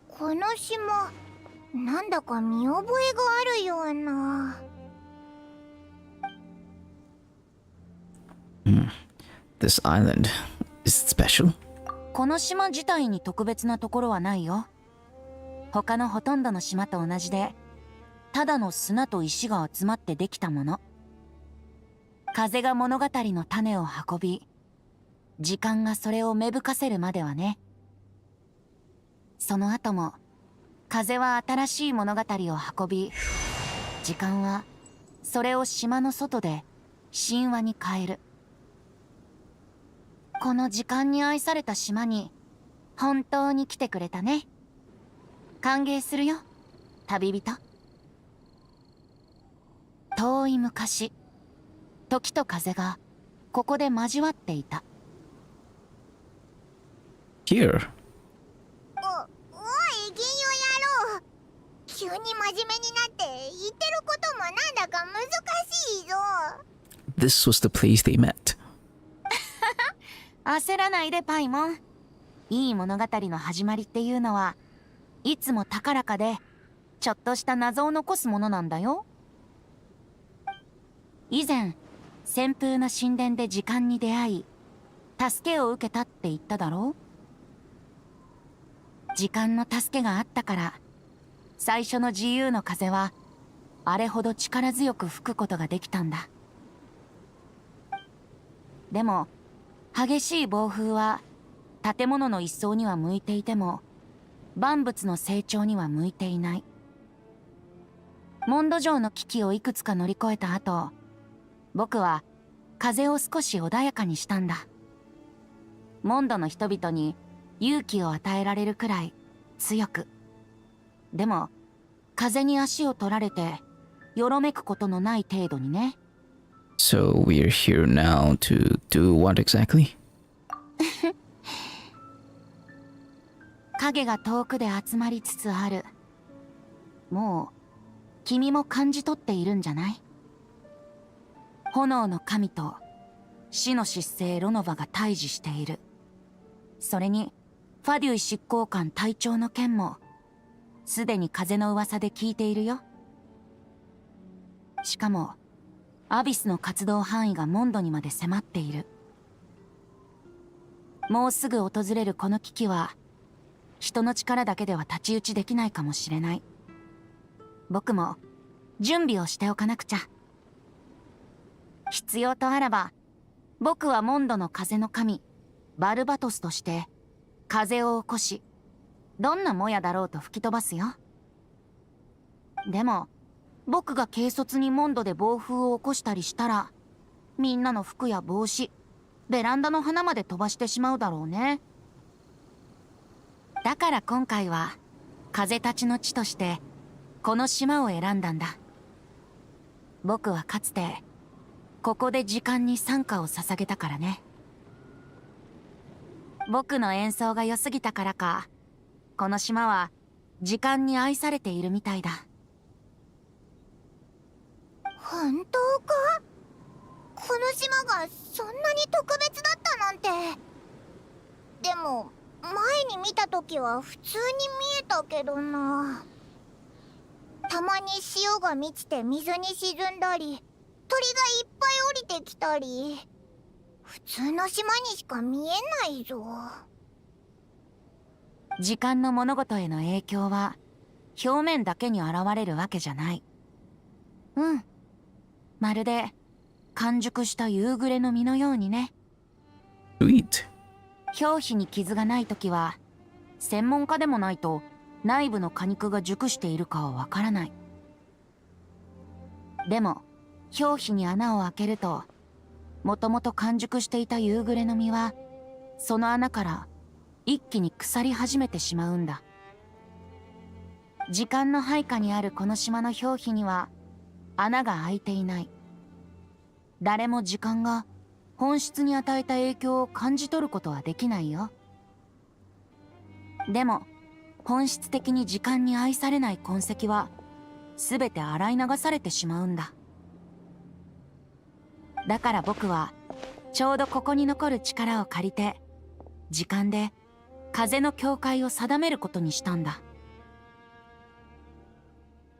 この島なんだか見覚えがあるような。This island, is it special? この島自体に特別なところはないよ。他のほとんどの島と同じで、ただの砂と石が集まってできたもの。風が物語の種を運び、時間がそれを芽吹かせるまではね。その後も風は新しい物語を運び、時間はそれを島の外で神話に変える。この時間に愛された島に本当に来てくれたね。歓迎するよ、旅人。遠い昔、時と風がここで交わっていた。 Here. おい、銀よ野郎。急に真面目になって言ってることもなんだか難しいぞ。 This was the place they met. 焦らないでパイモン。いい物語の始まりっていうのはいつも高らかでちょっとした謎を残すものなんだよ。以前旋風の神殿で時間に出会い助けを受けたって言っただろう。時間の助けがあったから最初の自由の風はあれほど力強く吹くことができたんだ。でも激しい暴風は建物の一層には向いていても万物の成長には向いていない。モンド城の危機をいくつか乗り越えた後、僕は風を少し穏やかにしたんだ。モンドの人々に勇気を与えられるくらい強く。でも風に足を取られてよろめくことのない程度にね。So we're here now to do what exactly? 影が遠くで集まりつつある。もう君も感じ取っているんじゃない？炎の神と死の疾星ロノバが対峙している。それにファデュイ執行官隊長の件もすでに風の噂で聞いているよ。しかもアビスの活動範囲がモンドにまで迫っている。もうすぐ訪れるこの危機は人の力だけでは太刀打ちできないかもしれない。僕も準備をしておかなくちゃ。必要とあらば僕はモンドの風の神バルバトスとして風を起こし、どんなもやだろうと吹き飛ばすよ。でも僕が軽率にモンドで暴風を起こしたりしたらみんなの服や帽子、ベランダの花まで飛ばしてしまうだろうね。だから今回は風たちの地としてこの島を選んだんだ。僕はかつてここで時間に賛歌を捧げたからね。僕の演奏が良すぎたからか、この島は時間に愛されているみたいだ。本当か？この島がそんなに特別だったなんて。でも前に見た時は普通に見えたけどな。たまに潮が満ちて水に沈んだり、鳥がいっぱい降りてきたり、普通の島にしか見えないぞ。時間の物事への影響は表面だけに現れるわけじゃない。うん、まるで完熟した夕暮れの実のようにね。 Sweet. 表皮に傷がないときは専門家でもないと内部の果肉が熟しているかはわからない。でも表皮に穴を開けると、もともと完熟していた夕暮れの実はその穴から一気に腐り始めてしまうんだ。時間の配下にあるこの島の表皮には穴が開いていない。誰も時間が本質に与えた影響を感じ取ることはできないよ。でも本質的に時間に愛されない痕跡は全て洗い流されてしまうんだ。だから僕はちょうどここに残る力を借りて時間で風の境界を定めることにしたんだ。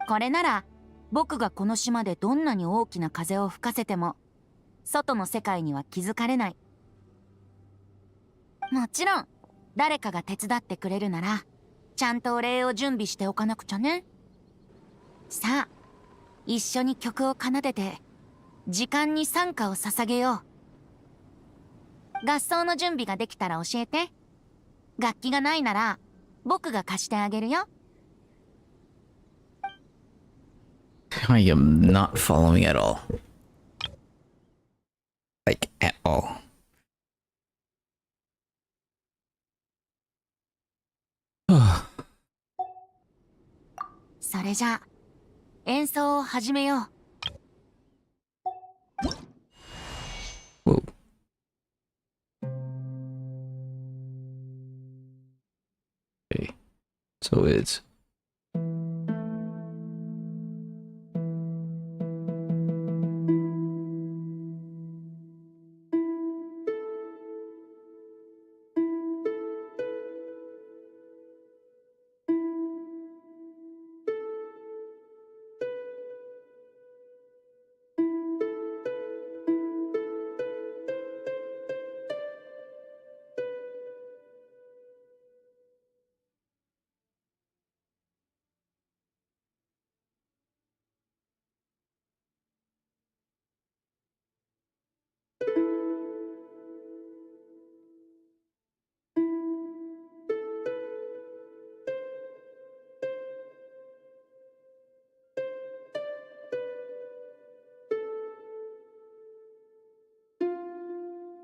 これなら僕がこの島でどんなに大きな風を吹かせても外の世界には気づかれない。もちろん誰かが手伝ってくれるならちゃんとお礼を準備しておかなくちゃね。さあ一緒に曲を奏でて時間に賛歌を捧げよう。合奏の準備ができたら教えて。楽器がないなら僕が貸してあげるよ。I am not following at all. Like, at all. それじゃあ演奏を始めよう。Whoa. Okay. So it's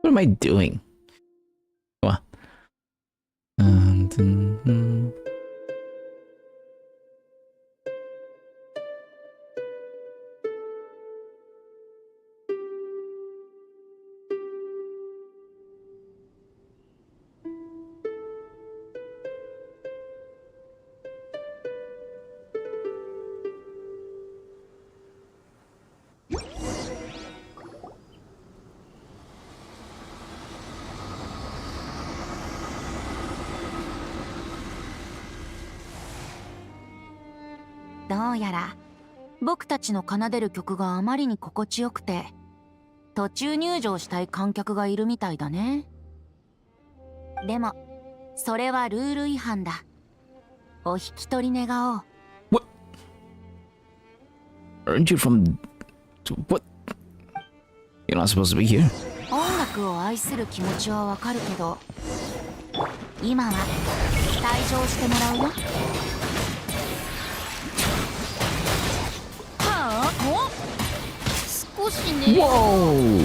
what am I doing? What?どうやら僕たちの奏でる曲があまりに心地よくて途中入場したい観客がいるみたいだね。でもそれはルール違反だ。お引き取り願おう。 What? Aren't you from... What? You're not supposed to be here. 音楽を愛する気持ちはわかるけど今は退場してもらうよ。少しね。Whoa!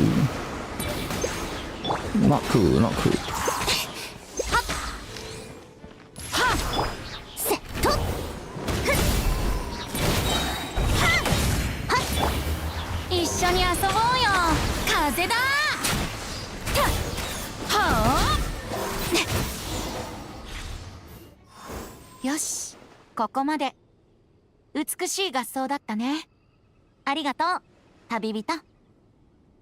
Not cool, not cool. 一緒に遊ぼうよ。風だ。よし、ここまで。美しい合奏だったね。ありがとう、旅人。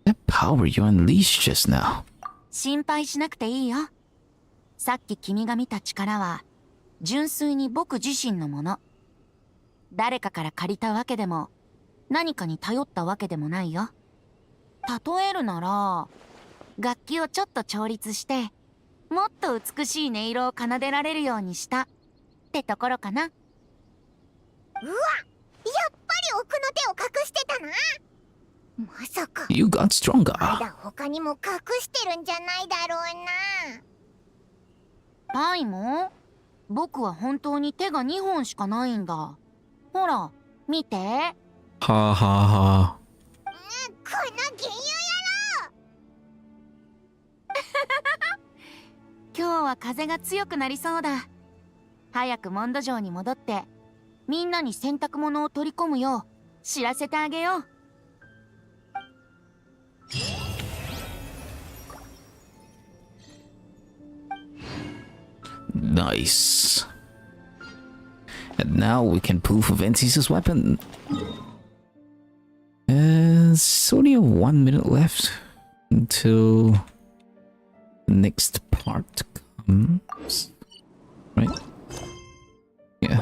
That power you unleashed just now. 心配しなくていいよ。さっき君が見た力は純粋に僕自身のもの。誰かから借りたわけでも何かに頼ったわけでもないよ。例えるなら楽器をちょっと調律してもっと美しい音色を奏でられるようにしたってところかな。うわ、やっぱり奥の手を隠してたな。まさか You got ま stronger. だ他にも隠してるんじゃないだろうな。パイも僕は本当に手が2本しかないんだ。ほら見て。 Ha ha ha. この銀融今日は風が強くなりそうだ。早くモンド城に戻ってみんなに洗濯物を取り込むよう知らせてあげよう。Nice. And now we can poof Venti's weapon. It's only 1 minute left until the next part comes. Right? Yeah.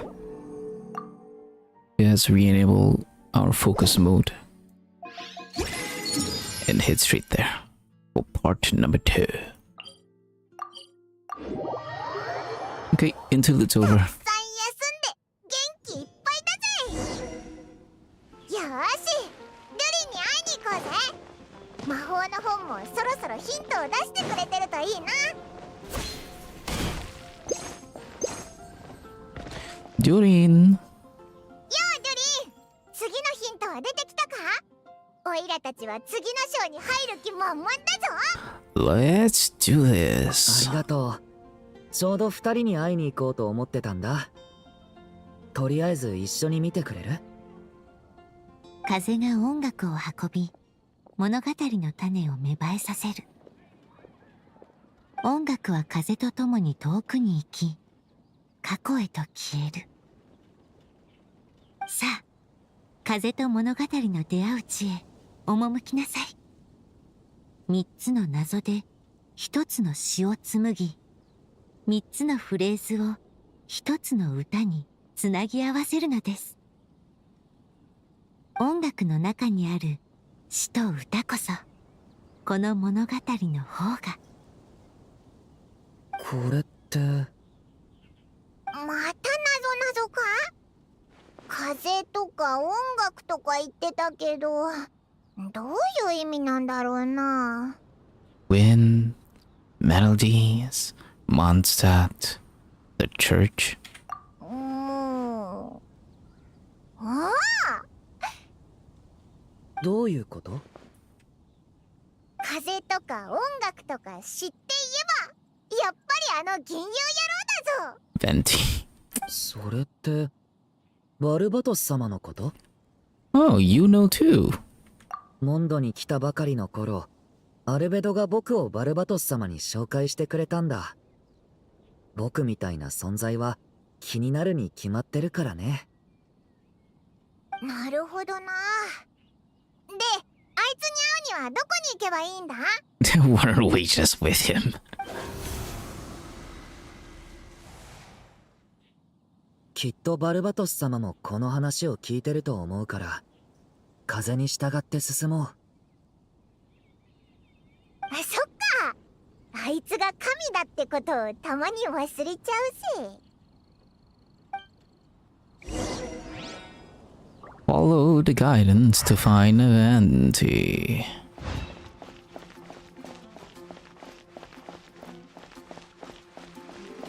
Let's re-enable our focus mode. And head straight there for part number 2. Okay, until it's over. たくさん休んで元気いっぱいだぜ。よーし、ルリンに会いに行こうぜ。魔法の本もそろそろヒントを出してくれてるといいな。Durin! よう、ルリン、次のヒントは出てきたか？オイラたちは次の章に入る気満々だぞ。 Let's do あ this. りがとう。ちょうど二人に会いに行こうと思ってたんだ。とりあえず一緒に見てくれる？風が音楽を運び、物語の種を芽生えさせる。音楽は風とともに遠くに行き、過去へと消える。さあ、風と物語の出会う地へ赴きなさい。3つの謎で1つの詩を紡ぎ、3つのフレーズを1つの歌につなぎ合わせるのです。音楽の中にある詩と歌こそ、この物語の方が。これって。また謎々か？風とか音楽とか言ってたけど、どういう意味なんだろうな。 Wind, melodies, Mondstadt, the church. ああ、どういうこと？風とか音楽とか知って言えば、やっぱりあの銀融野郎だぞ。 Venti. それってバルバトス様のこと？ Oh, you know too. モンドに来たばかりの頃、アルベドが僕をバルバトス様に紹介してくれたんだ。僕みたいな存在は気になるに決まってるからね。なるほどな。で、あいつに会うにはどこに行けばいいんだ？ Why don't we just with him? きっとバルバトス様もこの話を聞いてると思うから、風に従って進もう。そっか。あいつが神だってことをたまに忘れちゃうぜ。 Follow the guidance to find a venti.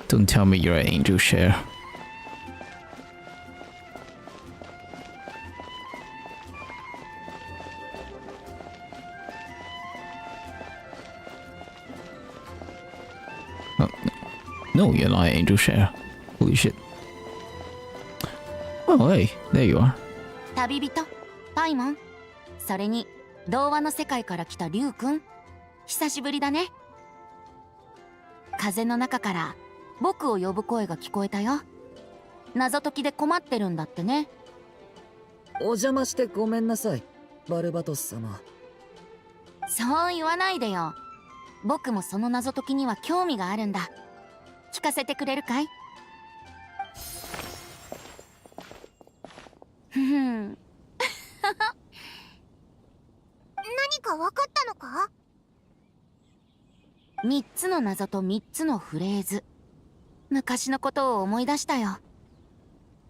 Don't tell me you're an angel share. Oh, no, you're not an angel share. Holy shit. Oh, hey, there you are. 旅人パイモン、それに童話の世界から来たリュウくん、久しぶりだね。風の中から僕を呼ぶ声が聞こえたよ。謎解きで困ってるんだってね。お邪魔してごめんなさい、バルバトス様。そう言わないでよ。僕もその謎解きには興味があるんだ。聞かせてくれるかい？ふふん。何か分かったのか3つの謎と3つのフレーズ。昔のことを思い出したよ。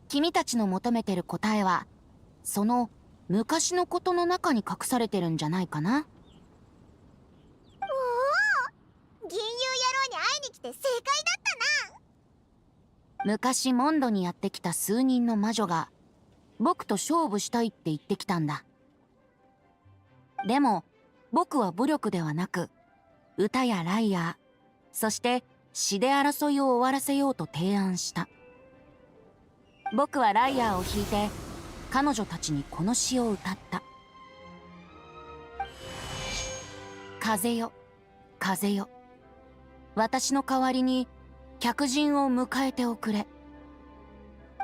君たちの求めてる答えは、その昔のことの中に隠されてるんじゃないかな。おお、銀融野郎に会いに来て正解だったな。昔モンドにやってきた数人の魔女が僕と勝負したいって言ってきたんだ。でも僕は武力ではなく歌やライアー、そして詩で争いを終わらせようと提案した。僕はライアーを弾いて彼女たちにこの詩を歌った。風よ風よ、私の代わりに客人を迎えておくれ。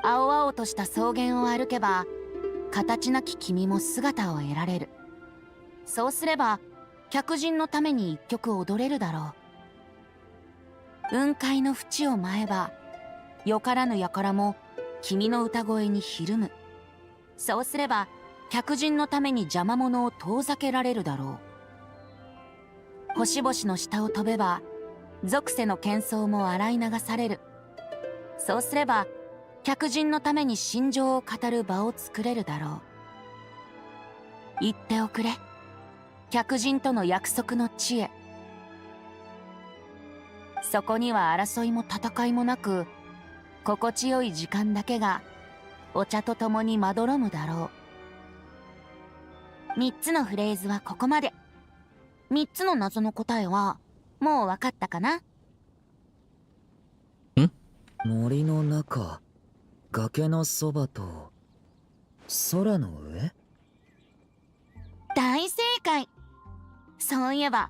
青々とした草原を歩けば形なき君も姿を得られる。そうすれば客人のために一曲踊れるだろう。雲海の淵を舞えばよからぬ輩も君の歌声にひるむ。そうすれば客人のために邪魔者を遠ざけられるだろう。星々の下を飛べば属性の喧騒も洗い流される。そうすれば客人のために心情を語る場を作れるだろう。言っておくれ、客人との約束の地へ。そこには争いも戦いもなく、心地よい時間だけがお茶と共にまどろむだろう。3つのフレーズはここまで。3つの謎の答えはもう分かったかな？森の中、崖のそばと空の上。大正解。そういえば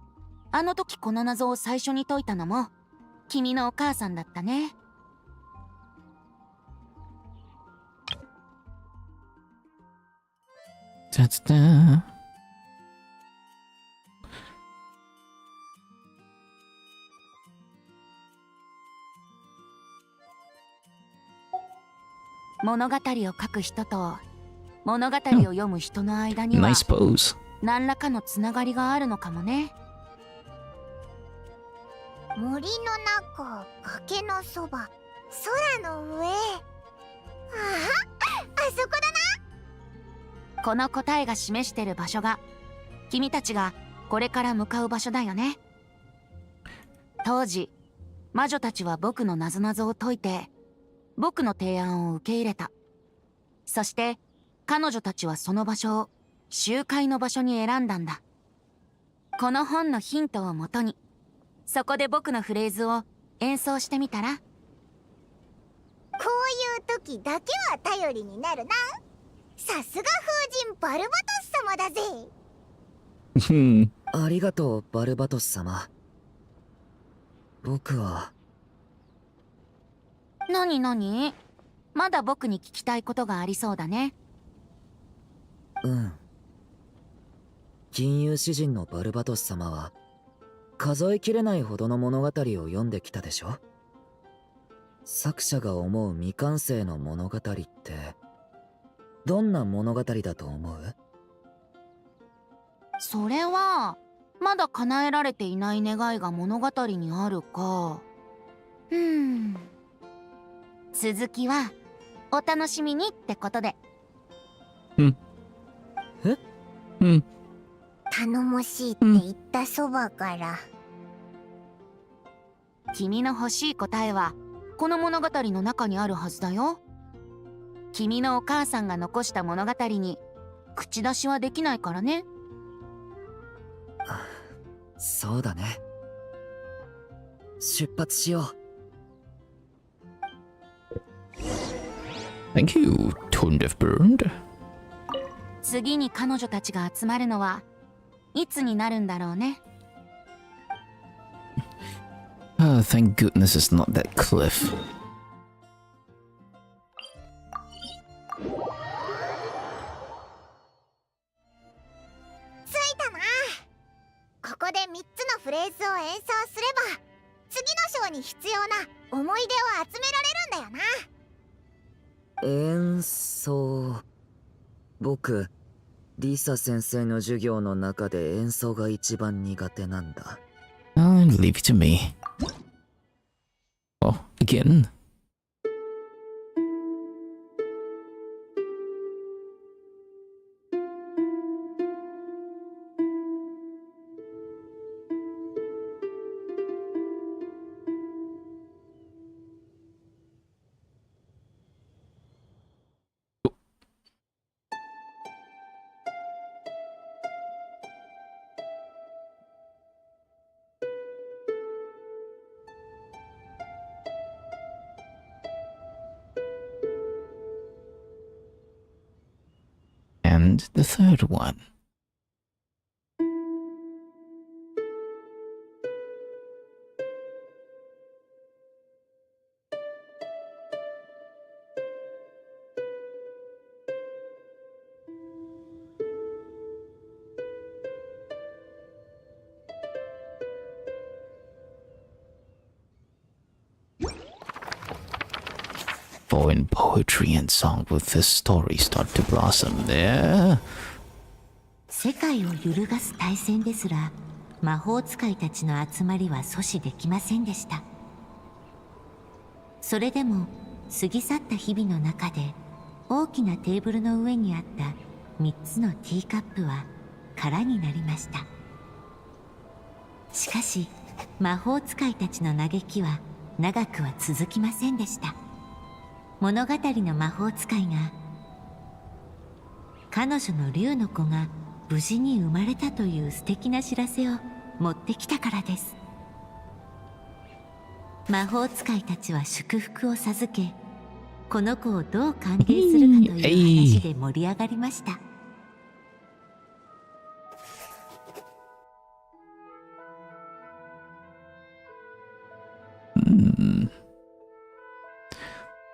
あの時この謎を最初に解いたのも君のお母さんだったね。タツタ。物語を書く人と物語を読む人の間には Nice pose. 何らかのつながりがあるのかもね。森の中、崖のそば、空の上。あそこだな。この答えが示してる場所が君たちがこれから向かう場所だよね。当時魔女たちは僕のなぞなぞを解いて僕の提案を受け入れた。そして彼女たちはその場所を集会の場所に選んだんだ。この本のヒントをもとにそこで僕のフレーズを演奏してみたら？こういう時だけは頼りになるな。さすが風神バルバトス様だぜ。ありがとう、バルバトス様。僕は。何何？まだ僕に聞きたいことがありそうだね。金融詩人のバルバトス様は数えきれないほどの物語を読んできたでしょ。作者が思う未完成の物語ってどんな物語だと思う？それはまだ叶えられていない願いが物語にあるか。続きはお楽しみにってことで。頼もしいって言ったそばから。君の欲しい答えはこの物語の中にあるはずだよ。君のお母さんが残した物語に口出しはできないからね。そうだね。出発しよう。Thank you, Tone of Burned. 次に彼女たちが集まるのはいつになるんだろうね。Thank goodness it's not that cliff. 着いたな。ここで3つのフレーズを演奏すれば次の章に必要な思い出を集められるんだよな。演奏。僕、リサ先生の授業の中で演奏が一番苦手なんだ。Leave it to me. Oh, again. And the third one. find poetry and song with this story start to blossom there. 世界を揺るがす大戦ですら魔法使いたちの集まりは阻止できませんでした。それでも過ぎ去った日々の中で大きなテーブルの上にあった3つのティーカップは空になりました。しかし魔法使いたちの嘆きは長くは続きませんでした。物語の魔法使いが彼女の竜の子が無事に生まれたという素敵な知らせを持ってきたからです。魔法使いたちは祝福を授け、この子をどう歓迎するかという話で盛り上がりました。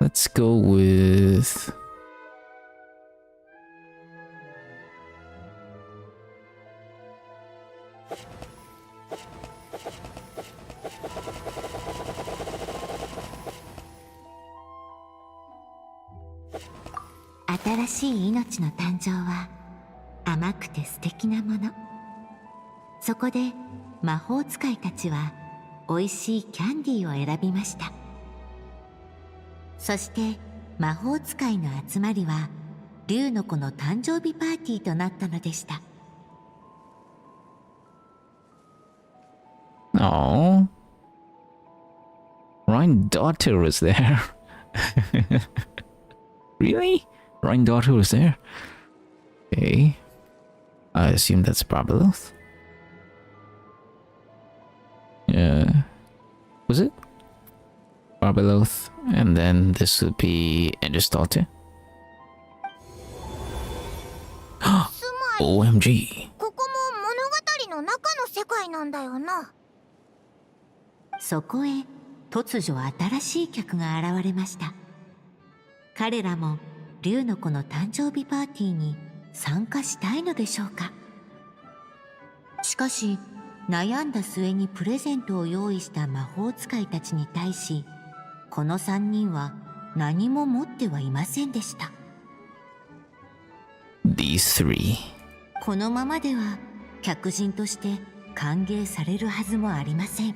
Let's go with...新しい命の誕生は甘くて素敵なもの。そこで魔法使いたちは美味しいキャンディーを選びました。そして魔法使いの集まりは竜の子の誕生日パーティーとなったのでした。Oh, Ryan daughter was there. Really? Ryan daughter was there? Okay. I assume that's Barbalos. Was it? Barbalos. And then this would be Ender's daughter. OMG. ここも物語の中の世界なんだよな。そこへ突如新しい客が現れました。彼らも竜の子の誕生日パーティーに参加したいのでしょうか。しかし悩んだ末にプレゼントを用意した魔法使いたちに対し、この3人は何も持ってはいませんでした。 These three. このままでは客人として歓迎されるはずもありません。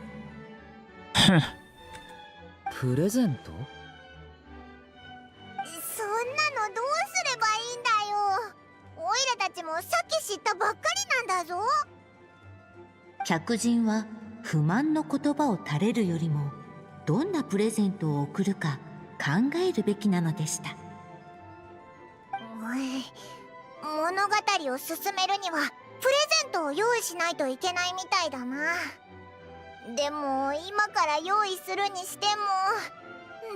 プレゼント？そんなのどうすればいいんだよ。オイラたちもさっき知ったばっかりなんだぞ。客人は不満の言葉を垂れるよりもどんなプレゼントを贈るか考えるべきなのでした。物語を進めるにはプレゼントを用意しないといけないみたいだな。でも今から用意するにしても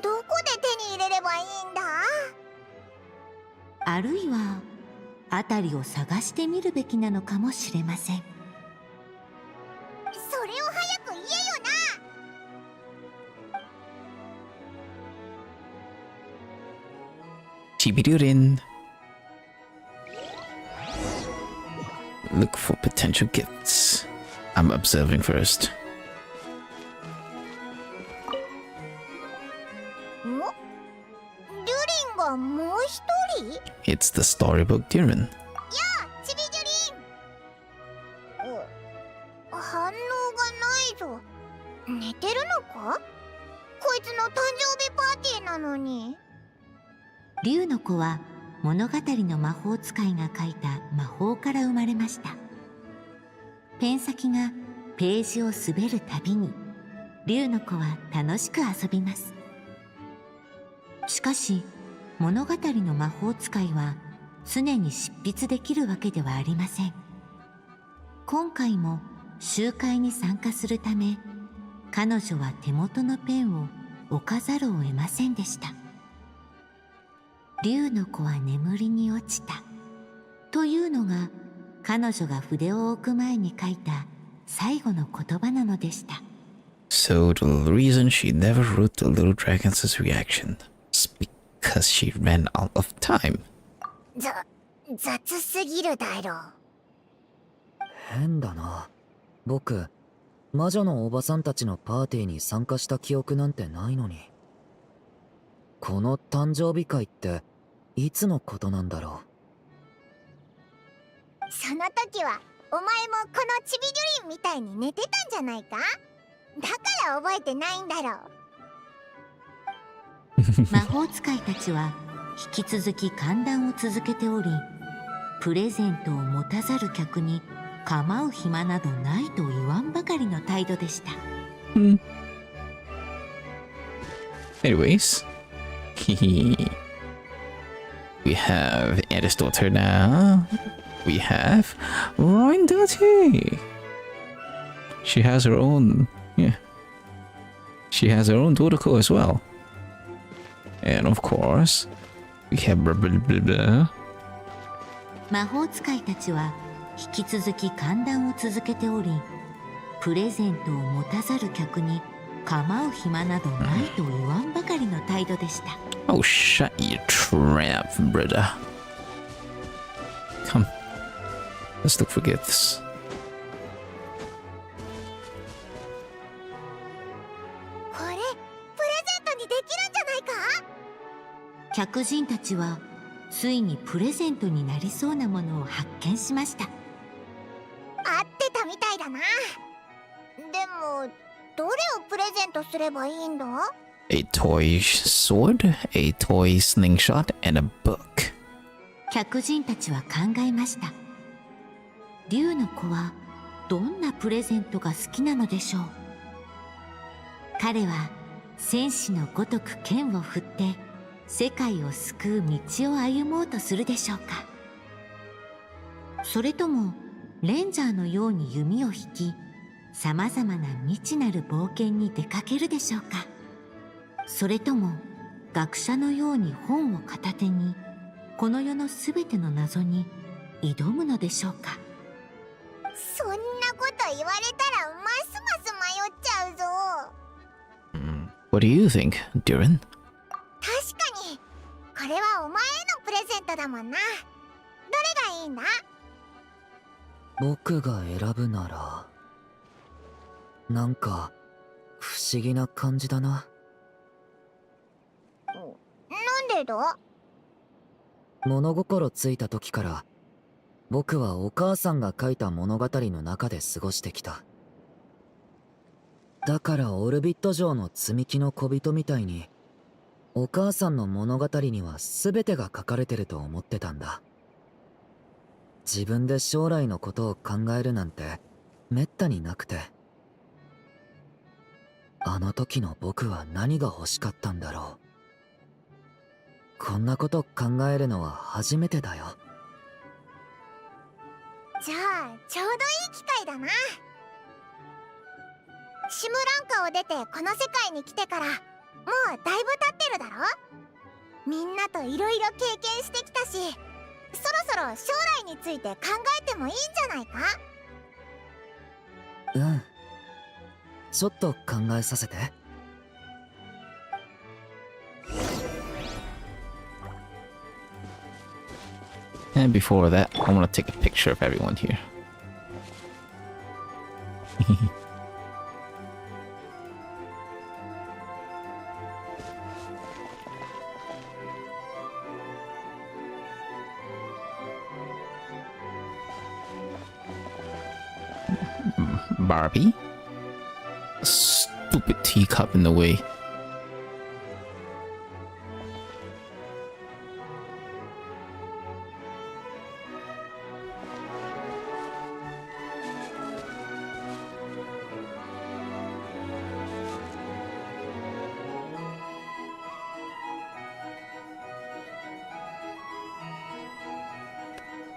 どこで手に入れればいいんだ？あるいは辺りを探してみるべきなのかもしれません。それを早く言えよな。Chibirurin. Look for potential gifts. I'm observing first. デュリンがもう一人？ It's the storybook Durin. チビデュリン。反応がないぞ。寝てるのか？こいつの誕生日パーティーなのに。竜の子は物語の魔法使いが書いた魔法から生まれました。ペン先がページを滑るたびに竜の子は楽しく遊びます。しかし物語の魔法使いは常に執筆できるわけではありません。今回も集会に参加するため彼女は手元のペンを置かざるを得ませんでした。竜の子は眠りに落ちたというのが彼女が筆を置く前に書いた最後の言葉なのでした。 So the reason she never wrote the little dragon's reaction is because she ran out of time. 雑すぎるだろう。変だな。僕、魔女のおばさんたちのパーティーに参加した記憶なんてないのに。この誕生日会っていつのことなんだろその時はお前もこのチビデュリンみたいに寝てたんじゃないか？だから覚えてないんだろう。魔法使いたちは引き続き歓談を続けており、プレゼントを持たざる客に構う暇などないと言わんばかりの態度でした。Anyways, we have Eda's daughter now. We have Ryan Dirty. She has her own, yeah. She has her own protocol as well. And of course, we have blah blah blah blah. 魔法使いたちは引き続き歓談を続けており、プレゼントを持たざる客に構う暇などないと言わんばかりの態度でした。Oh, shut your trap, brother. Come, let's look for gifts. これプレゼントにできるんじゃないか？客人たちはついにプレゼントになりそうなものを発見しました。合ってたみたいだな。でもどれをプレゼントすればいいんだ？ A toy sword, a toy slingshot, and a book. 客人たちは考えました。竜の子はどんなプレゼントが好きなのでしょう。彼は戦士のごとく剣を振って世界を救う道を歩もうとするでしょうか。それともレンジャーのように弓を引き、さまざまな未知なる冒険に出かけるでしょうか。それとも学者のように本を片手にこの世のすべての謎に挑むのでしょうか。そんなこと言われたらますます迷っちゃうぞ。What do you think, Durin? 確かにこれはお前へのプレゼントだもんな。どれがいいんだ？僕が選ぶなら、なんか不思議な感じだな。なんでだ？物心ついた時から僕はお母さんが書いた物語の中で過ごしてきた。だからオルビット城の積み木の小人みたいに、お母さんの物語には全てが書かれてると思ってたんだ。自分で将来のことを考えるなんてめったになくて、あの時の僕は何が欲しかったんだろう。こんなこと考えるのは初めてだよ。じゃあちょうどいい機会だな。シムランカを出てこの世界に来てからもうだいぶ経ってるだろ。みんなといろいろ経験してきたし、そろそろ将来について考えてもいいんじゃないか？うん。ちょっと考えさせて。And before that, I want to take a picture of everyone here. Barbie? Stupid teacup in the way.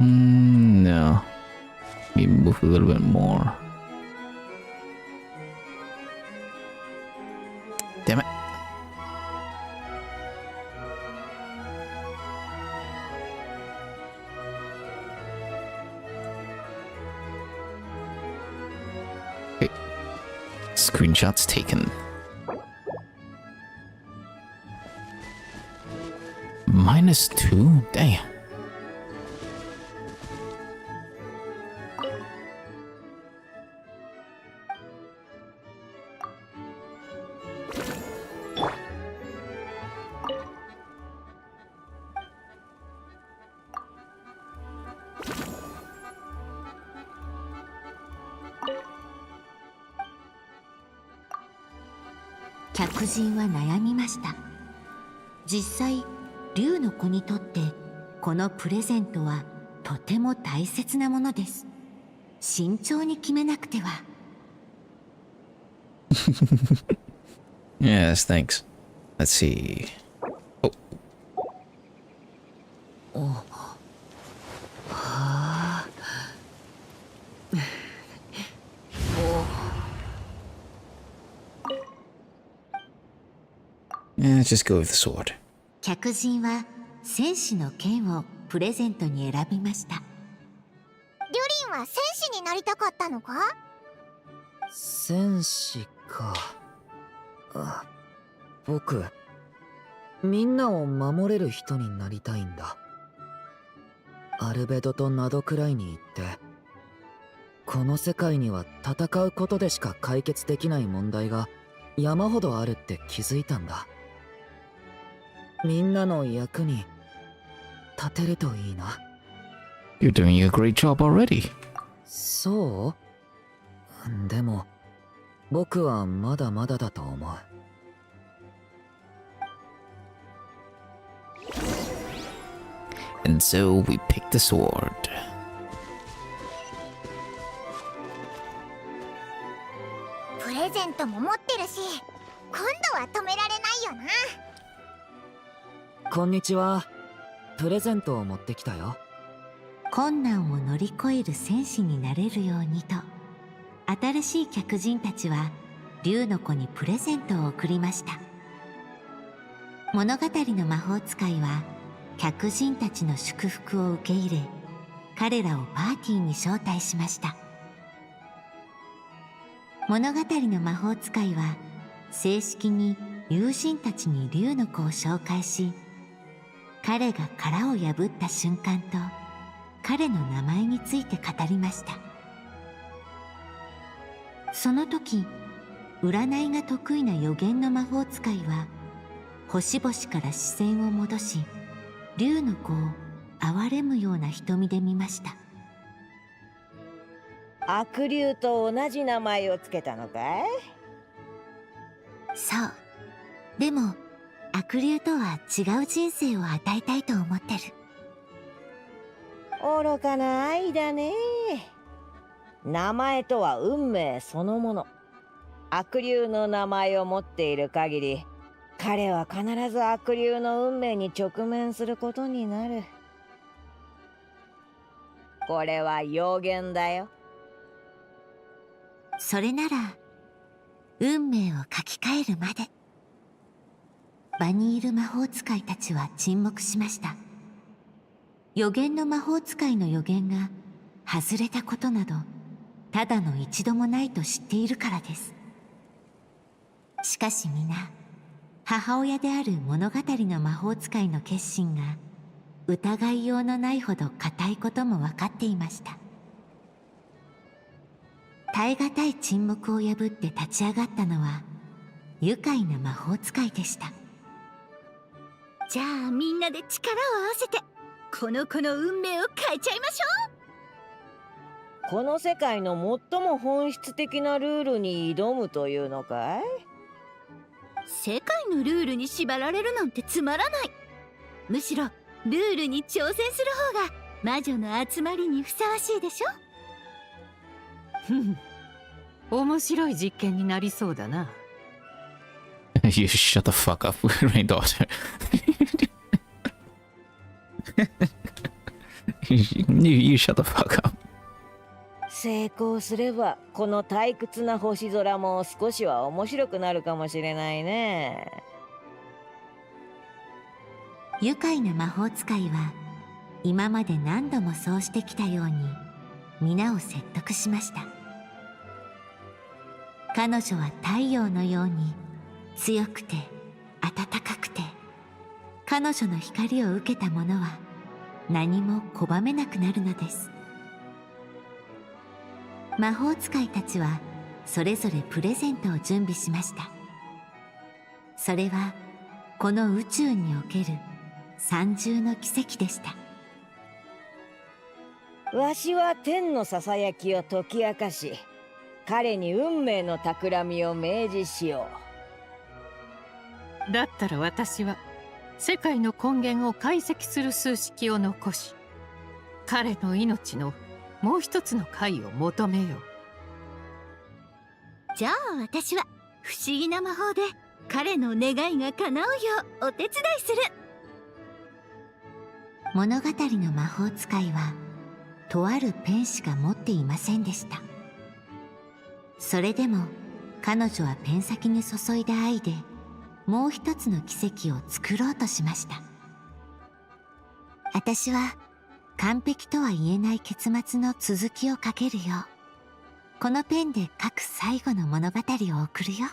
No. Maybe move a little bit more. Damn it. Okay. Screenshots taken. -2? Dang. 客人は悩みました。実際竜の子にとってこのプレゼントはとても大切なものです。慎重に決めなくては。Yes, thanks. Let's see. Oh. Yeah, just go with the sword. 客人は戦士の剣をプレゼントに選びました。デュリンは戦士になりたかったのか？戦士か。僕、みんなを守れる人になりたいんだ。アルベドとナドくらいに行って、この世界には戦うことでしか解決できない問題が山ほどあるって気づいたんだ。みんなの役に立てるといいな。You're doing a great job already. そう？でも、僕はまだまだだと思う。And so we picked the sword. プレゼントも持ってるし、今度は止められないよな。こんにちは。プレゼントを持ってきたよ。困難を乗り越える戦士になれるようにと、新しい客人たちは竜の子にプレゼントを贈りました。物語の魔法使いは客人たちの祝福を受け入れ、彼らをパーティーに招待しました。物語の魔法使いは正式に友人たちに竜の子を紹介し、彼が殻を破った瞬間と彼の名前について語りました。その時、占いが得意な予言の魔法使いは星々から視線を戻し、竜の子を憐れむような瞳で見ました。悪竜と同じ名前をつけたのかい？そう。でも悪竜とは違う人生を与えたいと思ってる。愚かな愛だね。名前とは運命そのもの。悪竜の名前を持っている限り、彼は必ず悪竜の運命に直面することになる。これは予言だよ。それなら運命を書き換えるまで。場にいる魔法使いたちは沈黙しました。予言の魔法使いの予言が外れたことなどただの一度もないと知っているからです。しかし皆、母親である物語の魔法使いの決心が疑いようのないほど固いことも分かっていました。耐え難い沈黙を破って立ち上がったのは愉快な魔法使いでした。じゃあみんなで力を合わせてこの子の運命を変えちゃいましょう。この世界の最も本質的なルールに挑むというのかい？世界のルールに縛られるなんてつまらない。むしろルールに挑戦する方が魔女の集まりにふさわしいでしょ。ふん、面白い実験になりそうだな。You shut the fuck up, granddaughter. you shut the fuck up. 成功すればこの退屈な星空も少しは面白くなるかもしれないね。愉快な魔法使いは今まで何度もそうしてきたように皆を説得しました。彼女は太陽のように強くて暖かくて、彼女の光を受けた者は何も拒めなくなるのです。魔法使いたちはそれぞれプレゼントを準備しました。それはこの宇宙における三重の奇跡でした。わしは天のささやきを解き明かし、彼に運命の企みを明示しよだったら私は世界の根源を解析する数式を残し、彼の命のもう一つの解を求めよう。じゃあ私は不思議な魔法で彼の願いが叶うようお手伝いする。物語の魔法使いはとあるペンしか持っていませんでした。それでも彼女はペン先に注いだ愛でもう一つの奇跡を作ろうとしました。私は完璧とは言えない結末の続きを書けるよう、このペンで書く最後の物語を送るよ。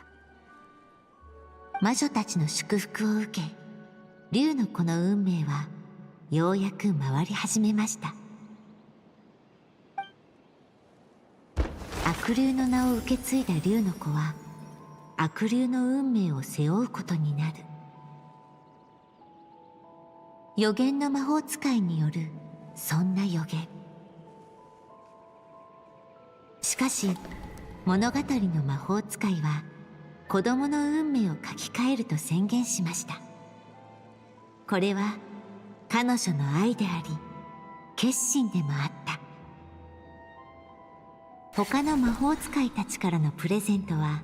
魔女たちの祝福を受け、竜の子の運命はようやく回り始めました。悪竜の名を受け継いだ竜の子は悪竜の運命を背負うことになる。予言の魔法使いによるそんな予言。しかし物語の魔法使いは子供の運命を書き換えると宣言しました。これは彼女の愛であり決心でもあった。他の魔法使いたちからのプレゼントは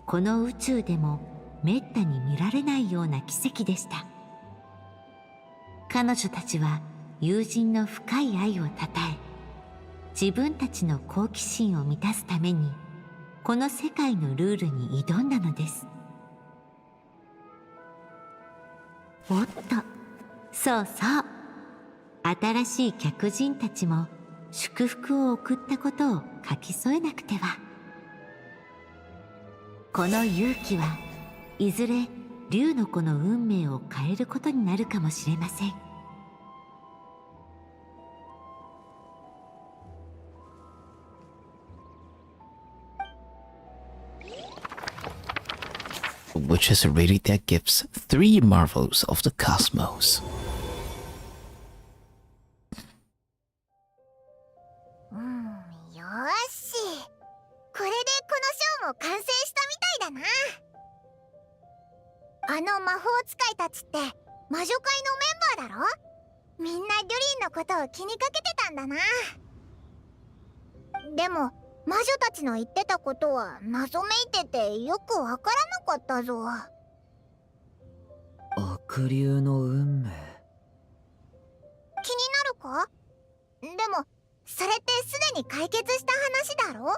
この宇宙でもめったに見られないような奇跡でした。彼女たちは友人の深い愛をたたえ、自分たちの好奇心を満たすためにこの世界のルールに挑んだのです。おっと、そうそう、新しい客人たちも祝福を送ったことを書き添えなくては。この勇気はいずれ竜の子の運命を変えることになるかもしれません。Which is really that gives 3 marvels of the cosmos. よーし、これでこのショーも完成したみたいだな。あの魔法使いたちって魔女会のメンバーだろ。みんなデュリンのことを気にかけてたんだな。でも魔女たちの言ってたことは謎めいててよくわからなかったぞ。悪竜の運命。気になるか？でもそれってすでに解決した話だろ？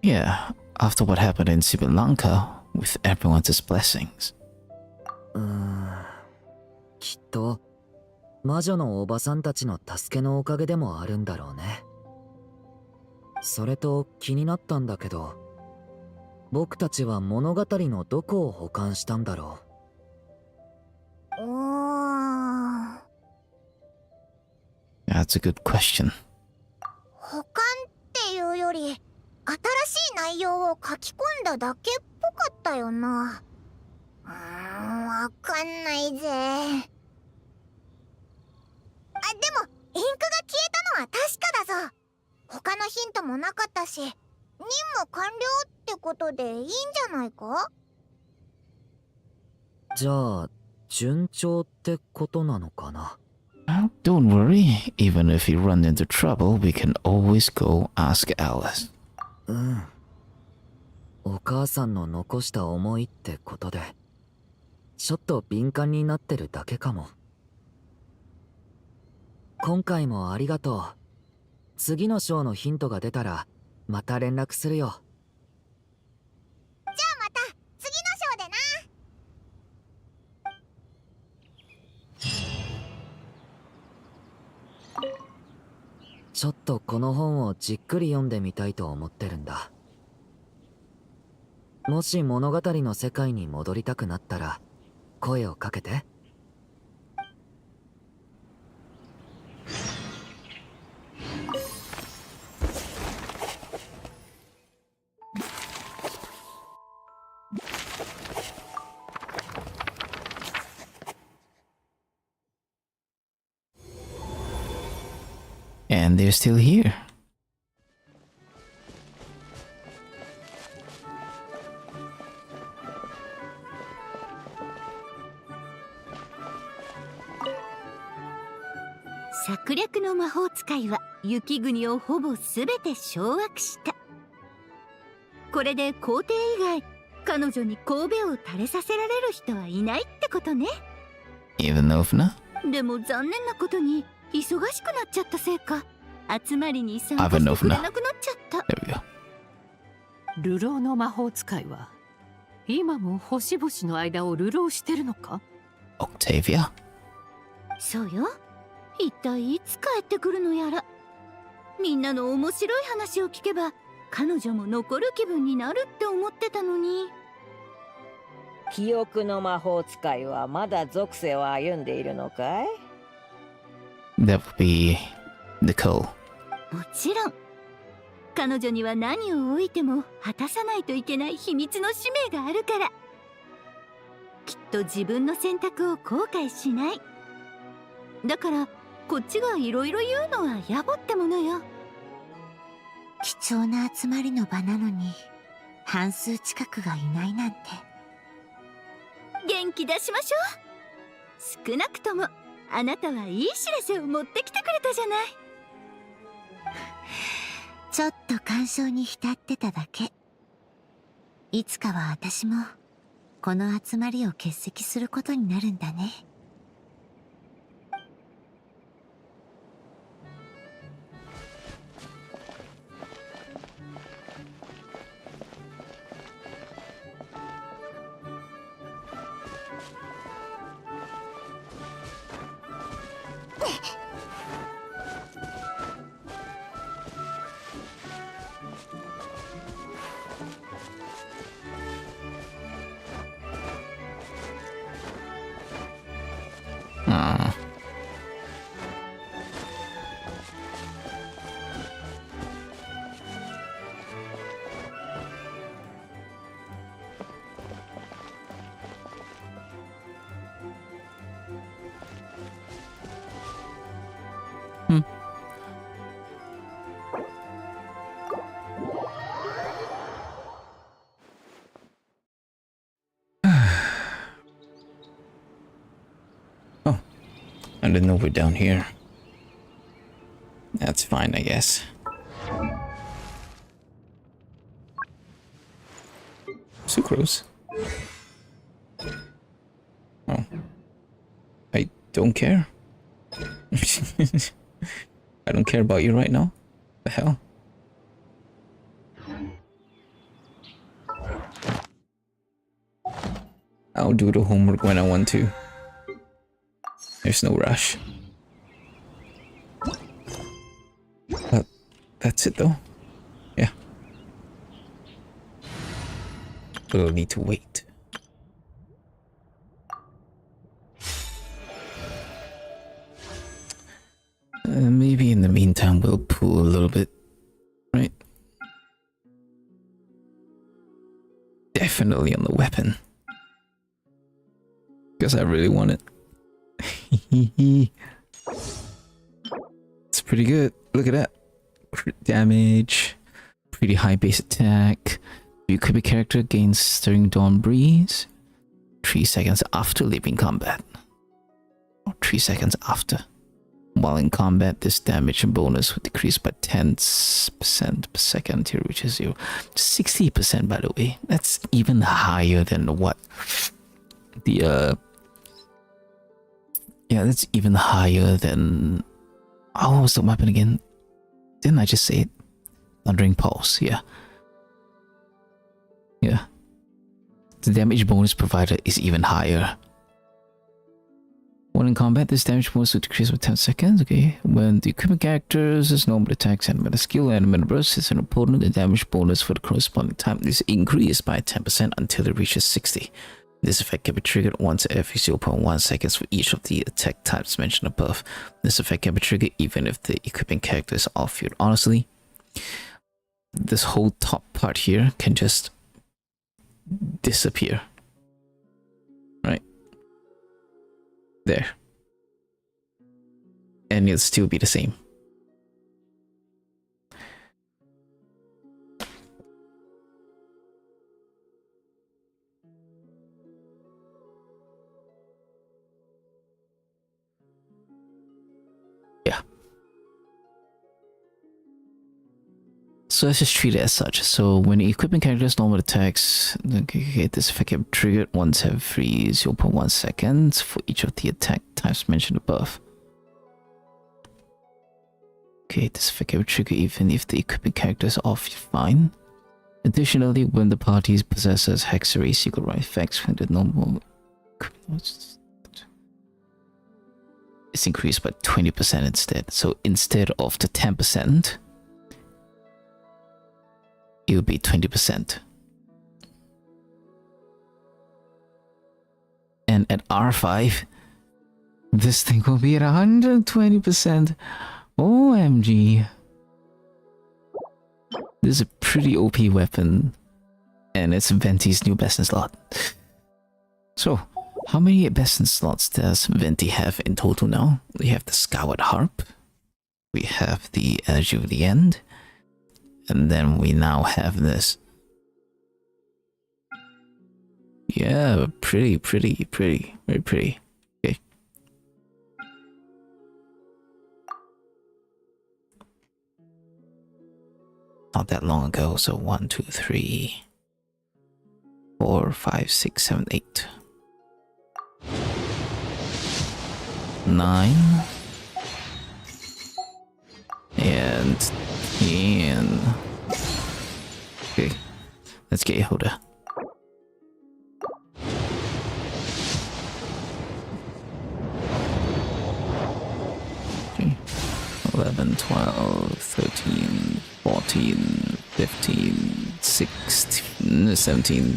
Yeah, after what happened in Sri Lanka with everyone's blessings. きっと魔女のおばさんたちの助けのおかげでもあるんだろうね。それと気になったんだけど、僕たちは物語のどこを保管したんだろう。That's a good question. 保管っていうより新しい内容を書き込んだだけっぽかったよな。わかんないぜ。でもインクが消えたのは確かだぞ。他のヒントもなかったし、任務完了ってことでいいんじゃないか？じゃあ順調ってことなのかな。Don't worry, even if you run into trouble, we can always go ask Alice. お母さんの残した思いってことで、ちょっと敏感になってるだけかも。今回もありがとう。次のショーのヒントが出たらまた連絡するよ。じゃあまた次のショーでな。ちょっとこの本をじっくり読んでみたいと思ってるんだ。もし物語の世界に戻りたくなったら声をかけて。And they're still here.「策略の魔法使いは雪国をほぼすべて掌握した」。これで皇帝以外彼女に神戸を垂れさせられる人はいないってことね。 Ivanovna? でも残念なことに忙しくなっちゃったせいか集まりに参加してくれなくなっちゃった。 There we go. 流浪の魔法使いは今も星々の間を流浪してるのか？ Octavia? そうよ。一体いつ帰ってくるのやら。みんなの面白い話を聞けば彼女も残る気分になるって思ってたのに。記憶の魔法使いはまだ属性を歩んでいるのかい？ That would be Nicole. もちろん。彼女には何を置いても果たさないといけない秘密の使命があるから。きっと自分の選択を後悔しない。だからこっちがいろいろ言うのは野暮ってものよ。貴重な集まりの場なのに半数近くがいないなんて。元気出しましょう。少なくともあなたはいい知らせを持ってきてくれたじゃない。ちょっと感傷に浸ってただけ。いつかは私もこの集まりを欠席することになるんだね。I didn't know we're down here. That's fine, I guess. Sucrose. Oh. I don't care. I don't care about you right now. The hell? I'll do the homework when I want to. There's no rush. But that's it though. Yeah. We'll need to wait. Maybe in the meantime we'll pull a little bit, right? Definitely on the weapon. Because I really want it. It's pretty good. Look at that. Crit damage. Pretty high base attack. You could be character gains stirring dawn breeze. 3 seconds after leaving combat. Or 3 seconds after. While in combat, this damage and bonus would decrease by 10% per second until it reaches 0. 60% by the way. That's even higher than what the yeah, that's even higher than... Oh, what was the weapon again? Didn't I just say it? Thundering Pulse, yeah. Yeah. The damage bonus provided is even higher. When in combat, this damage bonus will decrease by 10 seconds, okay. When the equipment character's normal attacks and when a skill element versus an opponent, the damage bonus for the corresponding time is increased by 10% until it reaches 60. This effect can be triggered once every 0.1 seconds for each of the attack types mentioned above. This effect can be triggered even if the equipping character is off-field. Honestly, this whole top part here can just disappear. Right? There. And it'll still be the same. Yeah. So let's just treat it as such. So when equipping characters normal attacks, okay, this effect can be triggered once every 0.1 seconds for each of the attack types mentioned above. Okay, this effect can be triggered even if the equipping character is offline. Additionally, when the party possesses hexery secret right effects when the normal it's increased by 20% instead. So instead of the 10%, it would be 20%. And at R5, this thing will be at 120%. OMG. This is a pretty OP weapon. And it's Venti's new best in slot. So, how many best in slots does Venti have in total now? We have the Skyward Harp. We have the Edge of the End. And then we now have this. Yeah, pretty, very pretty. Okay. Not that long ago, so 1, 2, 3, 4, 5, 6, 7, 8. 9. And 10. Okay, let's get Yehuda. Okay, 11, 12, 13, 14, 15, 16, 17,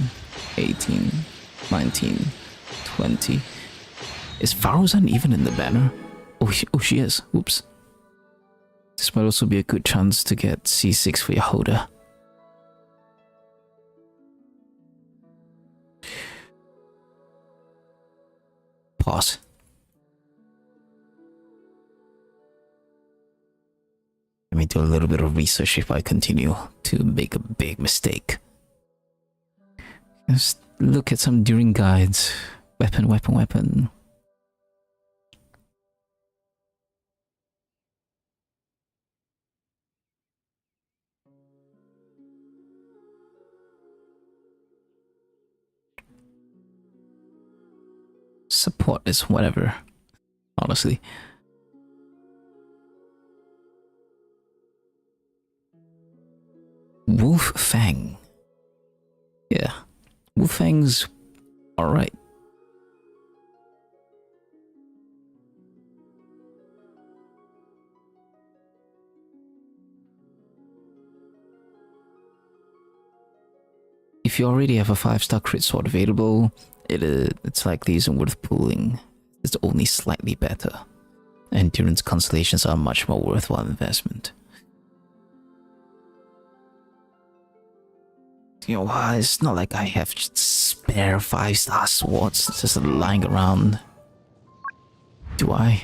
18, 19, 20. Is Faruzan even in the banner? Oh, she is. Oops. This might also be a good chance to get C6 for Yehuda. Pause. Let me do a little bit of research if I continue to make a big mistake. Let's look at some Durin guides. Weapon. Support is whatever, honestly. Wolf Fang. Yeah, Wolf Fang's alright. If you already have a 5-star crit sword available, it's likely isn't worth pulling. It's only slightly better. And Durin's constellations are a much more worthwhile investment. You know, it's not like I have spare 5-star swords just lying around. Do I?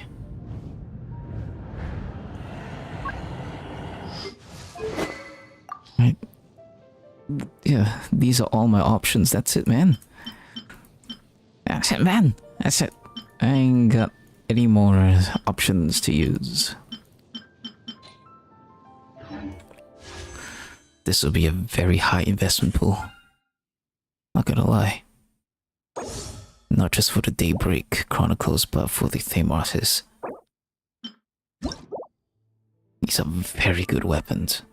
Right. Yeah, these are all my options. That's it, man. That's it, man. That's it. I ain't got any more options to use. This will be a very high investment pool. Not gonna lie. Not just for the Daybreak Chronicles, but for the theme artists. These are very good weapons.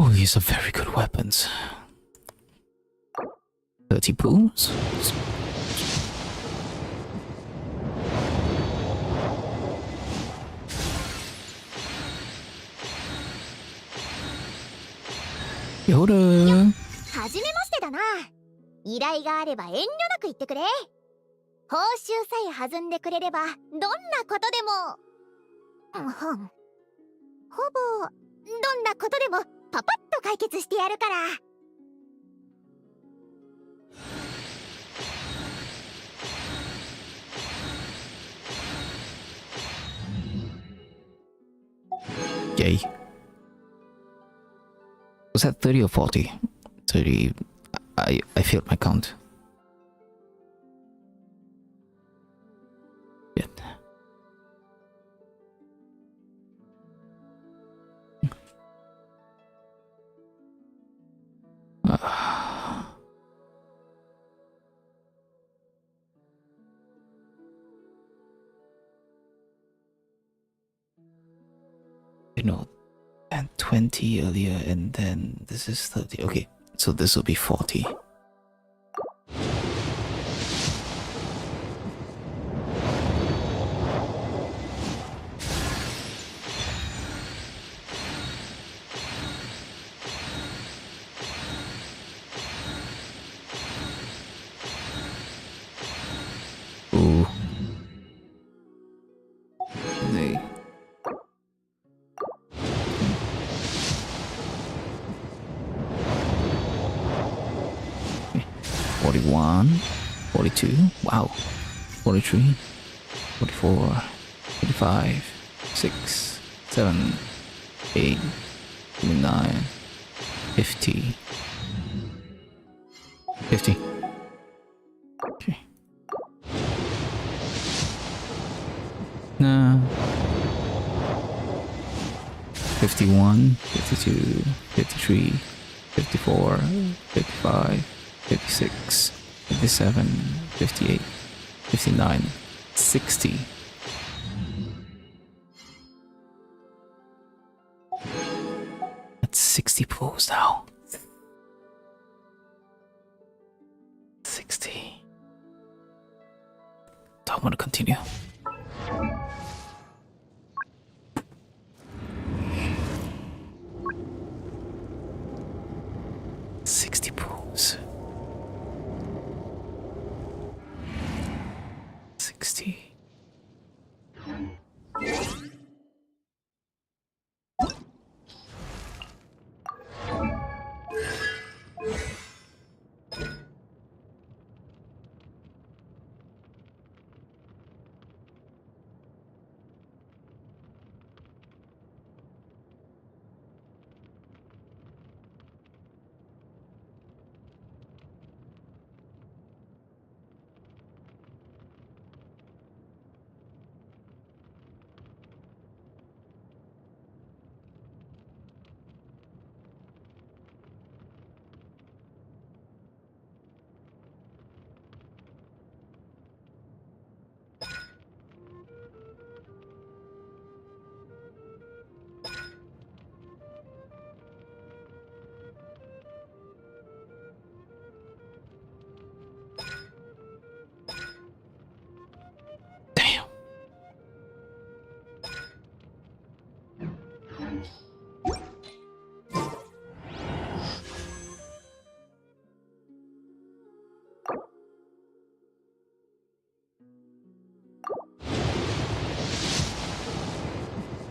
Oh, these are very good weapons. 30 pools? Yoda! はじめましてだな。依頼があれば遠慮なく言ってくれ。報酬さえ弾んでくれれば、どんなことでも。ほぼ、どんなことでもパパッと解決してやるから。Yay. Was that 30 or 40? 30. I failed my count. and 20 earlier, and then this is 30. Okay, so this will be 40. Ooh. Nay. 41, 42, wow, 43, 44, 45, 6, 7, 8, 9, 50, 50. Okay. No. 51, 52, 53, 54, 55, 56, 57, 58, 59, 60. That's 60 pulls now. 60. Don't want to continue. Pools. 60.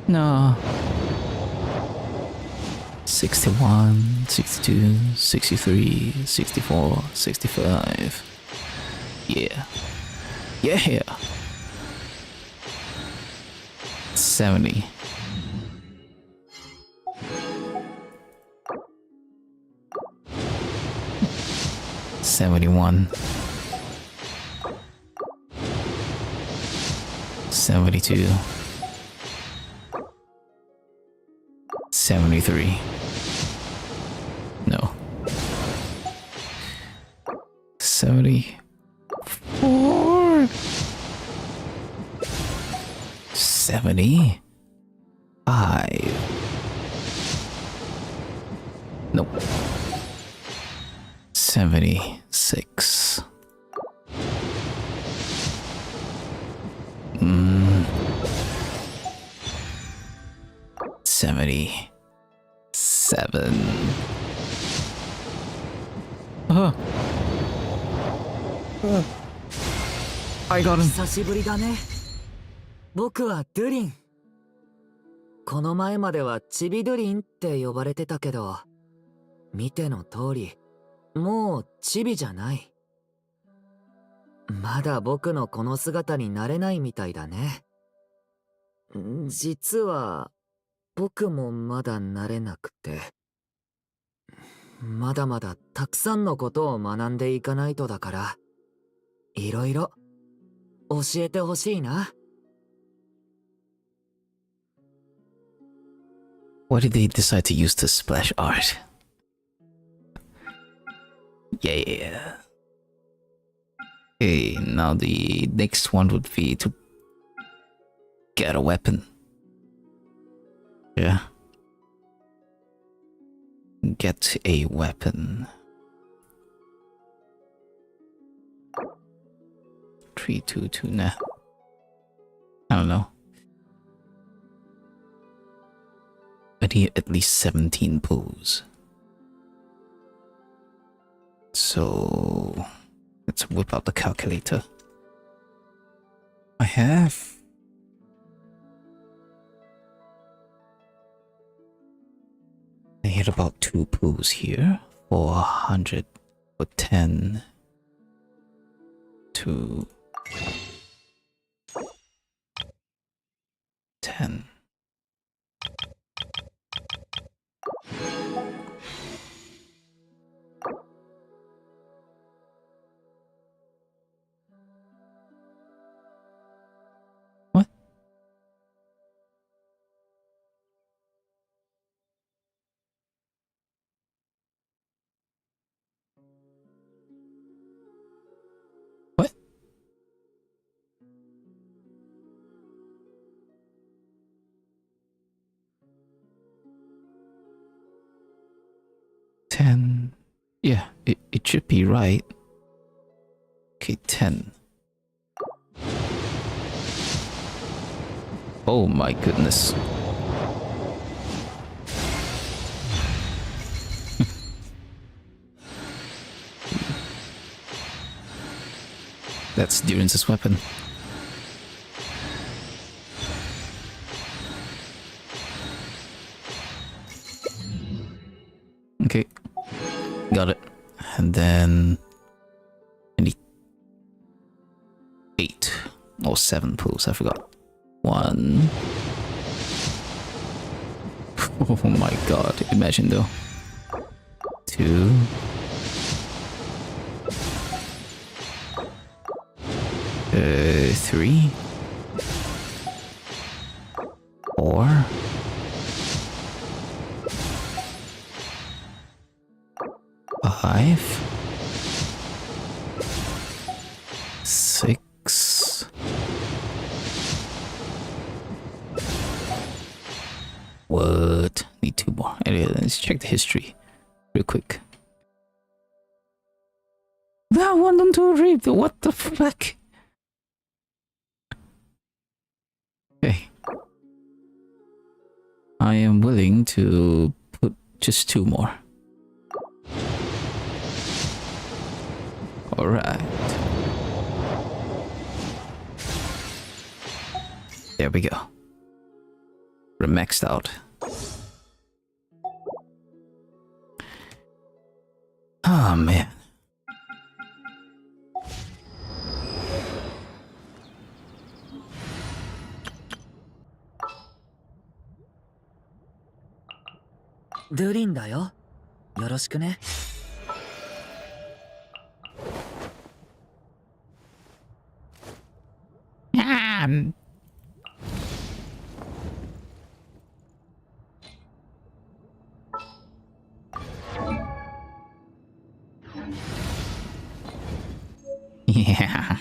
No. 61, 62, 63, 64, 65. Yeah. Yeah. 70. 71. 72. 73. No. 74. 75. Nope. 76. 77. I got him. 久しぶりだね。僕はドゥリン。この前まではチビドゥリンって呼ばれてたけど、見ての通り、もうチビじゃない。まだ僕のこの姿になれないみたいだね。実は、僕もまだ慣れなくて。まだまだたくさんのことを学んでいかないとだから、いろいろ教えてほしいな。Why did they decide to use the splash art? Yeah. Okay, now the next one would be to get a weapon. Yeah. get a weapon. 322 nah. I don't know. I need at least 17 pulls. So let's whip out the calculator. I have I hit about 2 pulls here for 100 for 10 to 10. What? What? Ten. Yeah, it should be right. Okay, 10. Oh my goodness. That's Durin's weapon. Okay, got it. And then I need 8 or 7 pulls, I forgot. 1. Oh my god, imagine though. 2. 3. 4. 5. 6. What? Need 2 more. Anyway, let's check the history real quick. That 1 and 2 read. What the fuck? Okay. I am willing to put just 2 more. Alright. There we go. We're maxed out. Oh man. Durin だよ。よろしくね。Yeah.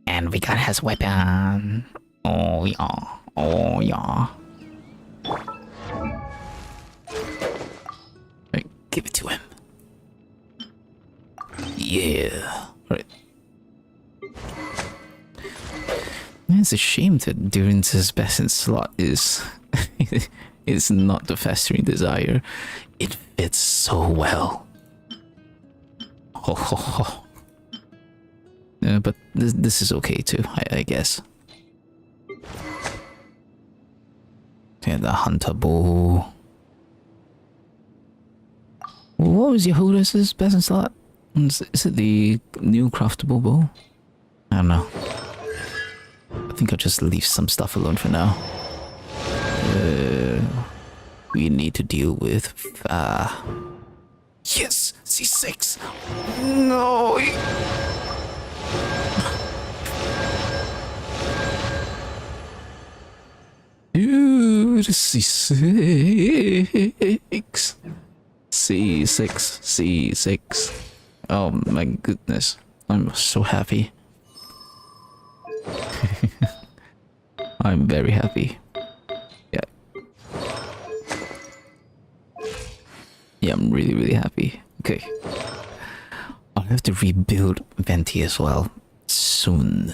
And we got his weapon. Oh yeah. Oh yeah. Right, give it to him. Yeah. Right. It's a shame that Durin's best in slot is is not the festering desire. It fits so well. Oh. But this is okay too, I guess. Yeah, the hunter bow. What was Yehuda's best in slot? Is it the new craftable bow? I don't know. I think I'll just leave some stuff alone for now. We need to deal with yes, C6. No. Dude, C6. C6. Oh my goodness. I'm so happy. I'm very happy. Yeah. I'm really, really happy. Okay. I'll have to rebuild Venti as well soon.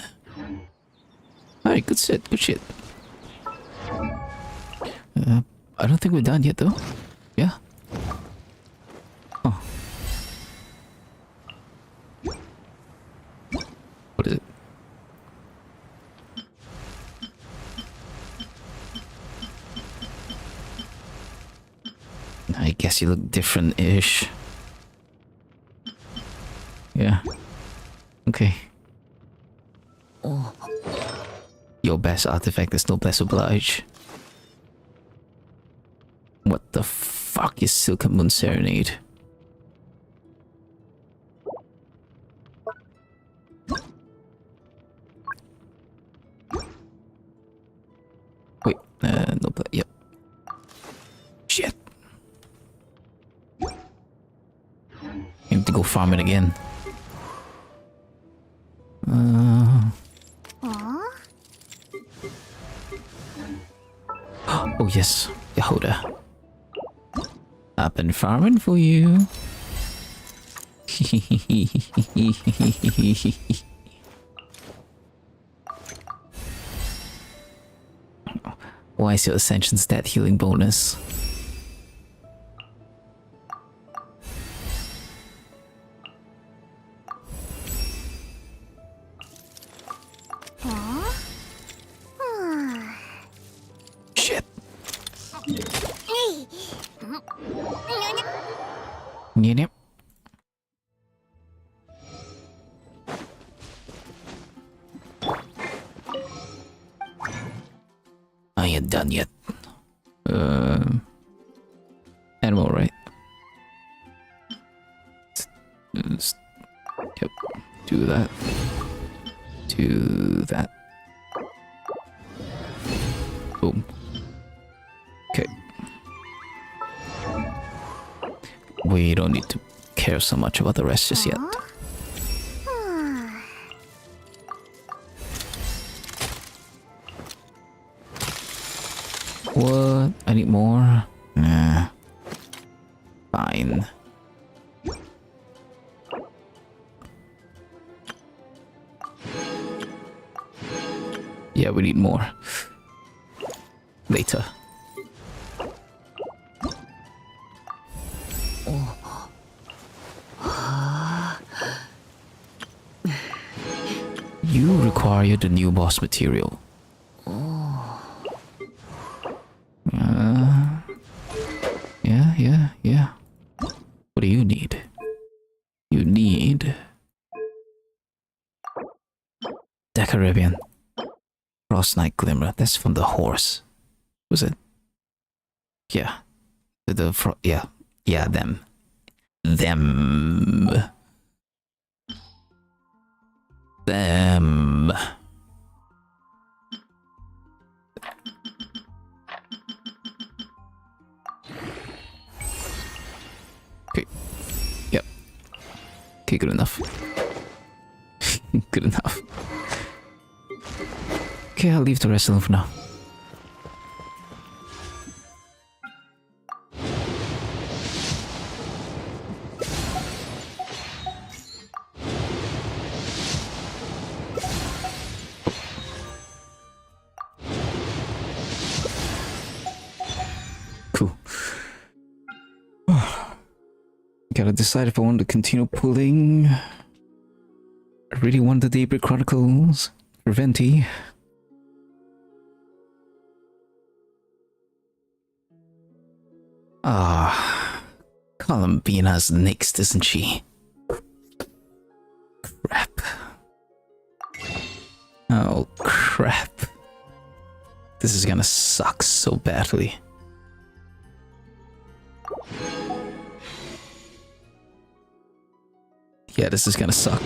Alright, good shit, good shit. I don't think we're done yet though. Yeah? Oh. What is it? I guess you look different-ish. Yeah. Okay. Oh. Your best artifact is noblesse oblige. What the fuck is Silken Moon Serenade? Wait, no, but yep. Shit. I have to go farm it again. Oh yes, Yehoda. I've been farming for you. Why is your Ascension stat healing bonus? Shit. Yep. I ain't done yet. Animal, right? Yep. Do that. Do that. Boom. Okay. We don't need to care so much about the rest just yet. What? I need more? Nah. Fine. Yeah, we need more. Later. You require the new boss material. Yeah. What do you need? You need... Decarabian. Frost Night Glimmer. That's from the horse. Was it? Yeah. Yeah, them. Them. Okay. Yep. Okay, good enough. Good enough. Okay, I'll leave the rest alone for now. Cool. Gotta decide if I want to continue pulling. I really want the Daybreak Chronicles for Venti. Columbina's next, isn't she? Crap. Oh, crap. This is gonna suck so badly. Yeah, this is gonna suck.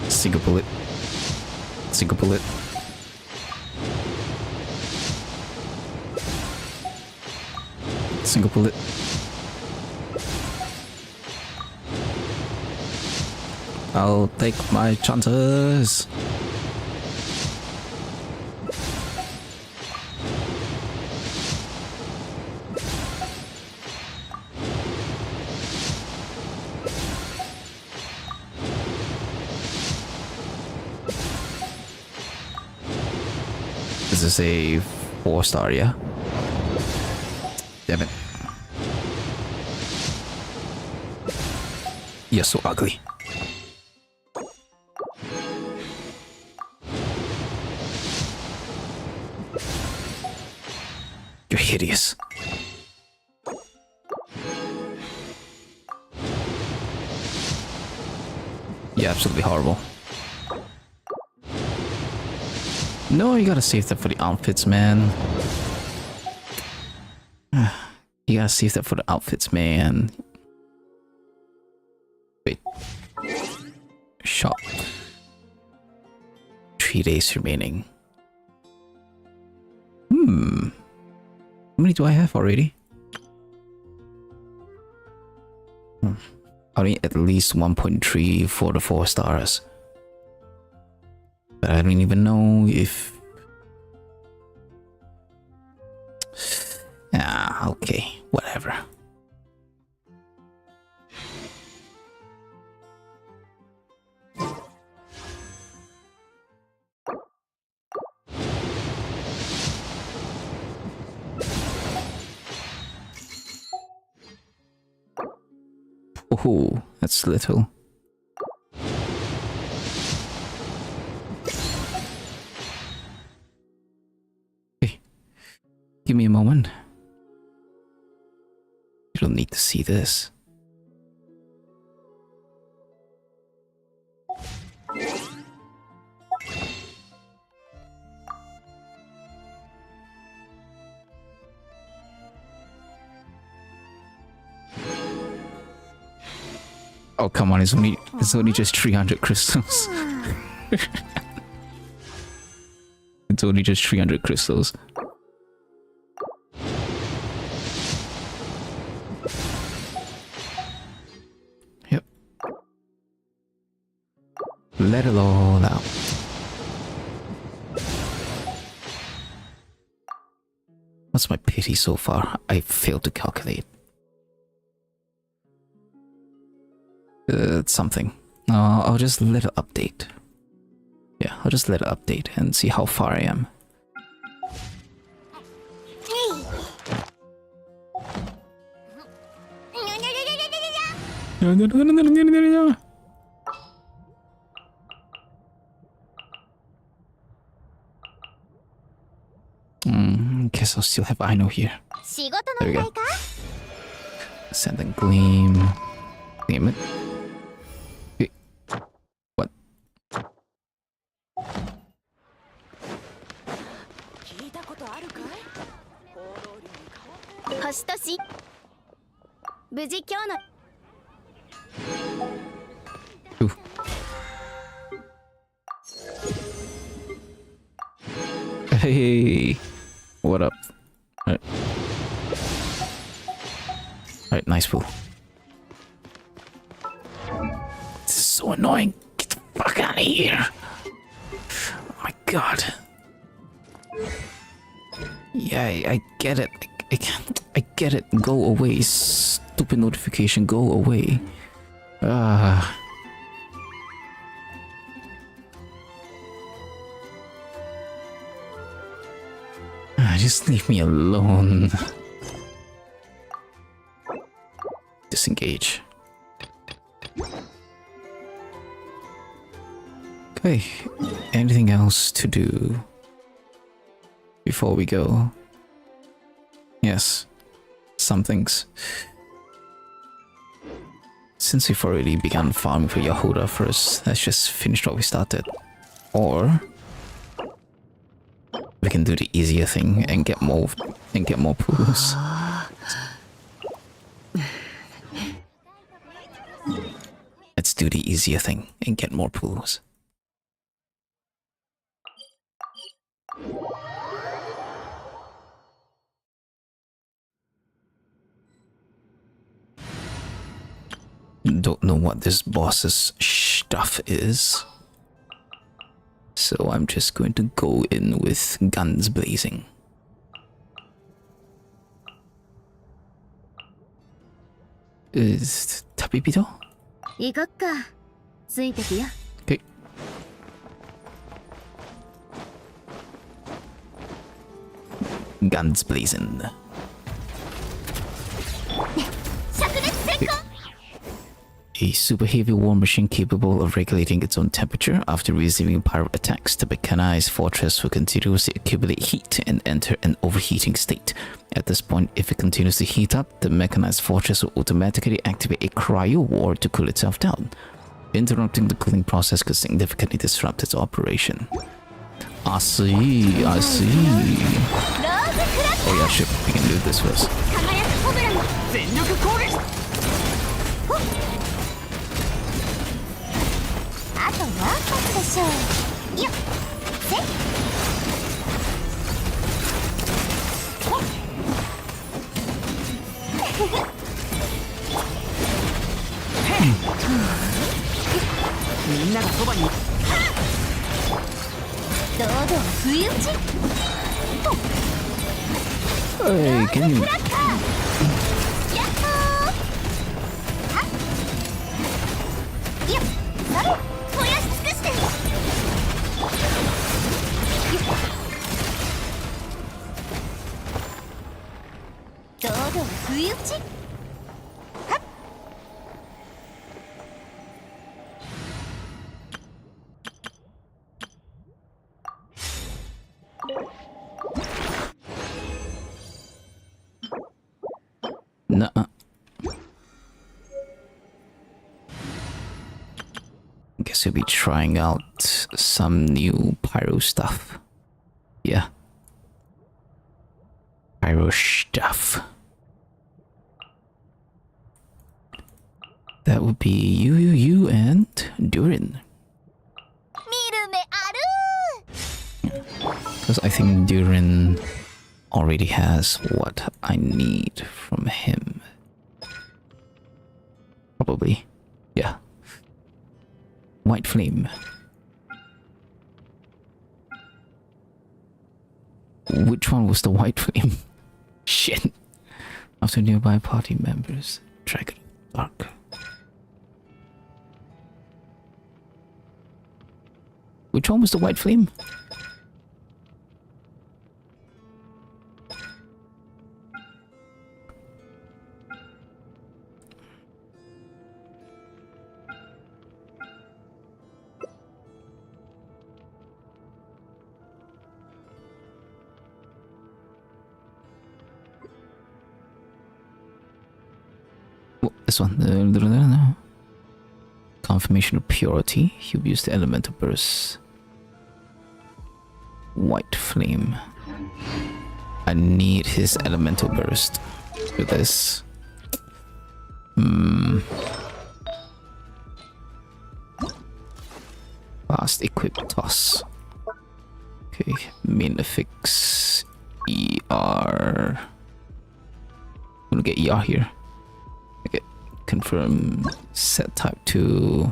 Single bullet. Single bullet. Single bullet. I'll take my chances. This is a 4-star, yeah? Damn it. You're so ugly. You're hideous. You're absolutely horrible. No, you gotta save that for the outfits, man. You gotta save that for the outfits, man. Wait. Shop. 3 days remaining. How many do I have already? I need at least 1.3 for the 4 stars. But I don't even know if... Ah, okay, whatever. Oh, that's little. Hey, give me a moment. You don't need to see this. Oh, come on, it's only just 300 crystals. It's only just 300 crystals. Yep. Let it all out. What's my pity so far? I failed to calculate. Something. I'll just let it update. Yeah, I'll just let it update and see how far I am. Guess I'll still have Aino here. There we go. Send and gleam. Gleam it. What? 星とし無事今日の Ooh. Hey, what up? Alright, nice pool. This is so annoying. Get the fuck out of here. Oh my god. Yeah, I get it. I get it. Go away. Stupid notification. Go away. Just leave me alone. Disengage. Okay. Anything else to do before we go? Yes. Some things. Since we've already begun farming for Yahuda first, let's just finish what we started. Or we can do the easier thing and get more pools. Let's do the easier thing and get more pools. don't know what this boss's stuff is. So I'm just going to go in with guns blazing. Is Tapipito? 行こっか。ついてくよ。 Okay. Guns blazing. A super heavy war machine capable of regulating its own temperature. After receiving pyro attacks, the mechanized fortress will continuously accumulate heat and enter an overheating state. At this point, if it continues to heat up, the mechanized fortress will automatically activate a cryo ward to cool itself down. Interrupting the cooling process could significantly disrupt its operation. I see, I see. Oh yeah, shit, we can do this first. あともう一つでしょう。よっせっみんながそばに。堂々不意打ち。 Hey, can you... やっほーはっよっそれ燃やし尽くしてよっ堂々不意打ちはっ Nuh-uh. Guess we'll be trying out some new pyro stuff. Yeah. Pyro stuff. That would be you, and Durin. 見る目ある Because I think Durin already has what I need from him. Probably. Yeah. White Flame. Which one was the White Flame? Shit. After nearby party members. Dragon Dark. Which one was the White Flame? Oh, this one. Confirmation of purity. You've used the elemental burst. White Flame. I need his elemental burst for this. Fast equip toss. Okay, Malefics ER. I'm gonna get ER here. Okay, confirm set type to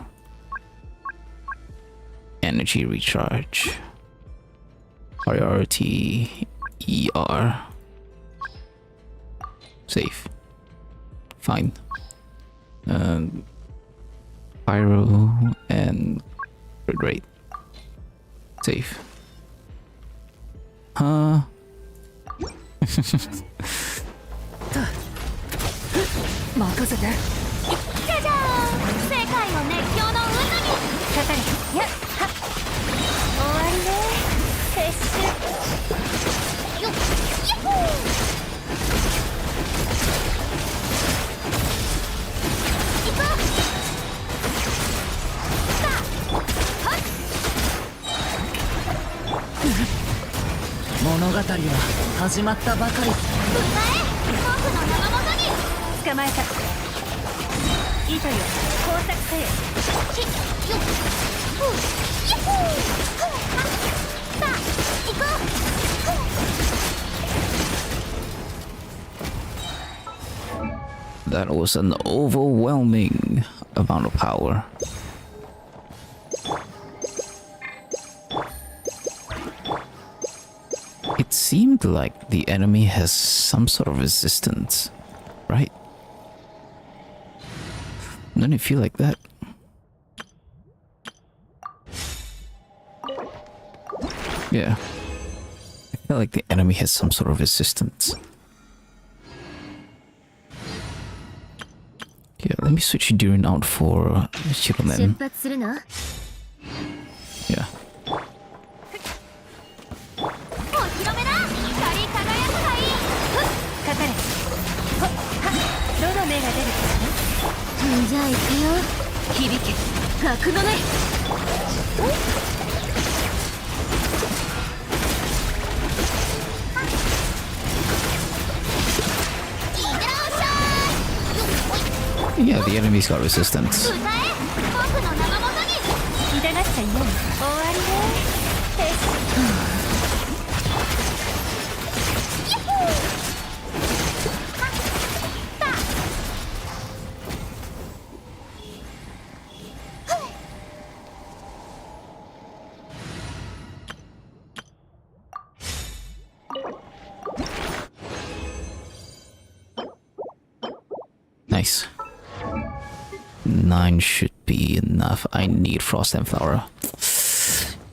energy recharge. Priority ER. Safe. Fine. Pyro and bird rate. Safe. Huh? 任せて。じゃじゃーん世界の熱狂の渦にかかれやっはっ終わりね撤収よっやっほー行こうさあはっ物語は始まったばかり。迎え僕の生元に捕まえた糸よ工作せよひよっふうやっほーふうはっさあ行こうふう That was an overwhelming amount of power. It seemed like the enemy has some sort of resistance, right? Doesn't it feel like that? Yeah. I feel like the enemy has some sort of resistance. Yeah, let me switch Durin out for Chironen. Yeah. Yeah, the enemy's got resistance. Nice. 9 should be enough. I need Frost and Flower.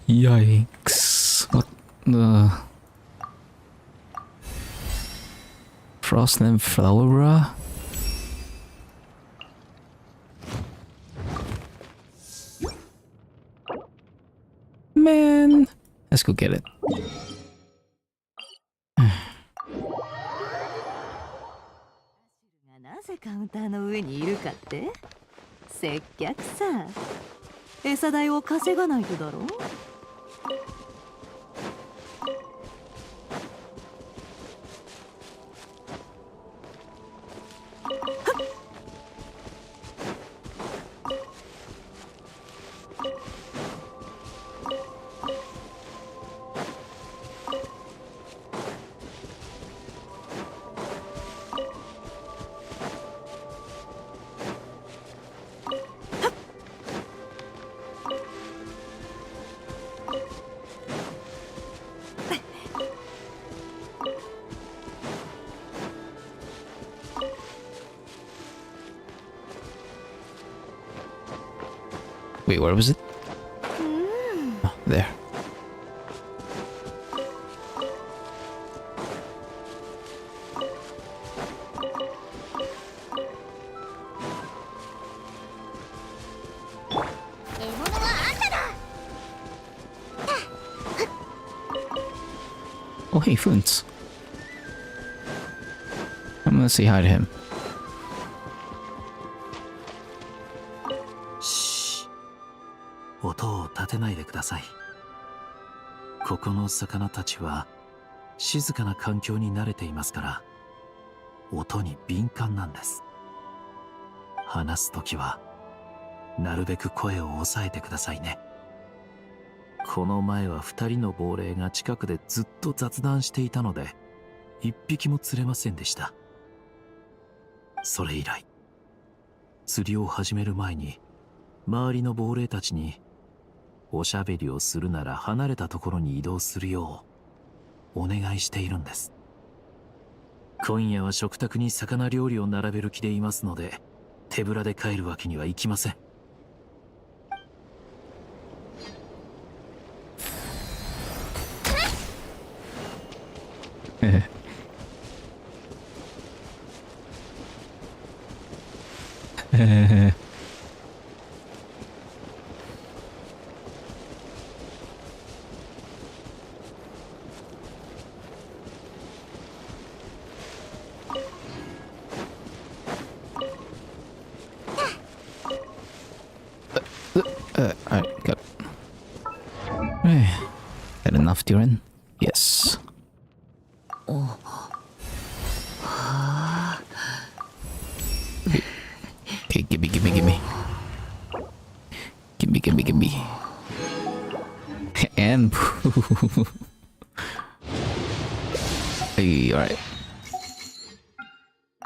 Yikes. What the... Frost and Flower? Man. Let's go get it. Wait, where was it? Oh, there. Oh, hey, Foons. I'm gonna say hi to him. Shh. 音を立てないでください。ここの魚たちは静かな環境に慣れていますから、音に敏感なんです。話すときはなるべく声を抑えてくださいね。この前は2人の亡霊が近くでずっと雑談していたので、1匹も釣れませんでした。それ以来、釣りを始める前に周りの亡霊たちにおしゃべりをするなら離れたところに移動するようお願いしているんです。今夜は食卓に魚料理を並べる気でいますので、手ぶらで帰るわけにはいきません。Alright, got it. That enough, Durin? Yes. Okay, gimme. Gimme. And hey, alright.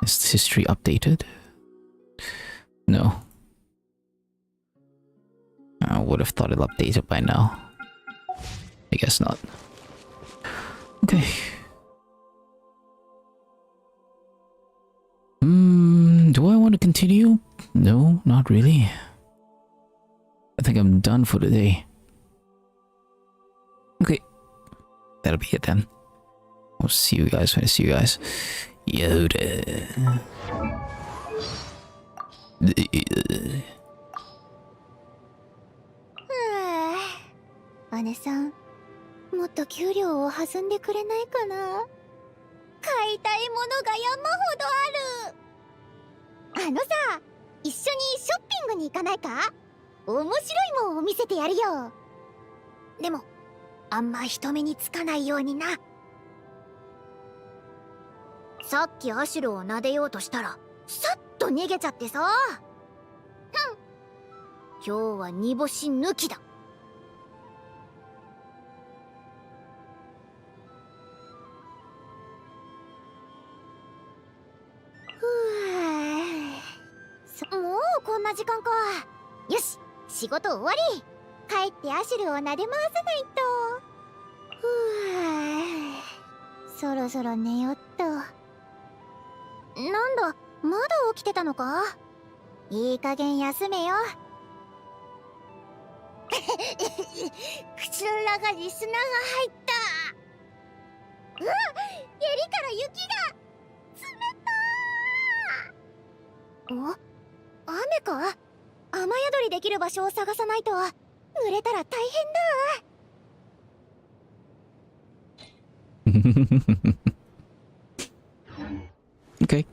Is history updated? No. I would have thought it updated by now. I guess not. Okay. Do I want to continue? No, not really. I think I'm done for the day. Okay. That'll be it then. I'll see you guys when I see you guys. Yoda. 姉さん、もっと給料を弾んでくれないかな。買いたいものが山ほどある。あのさ、一緒にショッピングに行かないか。面白いもんを見せてやるよ。でもあんま人目につかないようにな。さっきアシュルを撫でようとしたらさっと逃げちゃってさ。今日は煮干し抜きだ。もうこんな時間か。よし、仕事終わり。帰ってアシュルを撫で回さないと。そろそろ寝よっと。なんだ、まだ起きてたのか。いい加減休めよ。口の中に砂が入った。うわっ、襟から雪が。冷たー。雨か。雨宿りできる場所を探さないと。濡れたら大変だ。Okay.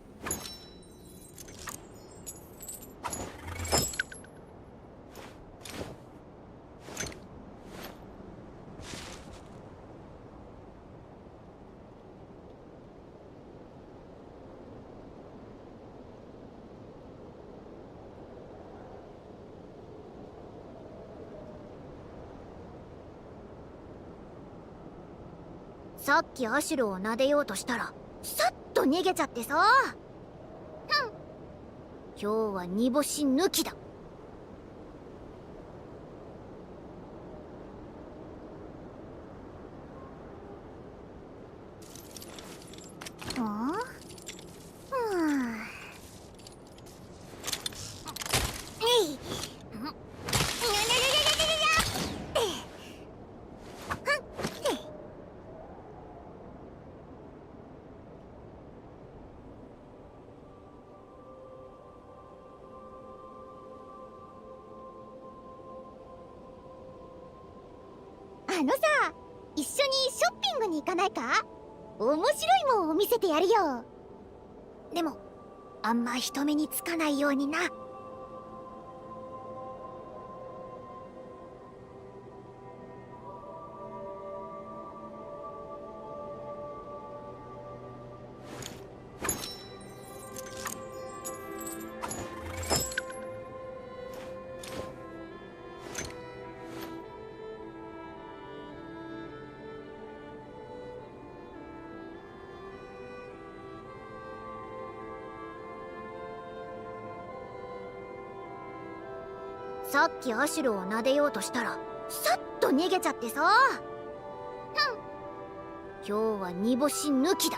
さっきアシュルを撫でようとしたらさっと逃げちゃってさ。今日は煮干し抜きだ。あのさ、一緒にショッピングに行かないか。面白いもんを見せてやるよ。でもあんま人目につかないようにな。さっきアシュルを撫でようとしたらさっと逃げちゃってさ。今日は煮干し抜きだ。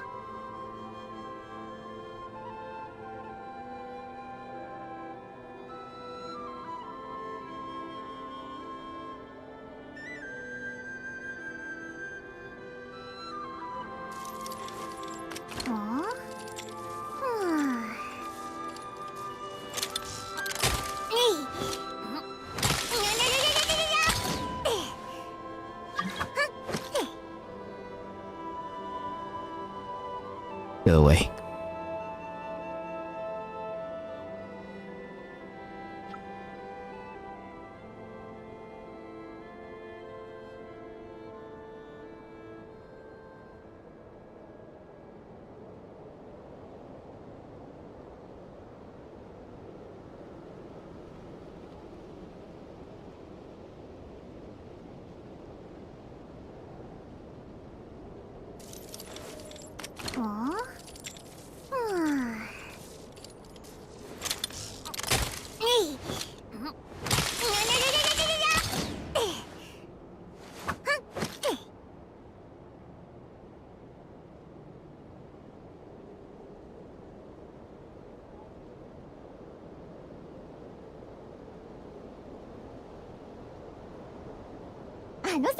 さ、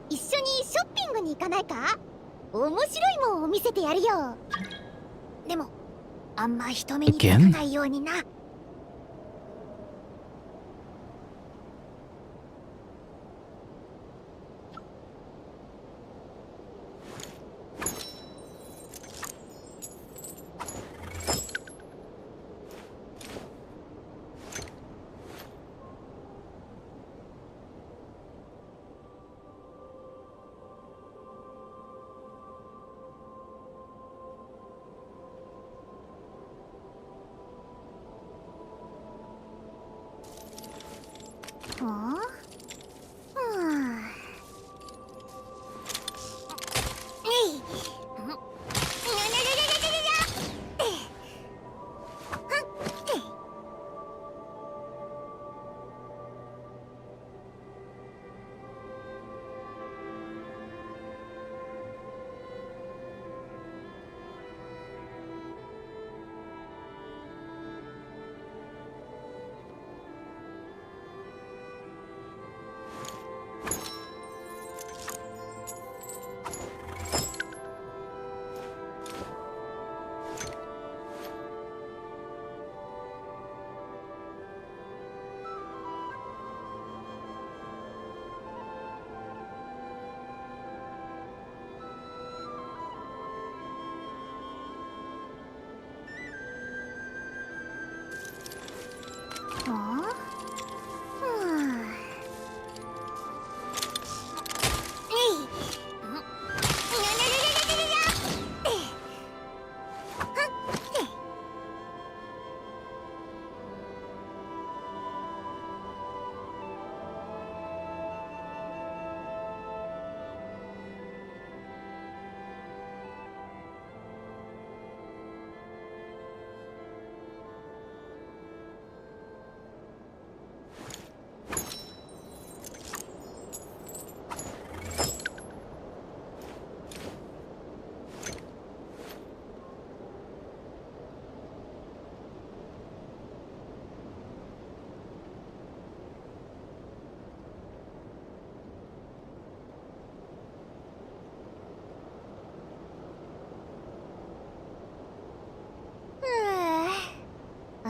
一緒にショッピングに行かないか？面白いもんを見せてやるよ。でもあんま人目につかないようにな。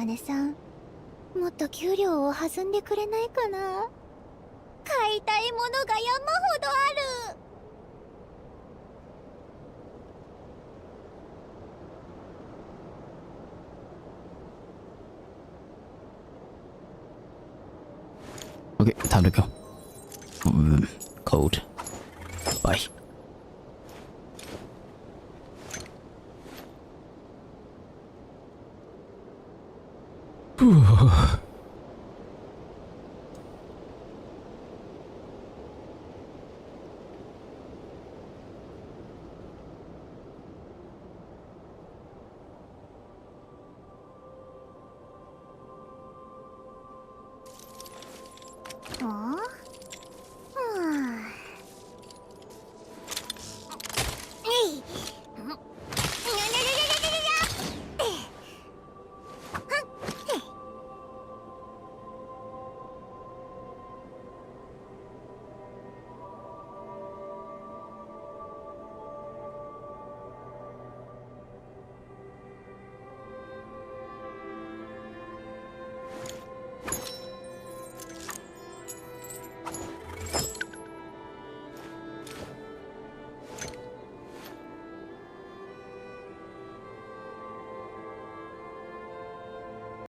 姉さん、もっと給料を弾んでくれないかな。買いたいものが山ほどある。Okay, time to go. Cold. Bye. Whew.